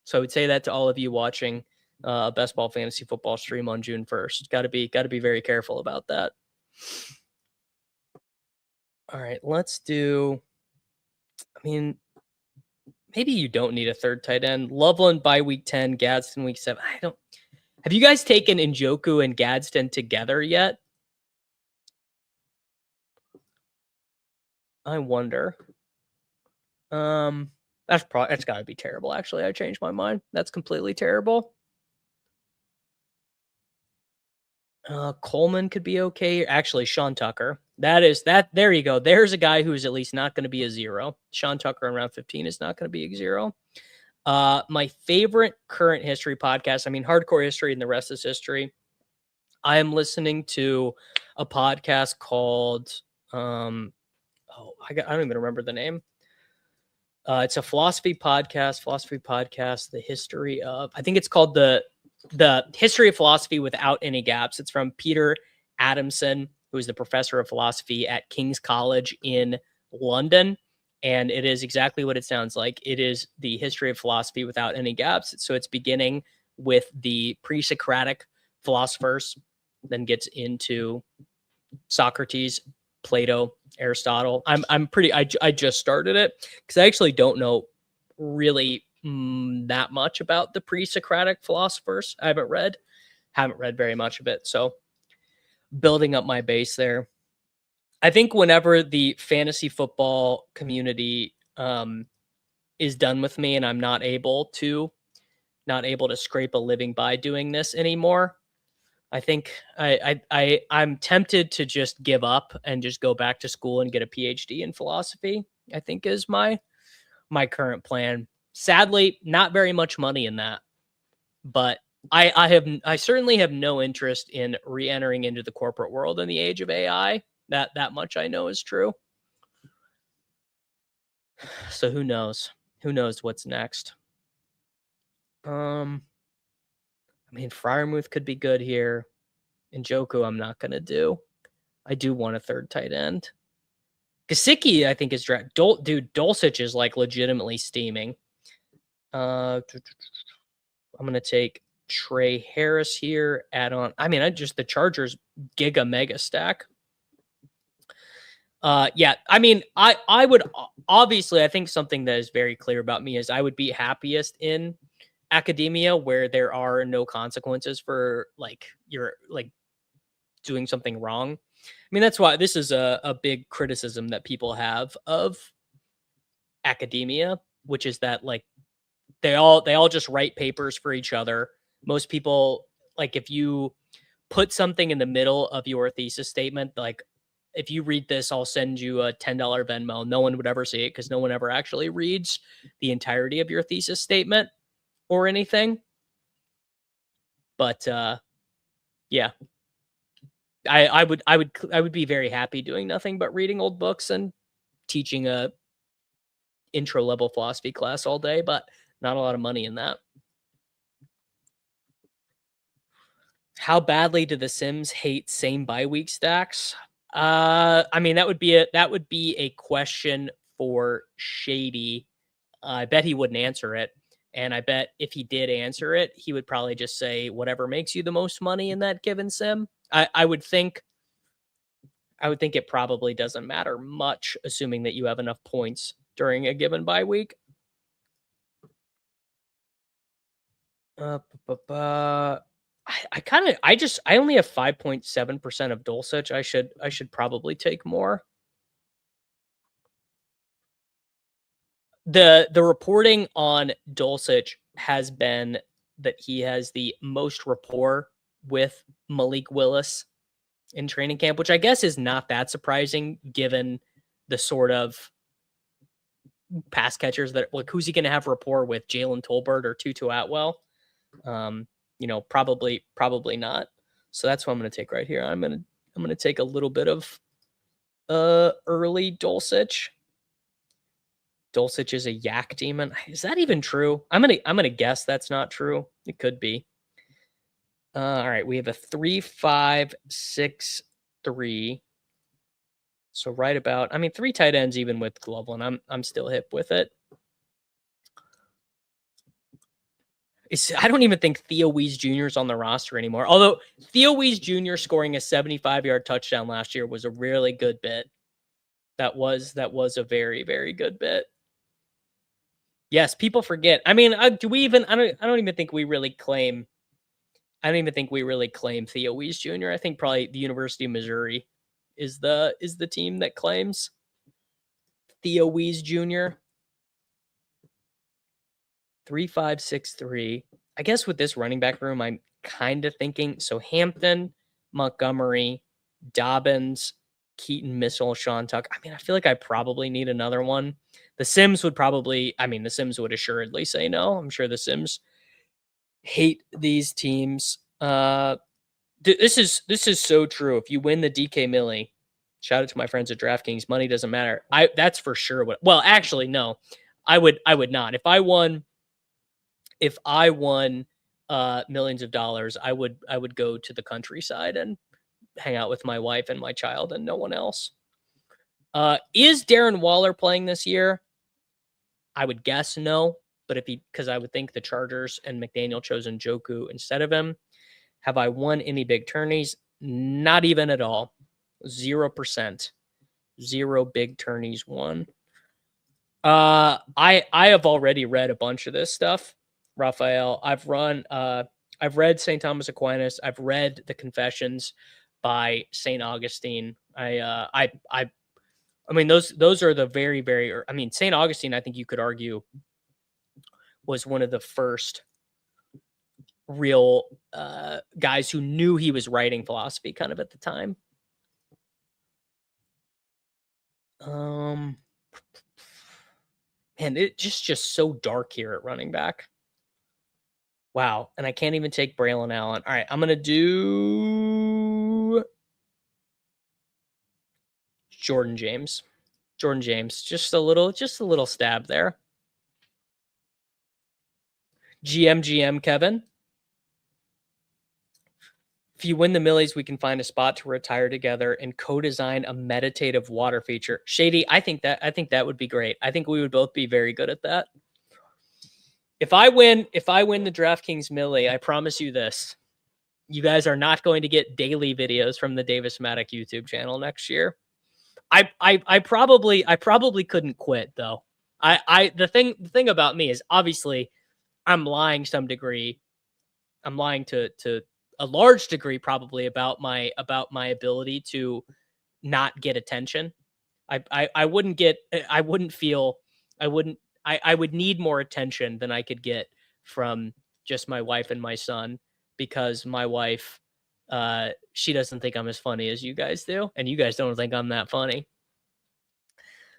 So I would say that to all of you watching Best Ball Fantasy Football stream on June 1st. Gotta be very careful about that. All right, let's do. I mean, maybe you don't need a third tight end. Loveland by week 10, Gadsden week 7. I don't. Have you guys taken Njoku and Gadsden together yet? I wonder. That's got to be terrible. Actually, I changed my mind. That's completely terrible. Coleman could be okay. Actually, Sean Tucker. There you go. There's a guy who's at least not going to be a 0. Sean Tucker in round 15 is not going to be a 0. My favorite current history podcast, I mean, Hardcore History and the rest is history. I am listening to a podcast called, I don't even remember the name. It's a philosophy podcast, the history of, I think it's called the History of Philosophy Without Any Gaps. It's from Peter Adamson, who is the professor of philosophy at King's College in London. And it is exactly what it sounds like. It is the history of philosophy without any gaps. So it's beginning with the pre-Socratic philosophers, then gets into Socrates, Plato, Aristotle. I just started it because I actually don't know really that much about the pre-Socratic philosophers. I haven't read very much of it. So building up my base there. I think whenever the fantasy football community is done with me and I'm not able to scrape a living by doing this anymore, I think I'm tempted to just give up and just go back to school and get a PhD in philosophy. I think is my current plan. Sadly, not very much money in that, but I certainly have no interest in re-entering into the corporate world in the age of AI. That much I know is true. So who knows? Who knows what's next? I mean, Freiermuth could be good here. Njoku, I'm not gonna do. I do want a third tight end. Gesicki, I think is draft. Dude, Dulcich is like legitimately steaming. I'm gonna take Trey Harris here. Add on. I mean, the Chargers giga mega stack. Yeah, I mean, I would obviously, I think something that is very clear about me is I would be happiest in academia where there are no consequences for you're doing something wrong. I mean, that's why this is a big criticism that people have of academia, which is that they all just write papers for each other. Most people, if you put something in the middle of your thesis statement, if you read this, I'll send you a $10 Venmo. No one would ever see it because no one ever actually reads the entirety of your thesis statement or anything. But yeah, I would be very happy doing nothing but reading old books and teaching a intro level philosophy class all day, but not a lot of money in that. How badly do the Sims hate same bye week stacks? I mean, that would be a question for Shady. I bet he wouldn't answer it. And I bet if he did answer it, he would probably just say whatever makes you the most money in that given sim. I would think it probably doesn't matter much, assuming that you have enough points during a given bye week. I only have 5.7% of Dulcich. I should probably take more. The reporting on Dulcich has been that he has the most rapport with Malik Willis in training camp, which I guess is not that surprising given the sort of pass catchers that who's he going to have rapport with, Jalen Tolbert or Tutu Atwell? Probably not. So that's what I'm going to take right here. I'm going to take a little bit of early Dulcich. Dulcich is a yak demon. Is that even true? I'm gonna guess that's not true. It could be. All right, we have a 3-5-6-3. So right about, 3 tight ends even with Gloveland. I'm still hip with it. I don't even think Theo Wease Jr. is on the roster anymore. Although Theo Wease Jr. scoring a 75-yard touchdown last year was a really good bit. That was a very, very good bit. Yes, people forget. Do we even? I don't even think we really claim. I don't even think we really claim Theo Wease Jr. I think probably the University of Missouri is the team that claims Theo Wease Jr. 3-5-6-3. I guess with this running back room, I'm kind of thinking so Hampton, Montgomery, Dobbins, Keaton, Missile, Sean Tuck. I feel like I probably need another one. The Sims would probably, the Sims would assuredly say no. I'm sure the Sims hate these teams. This is so true. If you win the DK Millie, shout out to my friends at DraftKings, money doesn't matter. That's for sure. Well, actually, no, I would not. If I won millions of dollars, I would go to the countryside and hang out with my wife and my child and no one else. Is Darren Waller playing this year? I would guess no, but because I would think the Chargers and McDaniel chose Njoku instead of him. Have I won any big tourneys? Not even at all. 0%. 0 big tourneys won. I have already read a bunch of this stuff, Raphael. I've read St. Thomas Aquinas. I've read the Confessions by St. Augustine. Those are the very, very, St. Augustine, I think you could argue, was one of the first real guys who knew he was writing philosophy kind of at the time. Man, it's just so dark here at running back. Wow. And I can't even take Braylon Allen. All right, I'm going to do Jordan James. Just a little stab there. GM Kevin. If you win the Millies, we can find a spot to retire together and co-design a meditative water feature. Shady, I think that would be great. I think we would both be very good at that. If I win the DraftKings Millie, I promise you this. You guys are not going to get daily videos from the Davis Maddock YouTube channel next year. I probably couldn't quit though. The thing about me is obviously I'm lying some degree. I'm lying to a large degree probably about my ability to not get attention. I would need more attention than I could get from just my wife and my son, because my wife, she doesn't think I'm as funny as you guys do, and you guys don't think I'm that funny.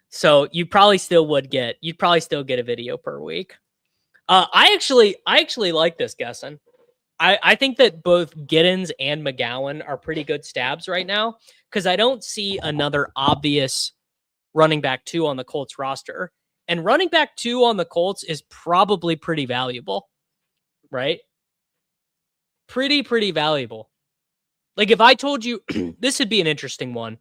So you'd probably still get a video per week. I actually like this guessing. I think that both Giddens and McGowan are pretty good stabs right now, because I don't see another obvious running back 2 on the Colts roster. And running back 2 on the Colts is probably pretty valuable, right? Pretty valuable. Like if I told you, this would be an interesting one.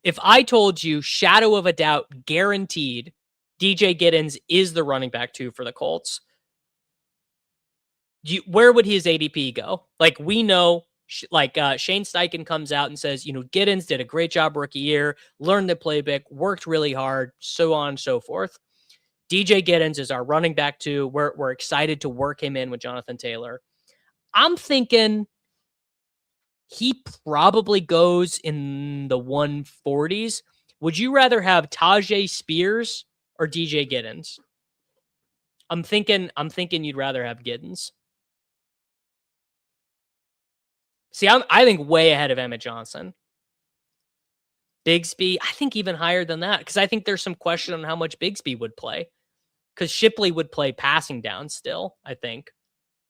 If I told you, shadow of a doubt, guaranteed, DJ Giddens is the running back 2 for the Colts, where would his ADP go? Like we know, Shane Steichen comes out and says, Giddens did a great job rookie year, learned the playbook, worked really hard, so on and so forth. DJ Giddens is our running back 2. We're excited to work him in with Jonathan Taylor. I'm thinking he probably goes in the 140s. Would you rather have Tajay Spears or DJ Giddens? I'm thinking you'd rather have Giddens. See, I think way ahead of Emmett Johnson. Bigsby, I think even higher than that, because I think there's some question on how much Bigsby would play, because Shipley would play passing down still, I think.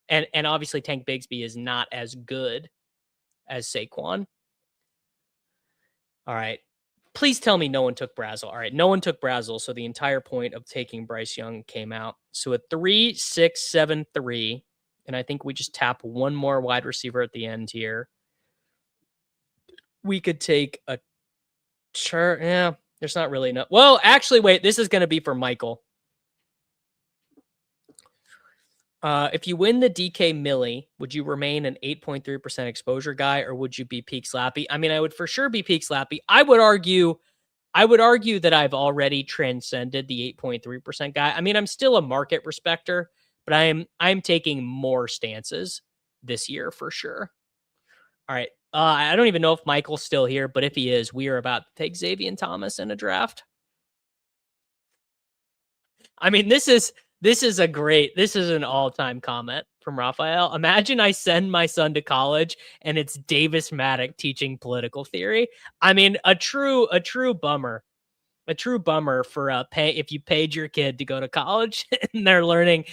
And obviously Tank Bigsby is not as good as Saquon. All right. Please tell me no one took Brazel. All right. No one took Brazel. So the entire point of taking Bryce Young came out. So at 3, 6, 7, 3. And I think we just tap one more wide receiver at the end here. We could take a sure. Yeah, there's not really enough. Well, actually, wait, this is going to be for Michael. If you win the DK Millie, would you remain an 8.3% exposure guy, or would you be peak slappy? I mean, I would for sure be peak slappy. I would argue that I've already transcended the 8.3% guy. I mean, I'm still a market respecter, but I'm taking more stances this year for sure. All right. I don't even know if Michael's still here, but if he is, we are about to take Xavier Thomas in a draft. I mean, this is an all-time comment from Raphael. Imagine I send my son to college and it's Davis Maddock teaching political theory. I mean, a true bummer. A true bummer for if you paid your kid to go to college and they're learning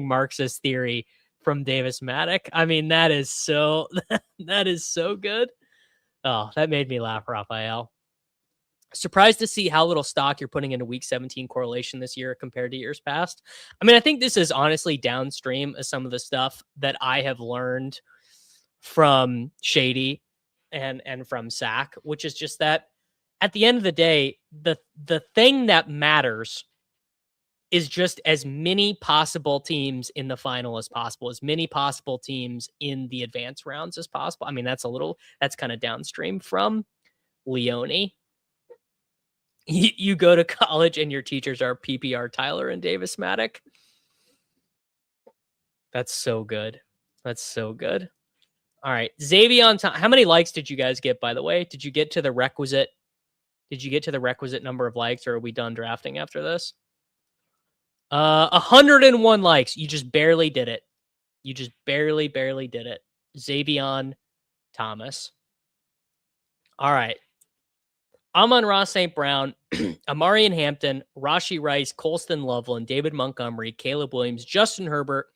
Marxist theory from Davis Maddock. I mean, that is so good. Oh, that made me laugh, Raphael. Surprised to see how little stock you're putting into week 17 correlation this year compared to years past. I mean, I think this is honestly downstream of some of the stuff that I have learned from Shady and from Sack, which is just that at the end of the day, the thing that matters is just as many possible teams in the final as possible, as many possible teams in the advanced rounds as possible. I mean, that's kind of downstream from Leone. You go to college and your teachers are PPR Tyler and Davis Maddock. That's so good. That's so good. All right. Xavier, how many likes did you guys get, by the way? Did you get to the requisite number of likes, or are we done drafting after this? 101 likes. You just barely did it. You just barely did it. Xavier Thomas. All right. Amon-Ra St. Brown, Amari and Hampton, Rashee Rice, Colston Loveland, David Montgomery, Caleb Williams, Justin Herbert,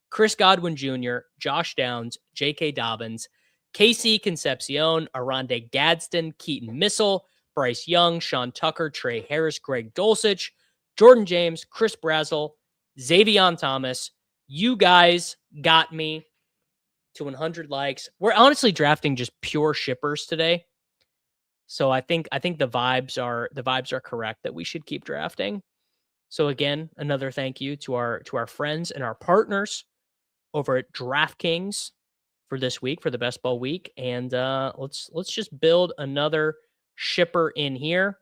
Chris Godwin Jr., Josh Downs, J.K. Dobbins, Casey Concepcion, Aronde Gadsden, Keaton Missile, Bryce Young, Sean Tucker, Trey Harris, Greg Dulcich, Jordan James, Chris Brazel, Xavier Thomas. You guys got me to 100 likes. We're honestly drafting just pure shippers today. So I think the vibes are correct that we should keep drafting. So again, another thank you to our friends and our partners over at DraftKings for this week, for the best ball week. And let's just build another shipper in here.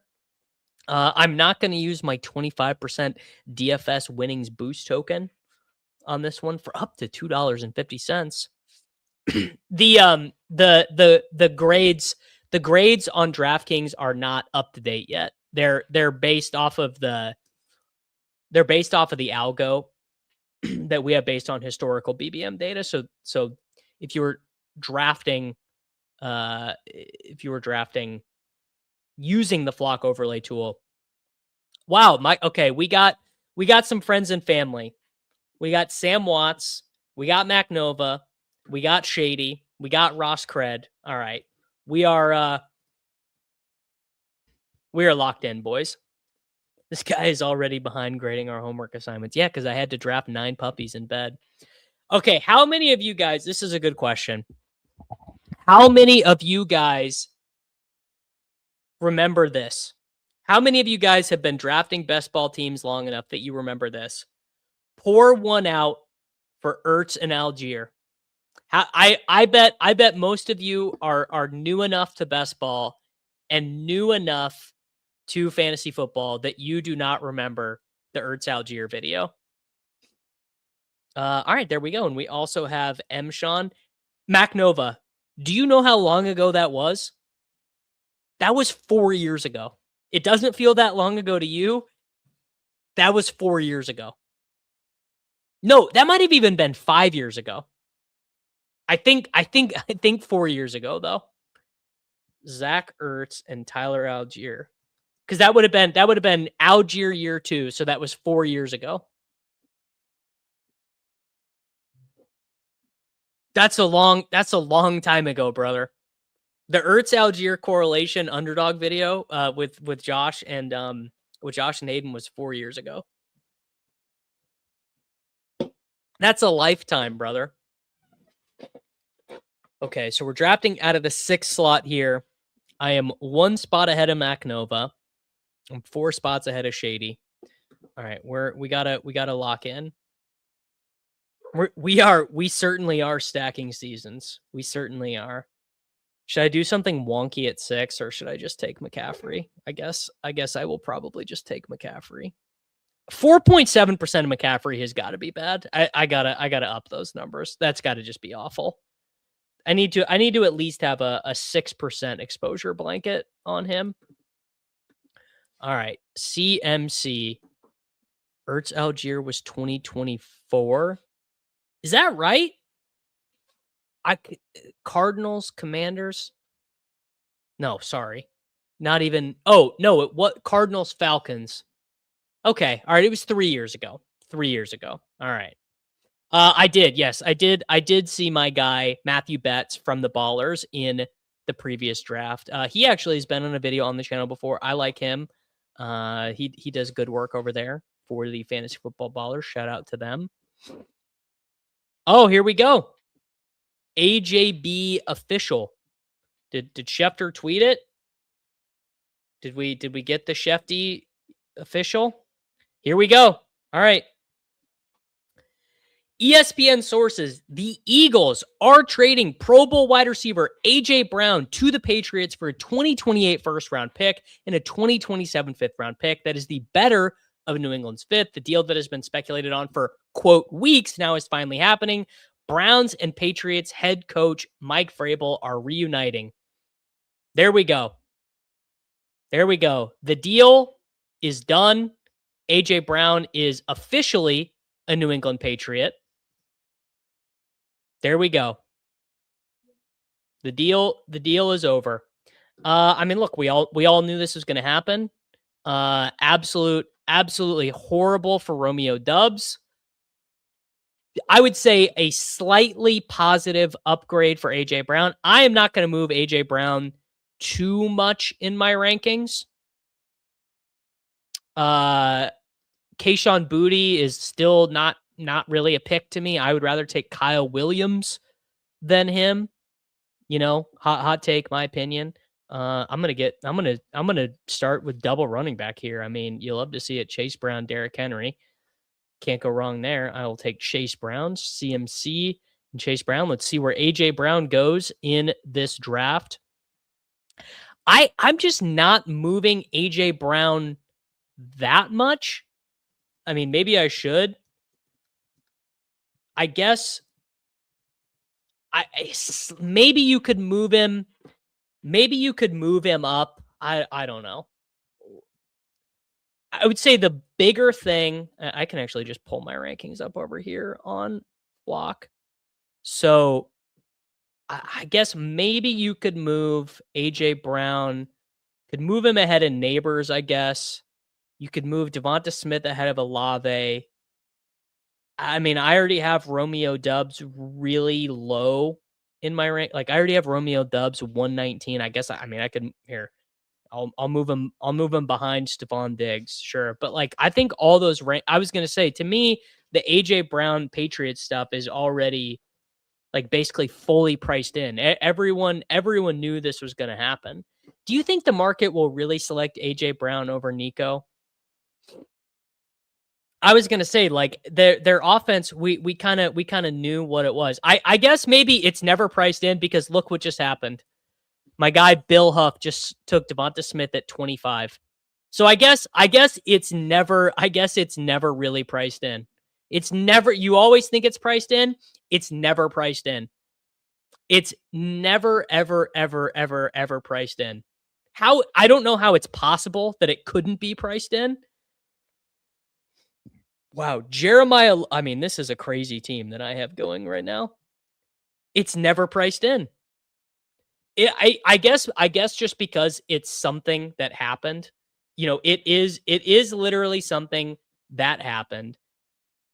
I'm not going to use my 25% DFS winnings boost token on this one for up to $2.50. The grades on DraftKings are not up to date yet. They're based off of the algo that we have based on historical BBM data. So if you were drafting using the Flock overlay tool, wow, we got some friends and family. We got Sam Watts, we got Mac Nova, we got Shady, we got Ross Cred. All right. We are locked in, boys. This guy is already behind grading our homework assignments. Yeah, because I had to draft 9 puppies in bed. Okay, how many of you guys, this is a good question. How many of you guys remember this? How many of you guys have been drafting best ball teams long enough that you remember this? Pour one out for Ertz and Algier. I bet most of you are new enough to best ball and new enough to fantasy football that you do not remember the Ertz Algier video. All right, there we go. And we also have M. Sean. Mac Nova, do you know how long ago that was? That was 4 years ago. It doesn't feel that long ago to you. That was 4 years ago. No, that might have even been 5 years ago. I think 4 years ago though. Zach Ertz and Tyler Algier, because that would have been Algier year 2, so that was 4 years ago. That's a long time ago, brother. The Ertz Algier correlation underdog video with Josh and Hayden was 4 years ago. That's a lifetime, brother. Okay, so we're drafting out of the 6th slot here. I am 1 spot ahead of MacNova. I'm 4 spots ahead of Shady. All right, we gotta lock in. We certainly are stacking seasons. We certainly are. Should I do something wonky at 6 or should I just take McCaffrey? I guess I will probably just take McCaffrey. 4.7% of McCaffrey has got to be bad. I gotta up those numbers. That's got to just be awful. I need to at least have a 6% exposure blanket on him. All right, CMC. Ertz Algier was 2024. Is that right? Cardinals, Commanders. No, sorry. Not even. Oh, no, what Cardinals, Falcons. Okay. All right. It was 3 years ago. 3 years ago. All right. I did. Yes, I did. I did see my guy, Matthew Betts from the Ballers in the previous draft. He actually has been on a video on the channel before. I like him. He does good work over there for the Fantasy Football Ballers. Shout out to them. Oh, here we go. AJB official. Did Schefter tweet it? Did we get the Shefty official? Here we go. All right. ESPN sources, the Eagles are trading Pro Bowl wide receiver A.J. Brown to the Patriots for a 2028 first-round pick and a 2027 fifth-round pick. That is the better of New England's fifth. The deal that has been speculated on for, quote, weeks now is finally happening. Browns and Patriots head coach Mike Vrabel are reuniting. There we go. There we go. The deal is done. A.J. Brown is officially a New England Patriot. There we go. The deal is over. I mean, look, we all knew this was going to happen. Absolutely horrible for Romeo Doubs. I would say a slightly positive upgrade for A.J. Brown. I am not going to move A.J. Brown too much in my rankings. Kayshon Boutte is still not really a pick to me. I would rather take Kyle Williams than him. You know, hot take, my opinion. I'm gonna start with double running back here. I mean, you love to see it. Chase Brown, Derrick Henry. Can't go wrong there. I will take Chase Brown, CMC, and Chase Brown. Let's see where A.J. Brown goes in this draft. I'm just not moving A.J. Brown that much. I mean, maybe I should. I guess maybe you could move him. Maybe you could move him up. I don't know. I would say the bigger thing, I can actually just pull my rankings up over here on Flock. So I guess maybe you could move A.J. Brown, could move him ahead of Neighbors, I guess. You could move Devonta Smith ahead of Olave. I mean, I already have Romeo Doubs really low in my rank. Like, I already have Romeo Doubs 119. I guess, I could here. I'll move him. I'll move him behind Stephon Diggs, sure. But like, I think all those I was gonna say, to me, the A.J. Brown Patriots stuff is already like basically fully priced in. Everyone knew this was gonna happen. Do you think the market will really select A.J. Brown over Nico? I was gonna say, like, their offense, we kind of knew what it was. I guess maybe it's never priced in because look what just happened. My guy Bill Huff just took Devonta Smith at 25. So I guess it's never really priced in. It's never, you always think it's priced in. It's never priced in. It's never, ever priced in. How, I don't know how it's possible that it couldn't be priced in. Wow. Jeremiah, I mean, this is a crazy team that I have going right now. It's never priced in. I guess just because it's something that happened, you know, it is literally something that happened.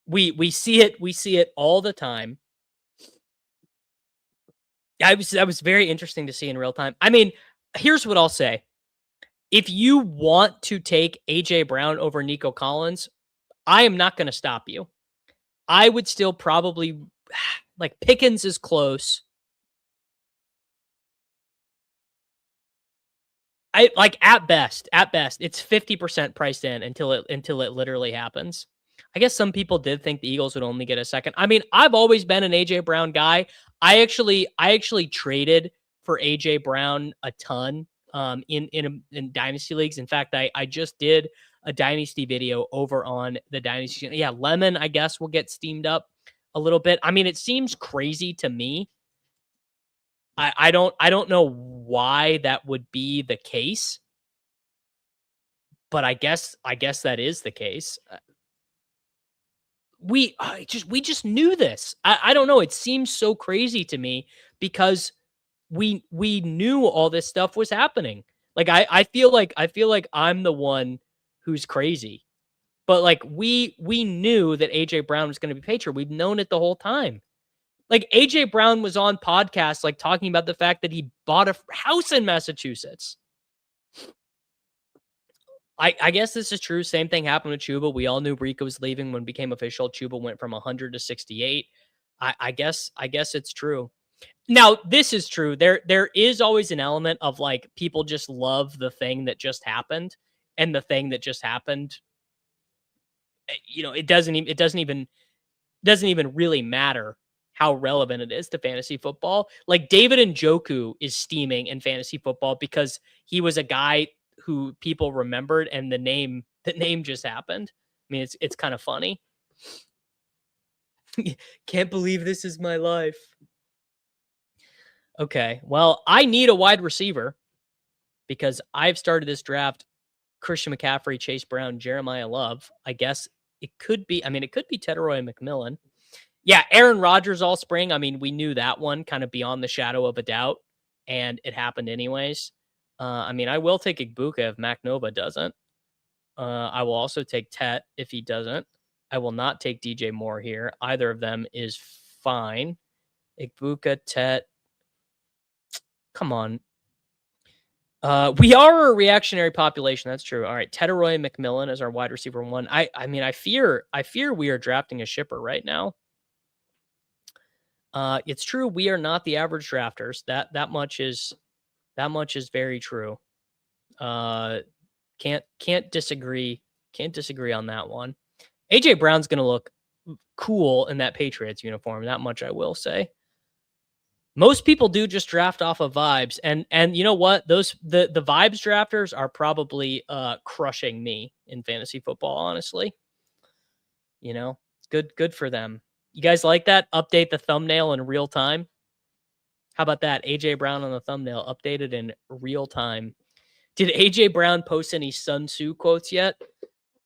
We see it all the time. That was very interesting to see in real time. I mean, here's what I'll say. If you want to take AJ Brown over Nico Collins, I am not going to stop you. I would still probably like Pickens is close. I like at best, it's 50% priced in until it literally happens. I guess some people did think the Eagles would only get a second. I mean, I've always been an AJ Brown guy. I actually traded for AJ Brown a ton in dynasty leagues. In fact, I just did a dynasty video over on the dynasty. Yeah, Lemon, I guess, will get steamed up a little bit. I mean, it seems crazy to me. I don't know why that would be the case, but I guess that is the case. We just knew this. I don't know. It seems so crazy to me because we knew all this stuff was happening. Like I feel like I'm the one who's crazy. But like we knew that AJ Brown was going to be Patriot. We've known it the whole time. Like AJ Brown was on podcasts like talking about the fact that he bought a house in Massachusetts. I guess this is true. Same thing happened with Chuba. We all knew Rico was leaving when it became official. Chuba went from 100 to 68. I guess it's true. Now, this is true. There is always an element of like people just love the thing that just happened, and the thing that just happened, it doesn't even really matter how relevant it is to fantasy football. Like David Njoku is steaming in fantasy football because he was a guy who people remembered and the name just happened. I mean, it's kind of funny. Can't believe this is my life. Okay. Well, I need a wide receiver because I've started this draft Christian McCaffrey, Chase Brown, Jeremiah Love. I guess it could be Tedroy and McMillan. Yeah, Aaron Rodgers all spring. I mean, we knew that one kind of beyond the shadow of a doubt, and it happened anyways. I mean, I will take Puka if Mac Nova doesn't. I will also take Tet if he doesn't. I will not take DJ Moore here. Either of them is fine. Puka, Tet. Come on. We are a reactionary population. That's true. All right, Tedroy and McMillan as our wide receiver one. I mean, I fear we are drafting a shipper right now. It's true. We are not the average drafters. That much is very true. Can't disagree. Can't disagree on that one. AJ Brown's gonna look cool in that Patriots uniform. That much I will say. Most people do just draft off of vibes, and you know what? The vibes drafters are probably crushing me in fantasy football. Honestly, good for them. You guys like that? Update the thumbnail in real time. How about that? AJ Brown on the thumbnail, updated in real time. Did AJ Brown post any Sun Tzu quotes yet?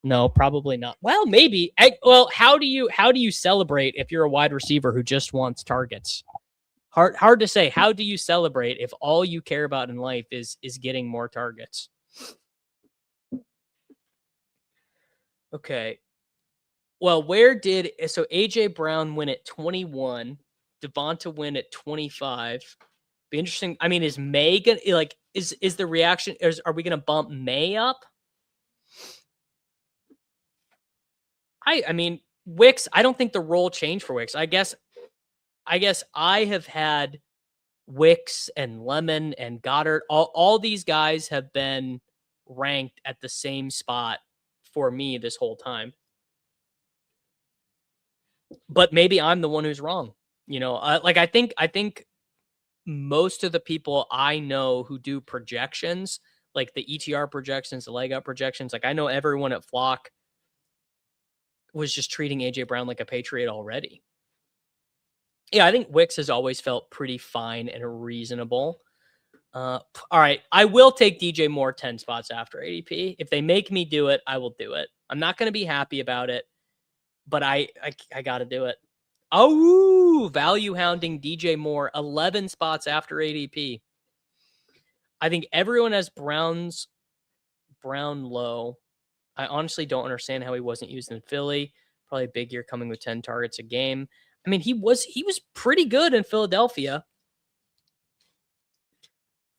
No, probably not. Well, maybe. Well, how do you celebrate if you're a wide receiver who just wants targets? Hard to say. How do you celebrate if all you care about in life is getting more targets? Okay. Well, so AJ Brown win at 21, Devonta win at 25. Be interesting. I mean, is May gonna is the reaction? Are we gonna bump May up? I mean, Wicks. I don't think the role changed for Wicks. I guess I have had Wicks and Lemon and Goddard. All these guys have been ranked at the same spot for me this whole time. But maybe I'm the one who's wrong. I think most of the people I know who do projections, like the ETR projections, the leg up projections, like I know everyone at Flock was just treating AJ Brown like a Patriot already. Yeah, I think Wicks has always felt pretty fine and reasonable. All right, I will take DJ Moore 10 spots after ADP. If they make me do it, I will do it. I'm not going to be happy about it, but I got to do it. Oh, value hounding DJ Moore 11 spots after ADP. I think everyone has Brown low. I honestly don't understand how he wasn't used in Philly. Probably a big year coming with 10 targets a game. I mean, he was pretty good in Philadelphia.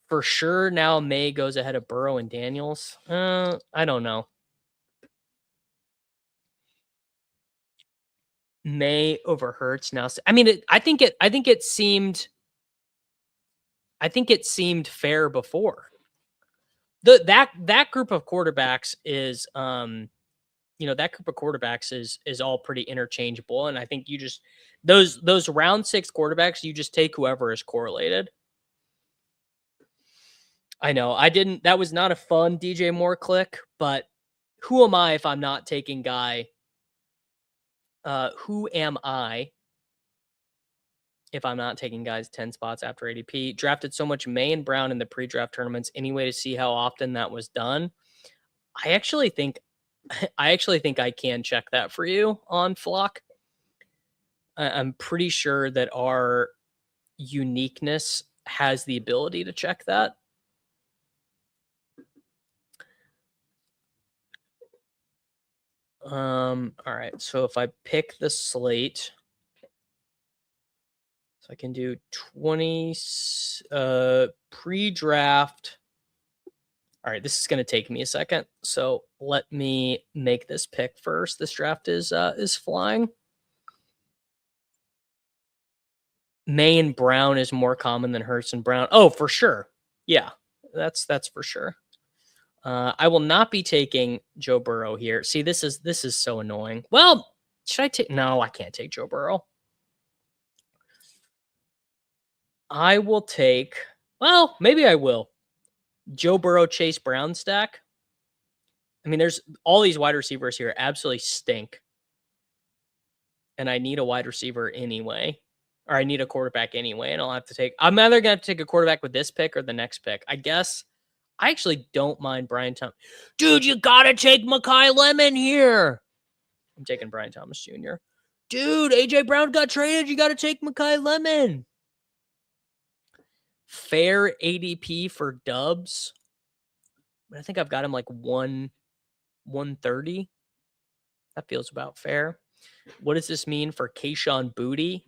For sure, now May goes ahead of Burrow and Daniels. I don't know. May over Hurts now. I mean, I think it seemed fair before. That group of quarterbacks is that group of quarterbacks is all pretty interchangeable, and I think you just those round 6 quarterbacks, you just take whoever is correlated. I know that was not a fun DJ Moore click, but who am I if I'm not taking guy? Who am I if I'm not taking guys 10 spots after ADP? Drafted so much May and Brown in the pre-draft tournaments. Any way to see how often that was done? I actually think I can check that for you on Flock. I'm pretty sure that our uniqueness has the ability to check that. All right. So if I pick the slate, so I can do 20 pre-draft. All right, this is going to take me a second. So let me make this pick first. This draft is flying. May and Brown is more common than Hurts and Brown. Oh, for sure. Yeah, that's for sure. I will not be taking Joe Burrow here. See, this is so annoying. Well, should I take? No, I can't take Joe Burrow. I will take. Well, maybe I will. Joe Burrow, Chase Brown stack. I mean, there's all these wide receivers here absolutely stink. And I need a wide receiver anyway. Or I need a quarterback anyway. And I'm either going to have to take a quarterback with this pick or the next pick. I guess I actually don't mind Brian Thomas. Dude, you got to take Mekhi Lemon here. I'm taking Brian Thomas Jr. Dude, AJ Brown got traded. You got to take Mekhi Lemon. Fair ADP for Dubs. I think I've got him like 130. That feels about fair. What does this mean for Kayshon Boutte?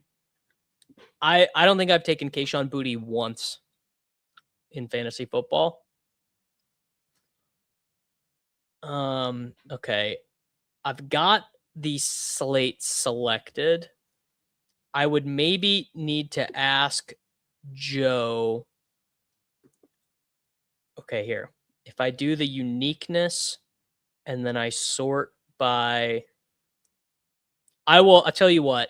I don't think I've taken Kayshon Boutte once in fantasy football. Okay. I've got the slate selected. I would maybe need to ask Joe. Okay, here. If I do the uniqueness and then I sort by, I'll tell you what.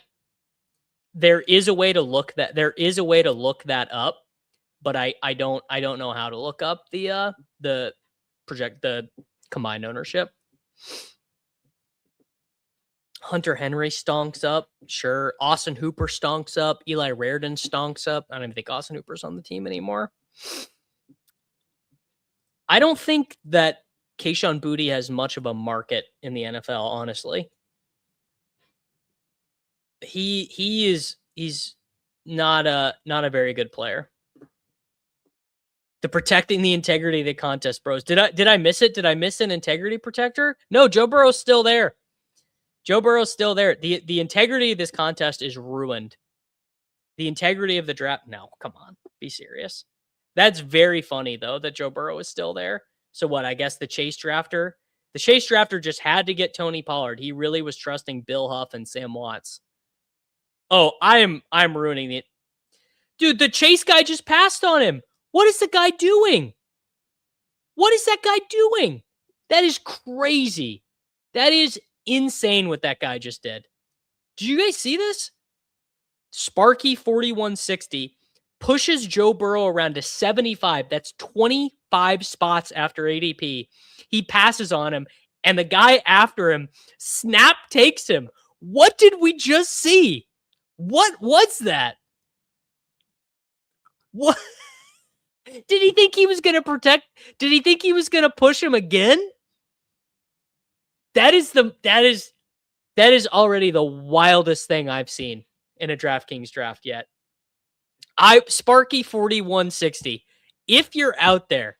There is a way to look that up, but I don't know how to look up the combined ownership. Hunter Henry stonks up. Sure. Austin Hooper stonks up. Eli Reardon stonks up. I don't even think Austin Hooper's on the team anymore. I don't think that Kayshon Boutte has much of a market in the NFL, honestly. He's not a very good player. The protecting the integrity of the contest, bros. Did I miss it? Did I miss an integrity protector? No, Joe Burrow's still there. The integrity of this contest is ruined. The integrity of the draft. No, come on. Be serious. That's very funny, though, that Joe Burrow is still there. So what? I guess the Chase drafter just had to get Tony Pollard. He really was trusting Bill Huff and Sam Watts. Oh, I'm ruining it. Dude, the Chase guy just passed on him. What is the guy doing? What is that guy doing? That is crazy. That is insane what that guy just did. Did you guys see this? Sparky 4160 pushes Joe Burrow around to 75. That's 25 spots after ADP. He passes on him, and the guy after him snap takes him. What did we just see? What was that? What? Did he think he was going to protect? Did he think he was going to push him again? That is already the wildest thing I've seen in a DraftKings draft yet. Sparky 4160. If you're out there,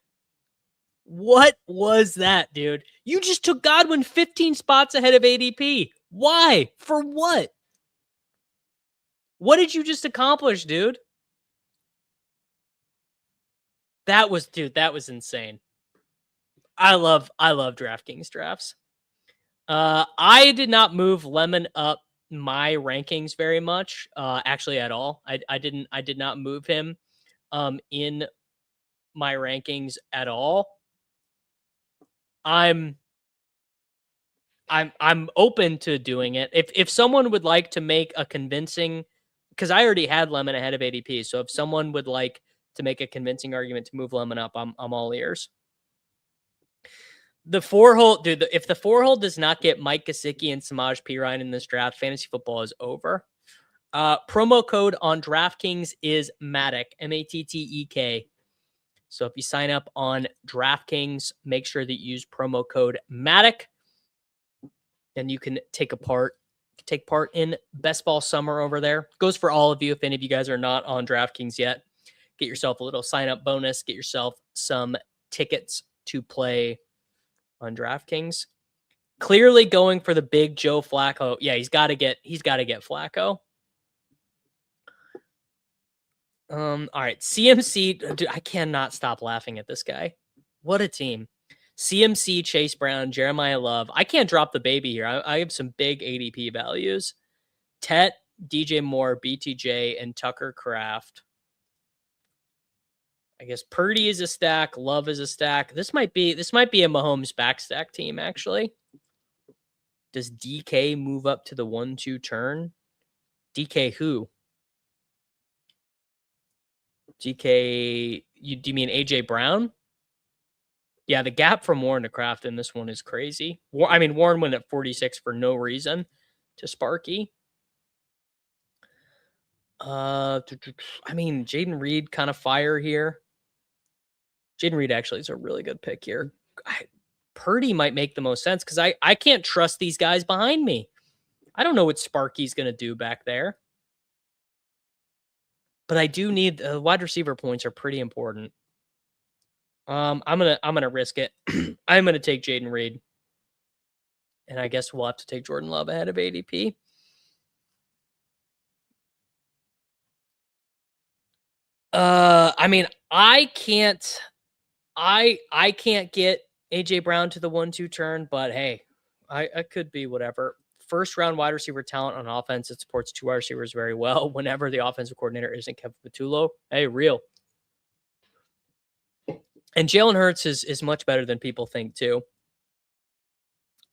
what was that, dude? You just took Godwin 15 spots ahead of ADP. Why? For what? What did you just accomplish, dude? That was insane. I love DraftKings drafts. I did not move Lemon up my rankings very much, actually at all. I did not move him in my rankings at all. I'm open to doing it. If someone would like to make a convincing, because I already had Lemon ahead of ADP, so if someone would like to make a convincing argument to move Lemon up, I'm all ears. The 4-hole, dude, if the 4-hole does not get Mike Gesicki and Samaj P. Ryan in this draft, fantasy football is over. Promo code on DraftKings is Matek, MATTEK. So if you sign up on DraftKings, make sure that you use promo code Matek, and you can take part in Best Ball Summer over there. Goes for all of you. If any of you guys are not on DraftKings yet, get yourself a little sign-up bonus. Get yourself some tickets to play on DraftKings. Clearly going for the big Joe Flacco. Yeah, he's got to get Flacco. All right, CMC. Dude, I cannot stop laughing at this guy. What a team. CMC, Chase Brown, Jeremiah Love. I can't drop the baby here. I have some big ADP values. Tet, DJ Moore, BTJ, and Tucker Kraft. I guess Purdy is a stack. Love is a stack. This might be a Mahomes backstack team, actually. Does DK move up to the 1-2 turn? DK who? DK, do you mean AJ Brown? Yeah, the gap from Warren to Kraft in this one is crazy. Warren went at 46 for no reason to Sparky. Jaden Reed kind of fire here. Jaden Reed actually is a really good pick here. Purdy might make the most sense because I can't trust these guys behind me. I don't know what Sparky's going to do back there. But I do need wide receiver points are pretty important. I'm gonna risk it. I'm gonna take Jaden Reed, and I guess we'll have to take Jordan Love ahead of ADP. I can't get AJ Brown to the 1-2 turn, but hey, I could be whatever. First round wide receiver talent on offense. It supports 2 wide receivers very well. Whenever the offensive coordinator isn't Kevin Patullo, hey, real. And Jalen Hurts is much better than people think too.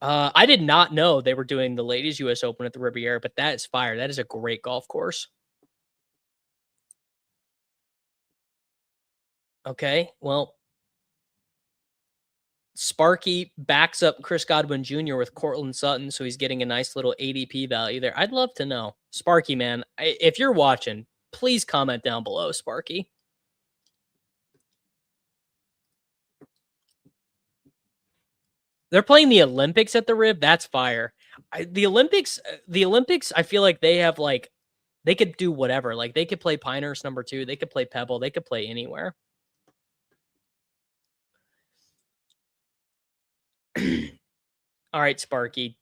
I did not know they were doing the Ladies U.S. Open at the Riviera, but that is fire. That is a great golf course. Okay, well, Sparky backs up Chris Godwin Jr. with Cortland Sutton, so he's getting a nice little ADP value there. I'd love to know. Sparky, man, if you're watching, please comment down below, Sparky. They're playing the Olympics at the Riv. That's fire. The Olympics, I feel like they have they could do whatever. Like they could play Pinehurst #2. They could play Pebble. They could play anywhere. All right, Sparky.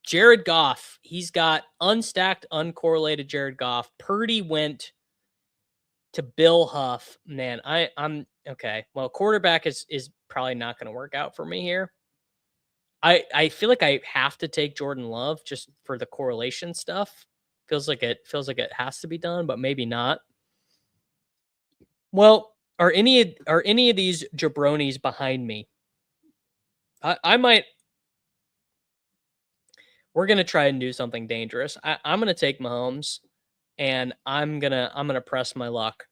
Jared Goff. He's got unstacked, uncorrelated Jared Goff. Purdy went to Bill Huff. Man, I'm okay. Well, quarterback is probably not going to work out for me here. I feel like I have to take Jordan Love just for the correlation stuff. Feels like it has to be done, but maybe not. Well, are any of these jabronis behind me? I might. We're gonna try and do something dangerous. I'm gonna take Mahomes, and I'm gonna press my luck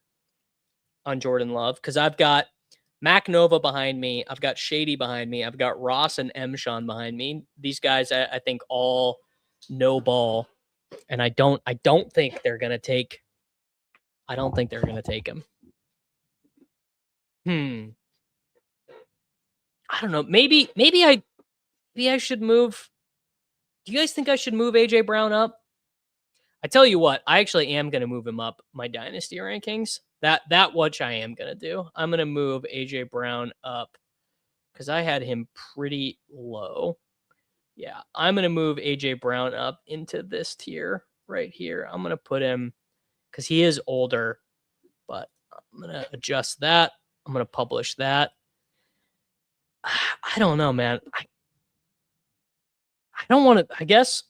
on Jordan Love because I've got Mac Nova behind me. I've got Shady behind me. I've got Ross and M. Sean behind me. These guys, I think, all know ball, and I don't think they're gonna take. I don't think they're gonna take him. I don't know. Maybe I should move. Do you guys think I should move AJ Brown up? I tell you what, I actually am going to move him up my dynasty rankings. That which I am going to do. I'm going to move AJ Brown up because I had him pretty low. Yeah, I'm going to move AJ Brown up into this tier right here. I'm going to put him because he is older, but I'm going to adjust that. I'm going to publish that. I don't know, man. I don't want to, I guess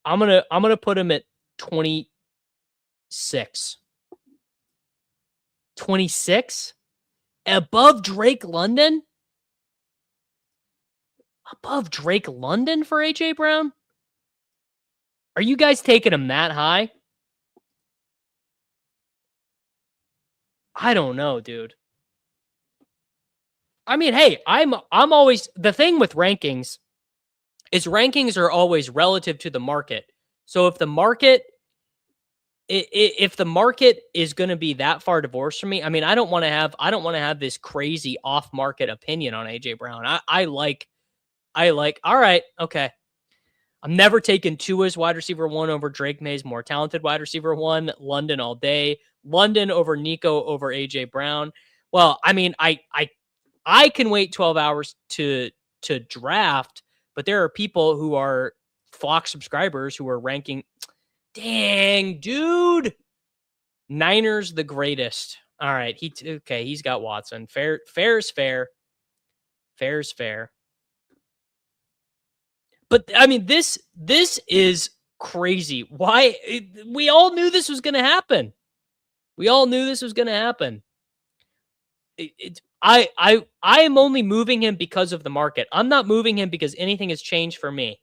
I'm going to put him at 26. 26 above Drake London? Above Drake London for AJ Brown? Are you guys taking him that high? I don't know, dude. I mean, hey, I'm always, the thing with rankings is rankings are always relative to the market. So if the market if the market is going to be that far divorced from me, I mean, I don't want to have this crazy off market opinion on AJ Brown. I like, all right, okay. I'm never taking Tua's wide receiver 1 over Drake May's more talented wide receiver 1. London all day. London over Nico over AJ Brown. Well, I mean, I can wait 12 hours to draft, but there are people who are flock subscribers who are ranking. Dang, dude. Niners the greatest. All right, he's got Watson. Fair is fair. Fair is fair. But I mean, this is crazy. Why? We all knew this was going to happen. We all knew this was going to happen. I am only moving him because of the market. I'm not moving him because anything has changed for me.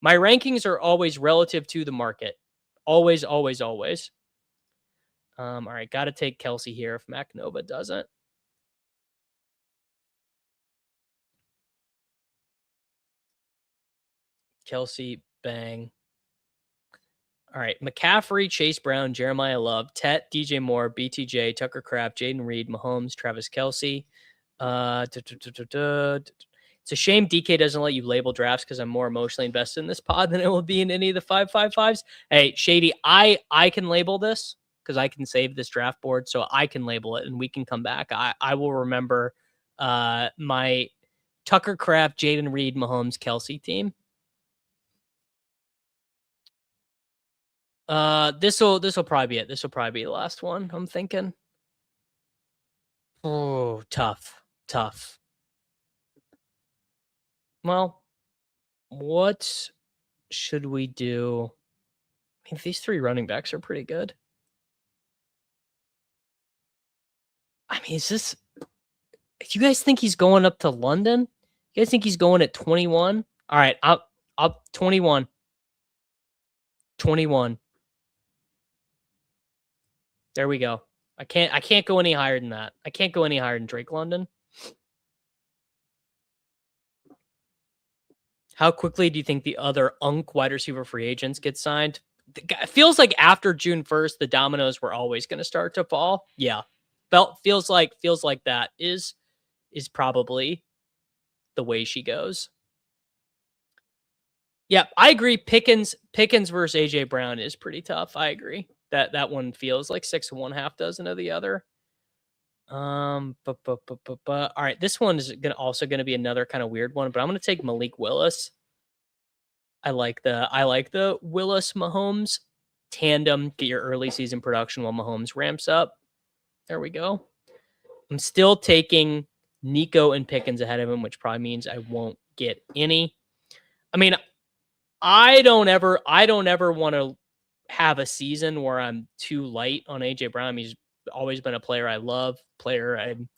My rankings are always relative to the market. Always, always, always. All right, got to take Kelsey here if McNova doesn't. Kelsey, bang. All right, McCaffrey, Chase Brown, Jeremiah Love, Tet, DJ Moore, BTJ, Tucker Kraft, Jaden Reed, Mahomes, Travis Kelsey. It's a shame DK doesn't let you label drafts because I'm more emotionally invested in this pod than it will be in any of the 555s. Hey, Shady, I can label this because I can save this draft board, so I can label it and we can come back. I will remember my Tucker Kraft, Jaden Reed, Mahomes, Kelsey team. This will probably be it. This will probably be the last one, I'm thinking. Oh, tough. Well, what should we do? I mean, these 3 running backs are pretty good. I mean, is this... You guys think he's going up to London? You guys think he's going at 21? All right, I'll 21. 21. There we go. I can't go any higher than that. I can't go any higher than Drake London. How quickly do you think the other wide receiver free agents get signed? It feels like after June 1st, the dominoes were always going to start to fall. Yeah. Feels like that is probably the way she goes. Yeah, I agree. Pickens versus AJ Brown is pretty tough. I agree. That one feels like 6 of one, half dozen of the other. All right, this one is also gonna be another kind of weird one, but I'm gonna take Malik Willis. I like the Willis Mahomes tandem. Get your early season production while Mahomes ramps up. There we go. I'm still taking Nico and Pickens ahead of him, which probably means I won't get any. I mean, I don't ever want to have a season where I'm too light on AJ Brown. He's always been a player I love, I'm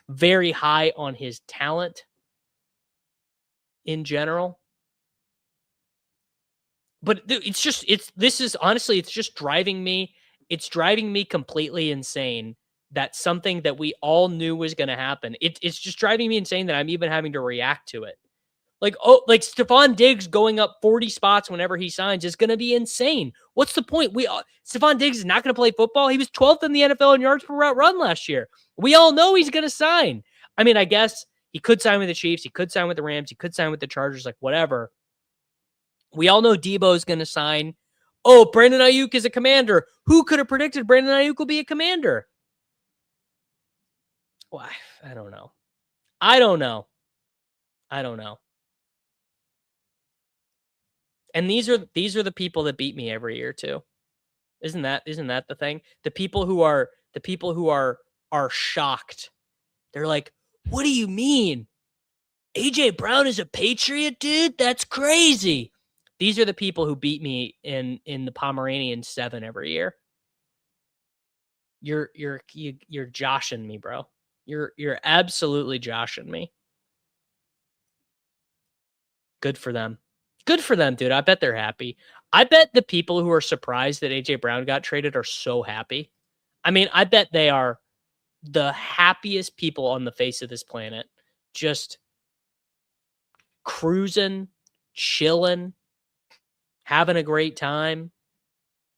very high on his talent in general. But this is honestly, it's just driving me completely insane that something that we all knew was going to happen. It's just driving me insane that I'm even having to react to it. Like Stephon Diggs going up 40 spots whenever he signs is going to be insane. What's the point? Stephon Diggs is not going to play football. He was 12th in the NFL in yards per route run last year. We all know he's going to sign. I mean, I guess he could sign with the Chiefs. He could sign with the Rams. He could sign with the Chargers, like whatever. We all know Debo's going to sign. Oh, Brandon Ayuk is a Commander. Who could have predicted Brandon Ayuk will be a Commander? Well, I don't know. And these are the people that beat me every year too. Isn't that the thing? The people who are shocked They're like, what do you mean? AJ Brown is a Patriot, dude? That's crazy. These are the people who beat me in the Pomeranian 7 every year. You're joshing me, bro. You're absolutely joshing me. Good for them. Good for them, dude. I bet they're happy. I bet the people who are surprised that AJ Brown got traded are so happy. I mean, I bet they are the happiest people on the face of this planet. Just cruising, chilling, having a great time,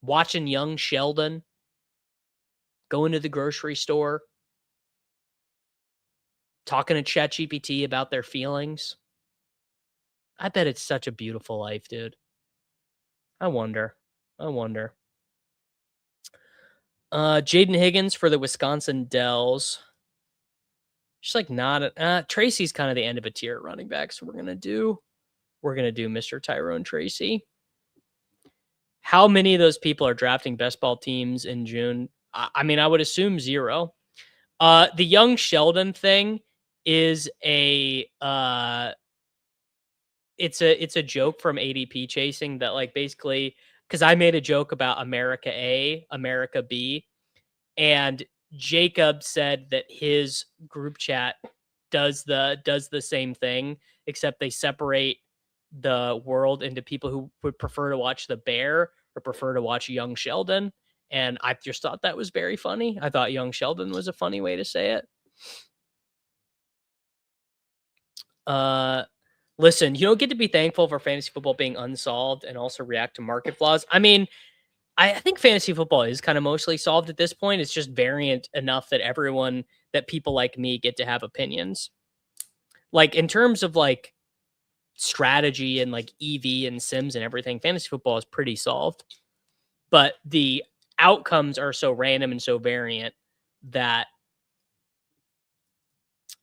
watching young Sheldon, going to the grocery store, talking to ChatGPT about their feelings. I bet it's such a beautiful life, dude. I wonder. Jaden Higgins for the Wisconsin Dells. Just like not Tracy's kind of the end of a tier at running back, so we're gonna do Mr. Tyrone Tracy. How many of those people are drafting best ball teams in June? I mean, I would assume 0. The young Sheldon thing is it's a joke from ADP chasing that, like, basically, because I made a joke about America A, America B, and Jacob said that his group chat does the same thing, except they separate the world into people who would prefer to watch the Bear or prefer to watch young Sheldon. And I just thought that was very funny. I thought young Sheldon was a funny way to say it. Listen, you don't get to be thankful for fantasy football being unsolved and also react to market flaws. I mean, I think fantasy football is kind of mostly solved at this point. It's just variant enough that people like me get to have opinions. Like, in terms of like strategy and like EV and Sims and everything, fantasy football is pretty solved. But the outcomes are so random and so variant that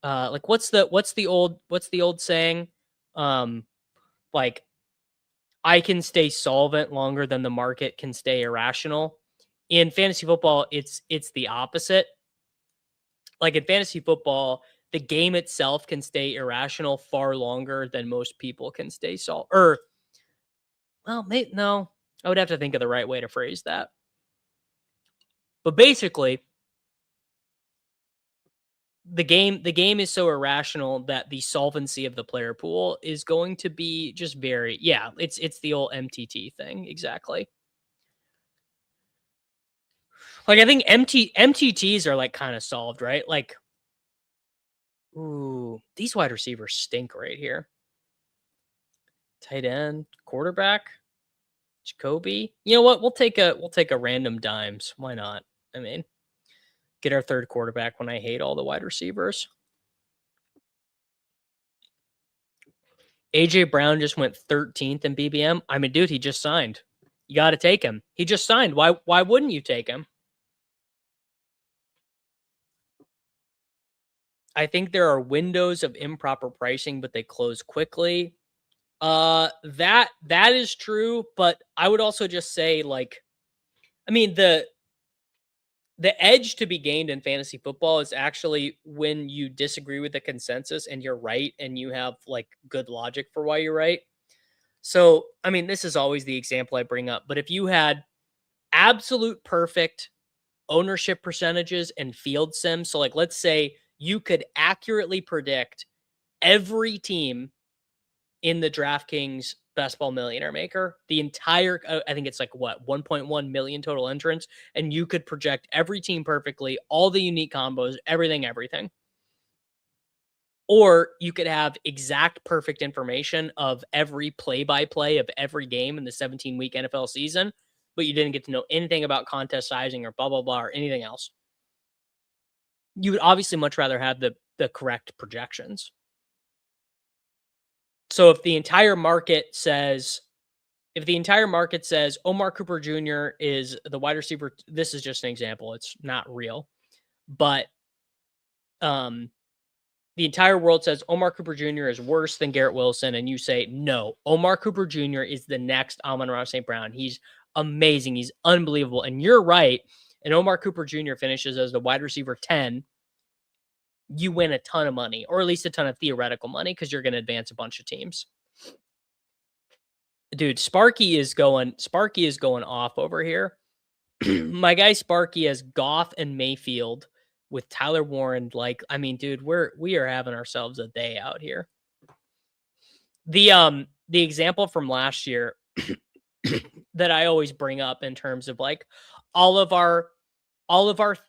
like what's the old saying? Like, I can stay solvent longer than the market can stay irrational. In fantasy football, it's the opposite. Like, in fantasy football, the game itself can stay irrational far longer than most people can stay no, I would have to think of the right way to phrase that. But basically, the game is so irrational that the solvency of the player pool is going to be just very, it's the old MTT thing. Exactly. Like, I think MTTs are like kind of solved, right? Like, ooh, these wide receivers stink right here. Tight end, quarterback, Jacoby. You know what? We'll take a random dimes. Why not? I mean, get our third quarterback when I hate all the wide receivers. AJ Brown just went 13th in BBM. I mean, dude, he just signed. You got to take him. He just signed. Why wouldn't you take him? I think there are windows of improper pricing, but they close quickly. That is true, but I would also just say, like, I mean, the edge to be gained in fantasy football is actually when you disagree with the consensus and you're right and you have like good logic for why you're right. So, I mean, this is always the example I bring up, but if you had absolute perfect ownership percentages and field sims, so like, let's say you could accurately predict every team in the DraftKings Best Ball Millionaire Maker, the entire, I think it's like what, 1.1 million total entrants, and you could project every team perfectly, all the unique combos, everything. Or you could have exact perfect information of every play-by-play of every game in the 17-week NFL season, but you didn't get to know anything about contest sizing or blah, blah, blah, or anything else. You would obviously much rather have the correct projections. So if the entire market says Omar Cooper Jr. is the wide receiver, this is just an example, it's not real, but the entire world says Omar Cooper Jr. is worse than Garrett Wilson, and you say, no, Omar Cooper Jr. is the next Amon-Ra St. Brown. He's amazing. He's unbelievable. And you're right. And Omar Cooper Jr. finishes as the wide receiver 10. you win a ton of money, or at least a ton of theoretical money, because you're going to advance a bunch of teams. Dude, Sparky is going off over here. My guy Sparky has Goff and Mayfield with Tyler Warren. Like, I mean, dude, we are having ourselves a day out here. The example from last year that I always bring up in terms of like all of our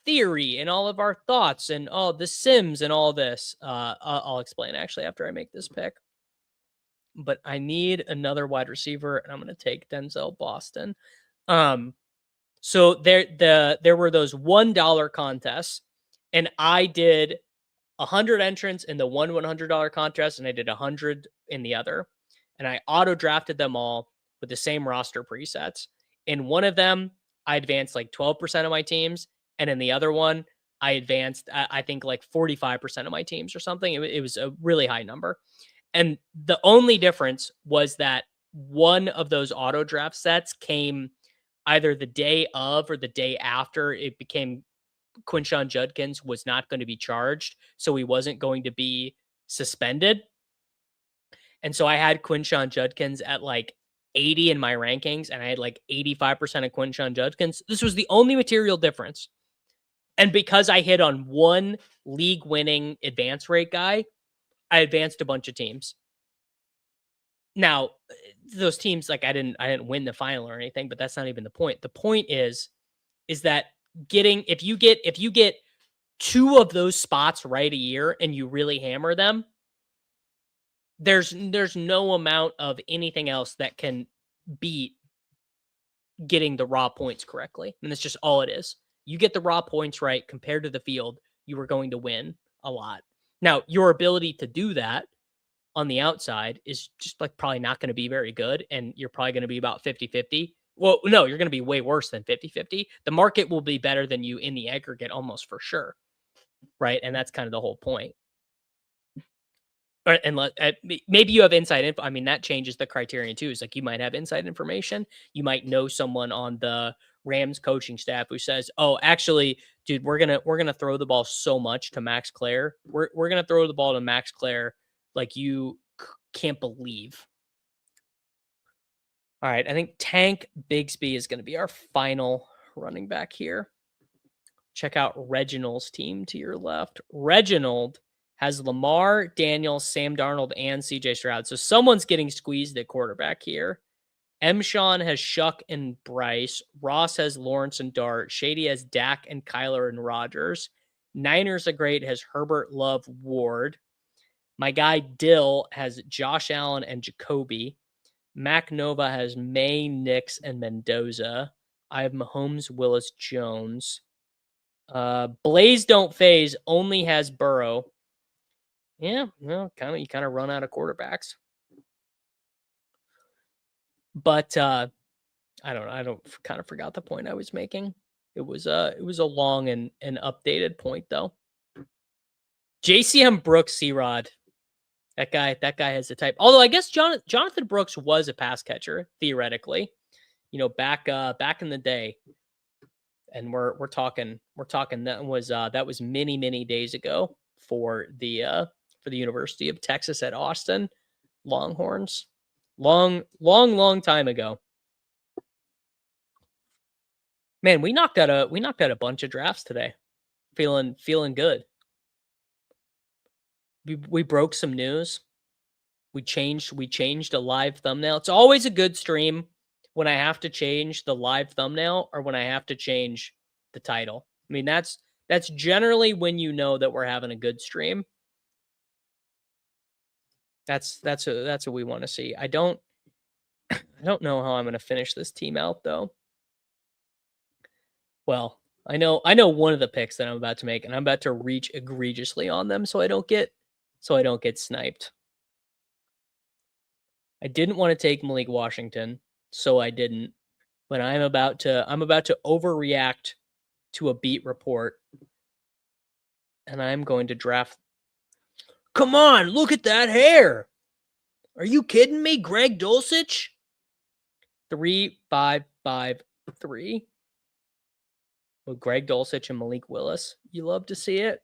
theory and all of our thoughts and all the Sims and all this. I'll explain actually after I make this pick. But I need another wide receiver, and I'm going to take Denzel Boston. So there were those $1 contests, and I did 100 entrants in the $100 contest, and I did 100 in the other, and I auto drafted them all with the same roster presets. In one of them, I advanced like 12% of my teams, and in the other one, I advanced I think like 45% of my teams or something. It was a really high number. And the only difference was that one of those auto draft sets came either the day of or the day after it became Quinshon Judkins was not going to be charged. So he wasn't going to be suspended. And so I had Quinshon Judkins at like 80 in my rankings, and I had like 85% of Quinshon Judkins. This was the only material difference. And because I hit on one league winning advance rate guy, I advanced a bunch of teams. Now, those teams, like I didn't win the final or anything, but that's not even the point. The point is that if you get 2 of those spots right a year and you really hammer them, there's no amount of anything else that can beat getting the raw points correctly. And that's just all it is. You get the raw points right compared to the field, you are going to win a lot. Now, your ability to do that on the outside is just like probably not going to be very good. And you're probably going to be about 50-50. Well, no, you're going to be way worse than 50-50. The market will be better than you in the aggregate almost for sure. Right. And that's kind of the whole point. And maybe you have inside info. I mean, that changes the criterion too. It's like you might have inside information. You might know someone on the Rams coaching staff who says, "Oh, actually, dude, we're gonna throw the ball so much to Max Clare. We're gonna throw the ball to Max Clare like you can't believe." All right, I think Tank Bigsby is going to be our final running back here. Check out Reginald's team to your left. Reginald has Lamar, Daniels, Sam Darnold, and CJ Stroud. So someone's getting squeezed at quarterback here. M. Sean has Shuck and Bryce. Ross has Lawrence and Dart. Shady has Dak and Kyler and Rodgers. Niners are great has Herbert, Love, Ward. My guy Dill has Josh Allen and Jacoby. Mac Nova has May, Nix, and Mendoza. I have Mahomes, Willis, Jones. Blaze Don't Phase only has Burrow. Yeah, well, you kind of run out of quarterbacks. But I don't kind of forgot the point I was making. It was a long and updated point though. JCM Brooks, C-Rod. That guy has the type. Although I guess Jonathan Brooks was a pass catcher theoretically, back in the day. And we're talking that was many days ago for the University of Texas at Austin Longhorns. Long time ago. Man, we knocked out a bunch of drafts today. Feeling good. We broke some news. We changed a live thumbnail. It's always a good stream when I have to change the live thumbnail or when I have to change the title. I mean, that's generally when you know that we're having a good stream. That's what we want to see. I don't know how I'm going to finish this team out though. Well, I know one of the picks that I'm about to make, and I'm about to reach egregiously on them so I don't get sniped. I didn't want to take Malik Washington, so I didn't. But I'm about to overreact to a beat report, and I'm going to draft. Come on, look at that hair! Are you kidding me, Greg Dulcich? 3-5-5-3. With Greg Dulcich and Malik Willis. You love to see it.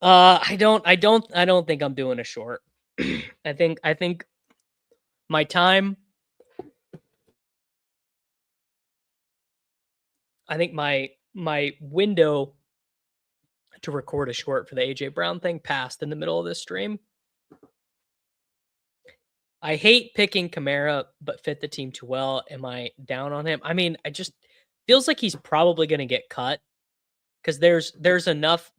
I don't think I'm doing a short. I think my time. I think my window to record a short for the AJ Brown thing passed in the middle of this stream. I hate picking Kamara, but fit the team too well. Am I down on him? I mean, I just feels like he's probably going to get cut because there's enough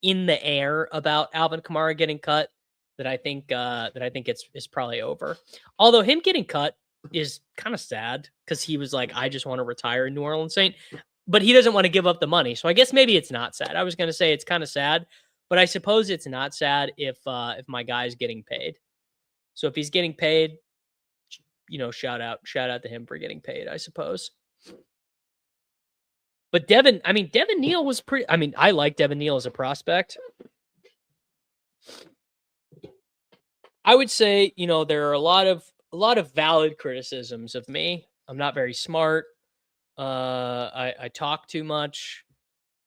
in the air about Alvin Kamara getting cut that I think it's probably over. Although him getting cut is kind of sad because he was like, I just want to retire in New Orleans Saint, but he doesn't want to give up the money. So I guess maybe it's not sad. I was going to say it's kind of sad, but I suppose it's not sad if my guy's getting paid. So if he's getting paid, shout out to him for getting paid, I suppose. But Devin Neal was pretty. I mean, I like Devin Neal as a prospect. I would say, there are a lot of valid criticisms of me. I'm not very smart. I talk too much,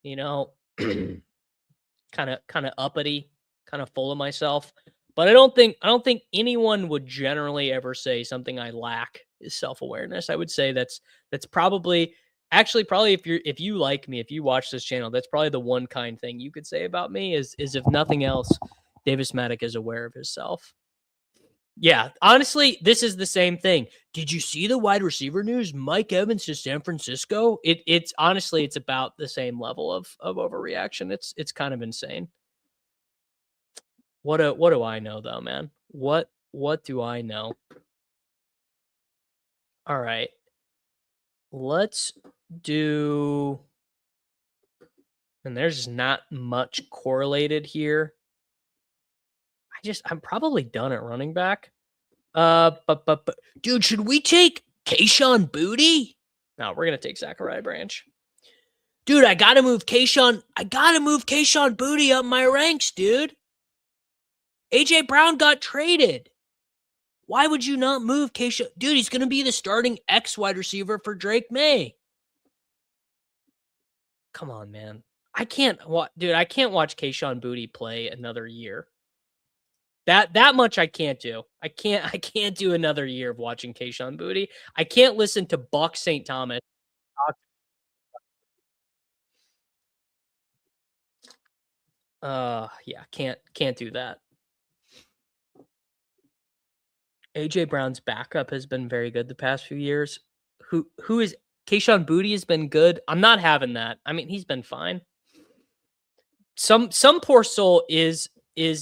kind of uppity, kind of full of myself. But I don't think anyone would generally ever say something I lack is self-awareness. I would say that's probably if you like me, if you watch this channel, that's probably the one kind thing you could say about me is if nothing else, Davis Mattek is aware of himself. Yeah, honestly, this is the same thing. Did you see the wide receiver news? Mike Evans to San Francisco? It's honestly, it's about the same level of overreaction. It's kind of insane. What do I know though, man? What do I know? All right. Let's do, and there's not much correlated here. I'm probably done at running back. But dude, should we take Kayshon Boutte? No, we're gonna take Zachariah Branch. Dude, I gotta move Kayshon Boutte up my ranks, dude. AJ Brown got traded. Why would you not move Kayshon? Dude, he's gonna be the starting X wide receiver for Drake May. Come on, man. I can't watch Kayshon Boutte play another year. That much I can't do. I can't do another year of watching Kayshon Boutte. I can't listen to Buck St. Thomas. Yeah, can't do that. AJ Brown's backup has been very good the past few years. Who is Kayshon Boutte has been good. I'm not having that. I mean, he's been fine. Some poor soul is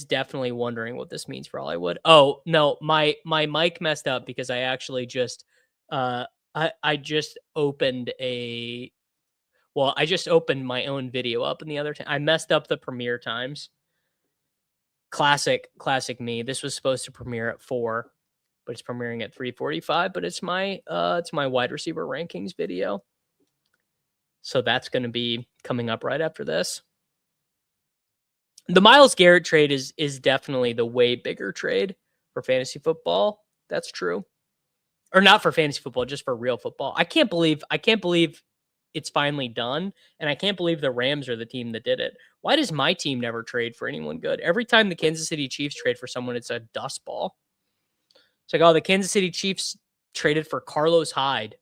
definitely wondering what this means for Hollywood. Oh, no, my mic messed up because I actually just I just opened I just opened my own video up in the other time. I messed up the premiere times. Classic me. This was supposed to premiere at 4, but it's premiering at 3:45, but it's my wide receiver rankings video. So that's going to be coming up right after this. The Myles Garrett trade is definitely the way bigger trade for fantasy football. That's true. Or not for fantasy football, just for real football. I can't believe it's finally done, and I can't believe the Rams are the team that did it. Why does my team never trade for anyone good? Every time the Kansas City Chiefs trade for someone, it's a dust ball. It's like, oh, the Kansas City Chiefs traded for Carlos Hyde.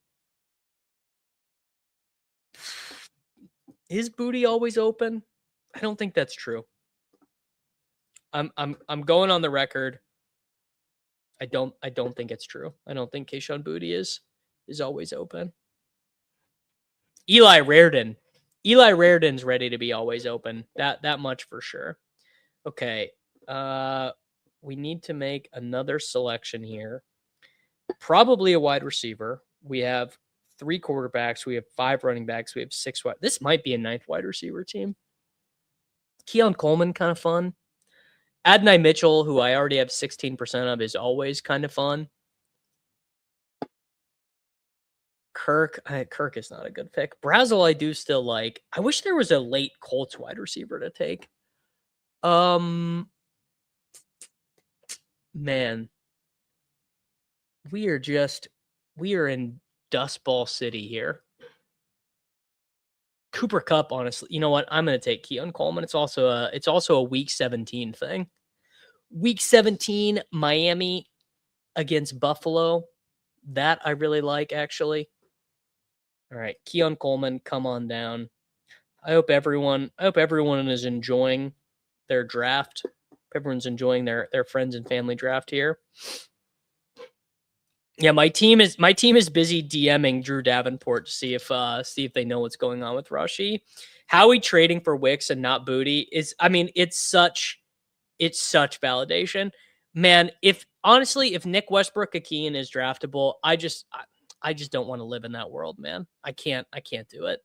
Is Boutte always open? I don't think that's true. I'm going on the record. I don't think it's true. I don't think Kayshon Boutte is always open. Eli Rareden's ready to be always open. That much for sure. Okay. We need to make another selection here. Probably a wide receiver. We have 3 quarterbacks. We have 5 running backs. We have 6 wide. This might be a 9th wide receiver team. Keon Coleman, kind of fun. Adonai Mitchell, who I already have 16% of, is always kind of fun. Kirk is not a good pick. Brazel, I do still like. I wish there was a late Colts wide receiver to take. Man, we are in Dust Ball City here. Cooper Kupp, honestly, you know what? I'm going to take Keon Coleman. It's also a week 17 thing. Week 17, Miami against Buffalo. That I really like, actually. All right, Keon Coleman, come on down. I hope everyone is enjoying their draft. Everyone's enjoying their friends and family draft here. Yeah, my team is busy DMing Drew Davenport to see if they know what's going on with Rashi. Howie trading for Wicks and not Booty is, I mean, it's such validation. Man, if Nick Westbrook-Akeen is draftable, I just don't want to live in that world, man. I can't do it.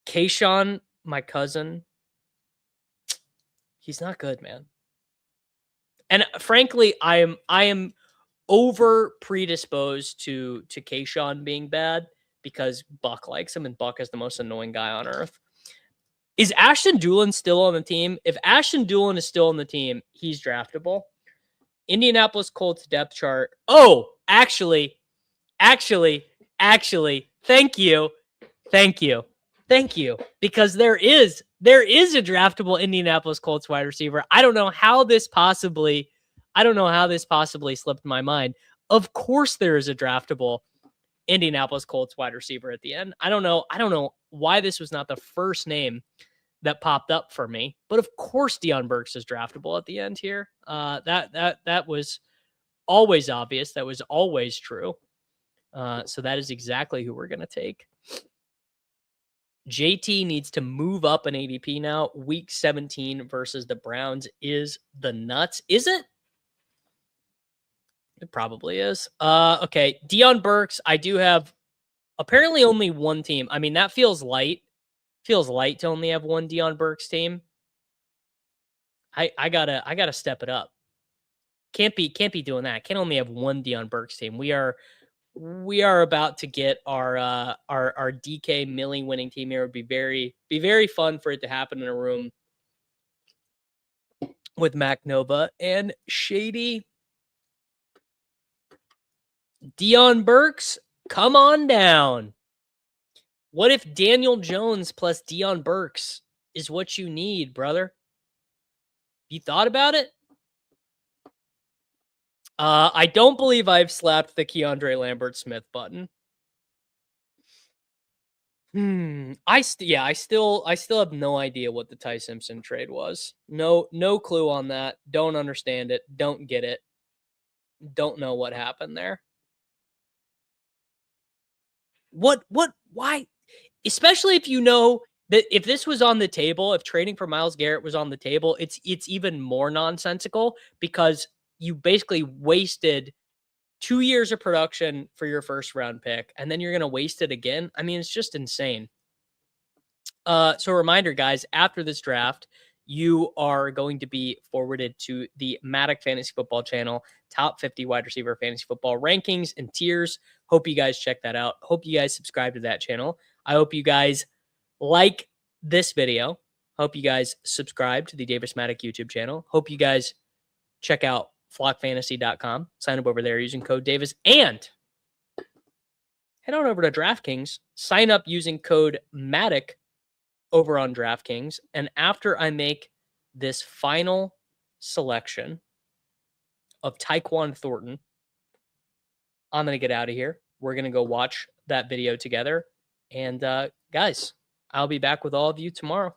Kayshawn, my cousin, he's not good, man. And frankly, I am over predisposed to Kayshawn being bad because Buck likes him and Buck is the most annoying guy on earth. Is Ashton Dulin still on the team? If Ashton Dulin is still on the team, he's draftable. Indianapolis Colts depth chart. Oh, actually, thank you. Because there is a draftable Indianapolis Colts wide receiver. I don't know how this possibly slipped my mind. Of course there is a draftable Indianapolis Colts wide receiver at the end. I don't know why this was not the first name that popped up for me, but of course Deion Burks is draftable at the end here. That was always obvious. That was always true. So that is exactly who we're going to take. JT needs to move up an ADP now. Week 17 versus the Browns is the nuts. Is it? It probably is. Okay. Deion Burks, I do have apparently only one team. I mean, that feels light. Feels light to only have one Deion Burks team. I gotta step it up. Can't be doing that. Can't only have one Deion Burks team. We are about to get our DK Millie winning team here. It would be very fun for it to happen in a room with Mac Nova and Shady. Deion Burks, come on down. What if Daniel Jones plus Deion Burks is what you need, brother? You thought about it? I don't believe I've slapped the Keandre Lambert-Smith button. I still have no idea what the Ty Simpson trade was. No clue on that. Don't understand it. Don't get it. Don't know what happened there. Why? Especially if you know that if this was on the table, if trading for Myles Garrett was on the table, it's even more nonsensical because you basically wasted 2 years of production for your first round pick, and then you're going to waste it again. I mean, it's just insane. So a reminder, guys, after this draft, you are going to be forwarded to the Maddock Fantasy Football channel, top 50 wide receiver fantasy football rankings and tiers. Hope you guys check that out. Hope you guys subscribe to that channel. I hope you guys like this video. Hope you guys subscribe to the Davis Maddock YouTube channel. Hope you guys check out flockfantasy.com. Sign up over there using code Davis and head on over to DraftKings. Sign up using code Maddock over on DraftKings. And after I make this final selection of Tyquan Thornton, I'm going to get out of here. We're going to go watch that video together. And guys, I'll be back with all of you tomorrow.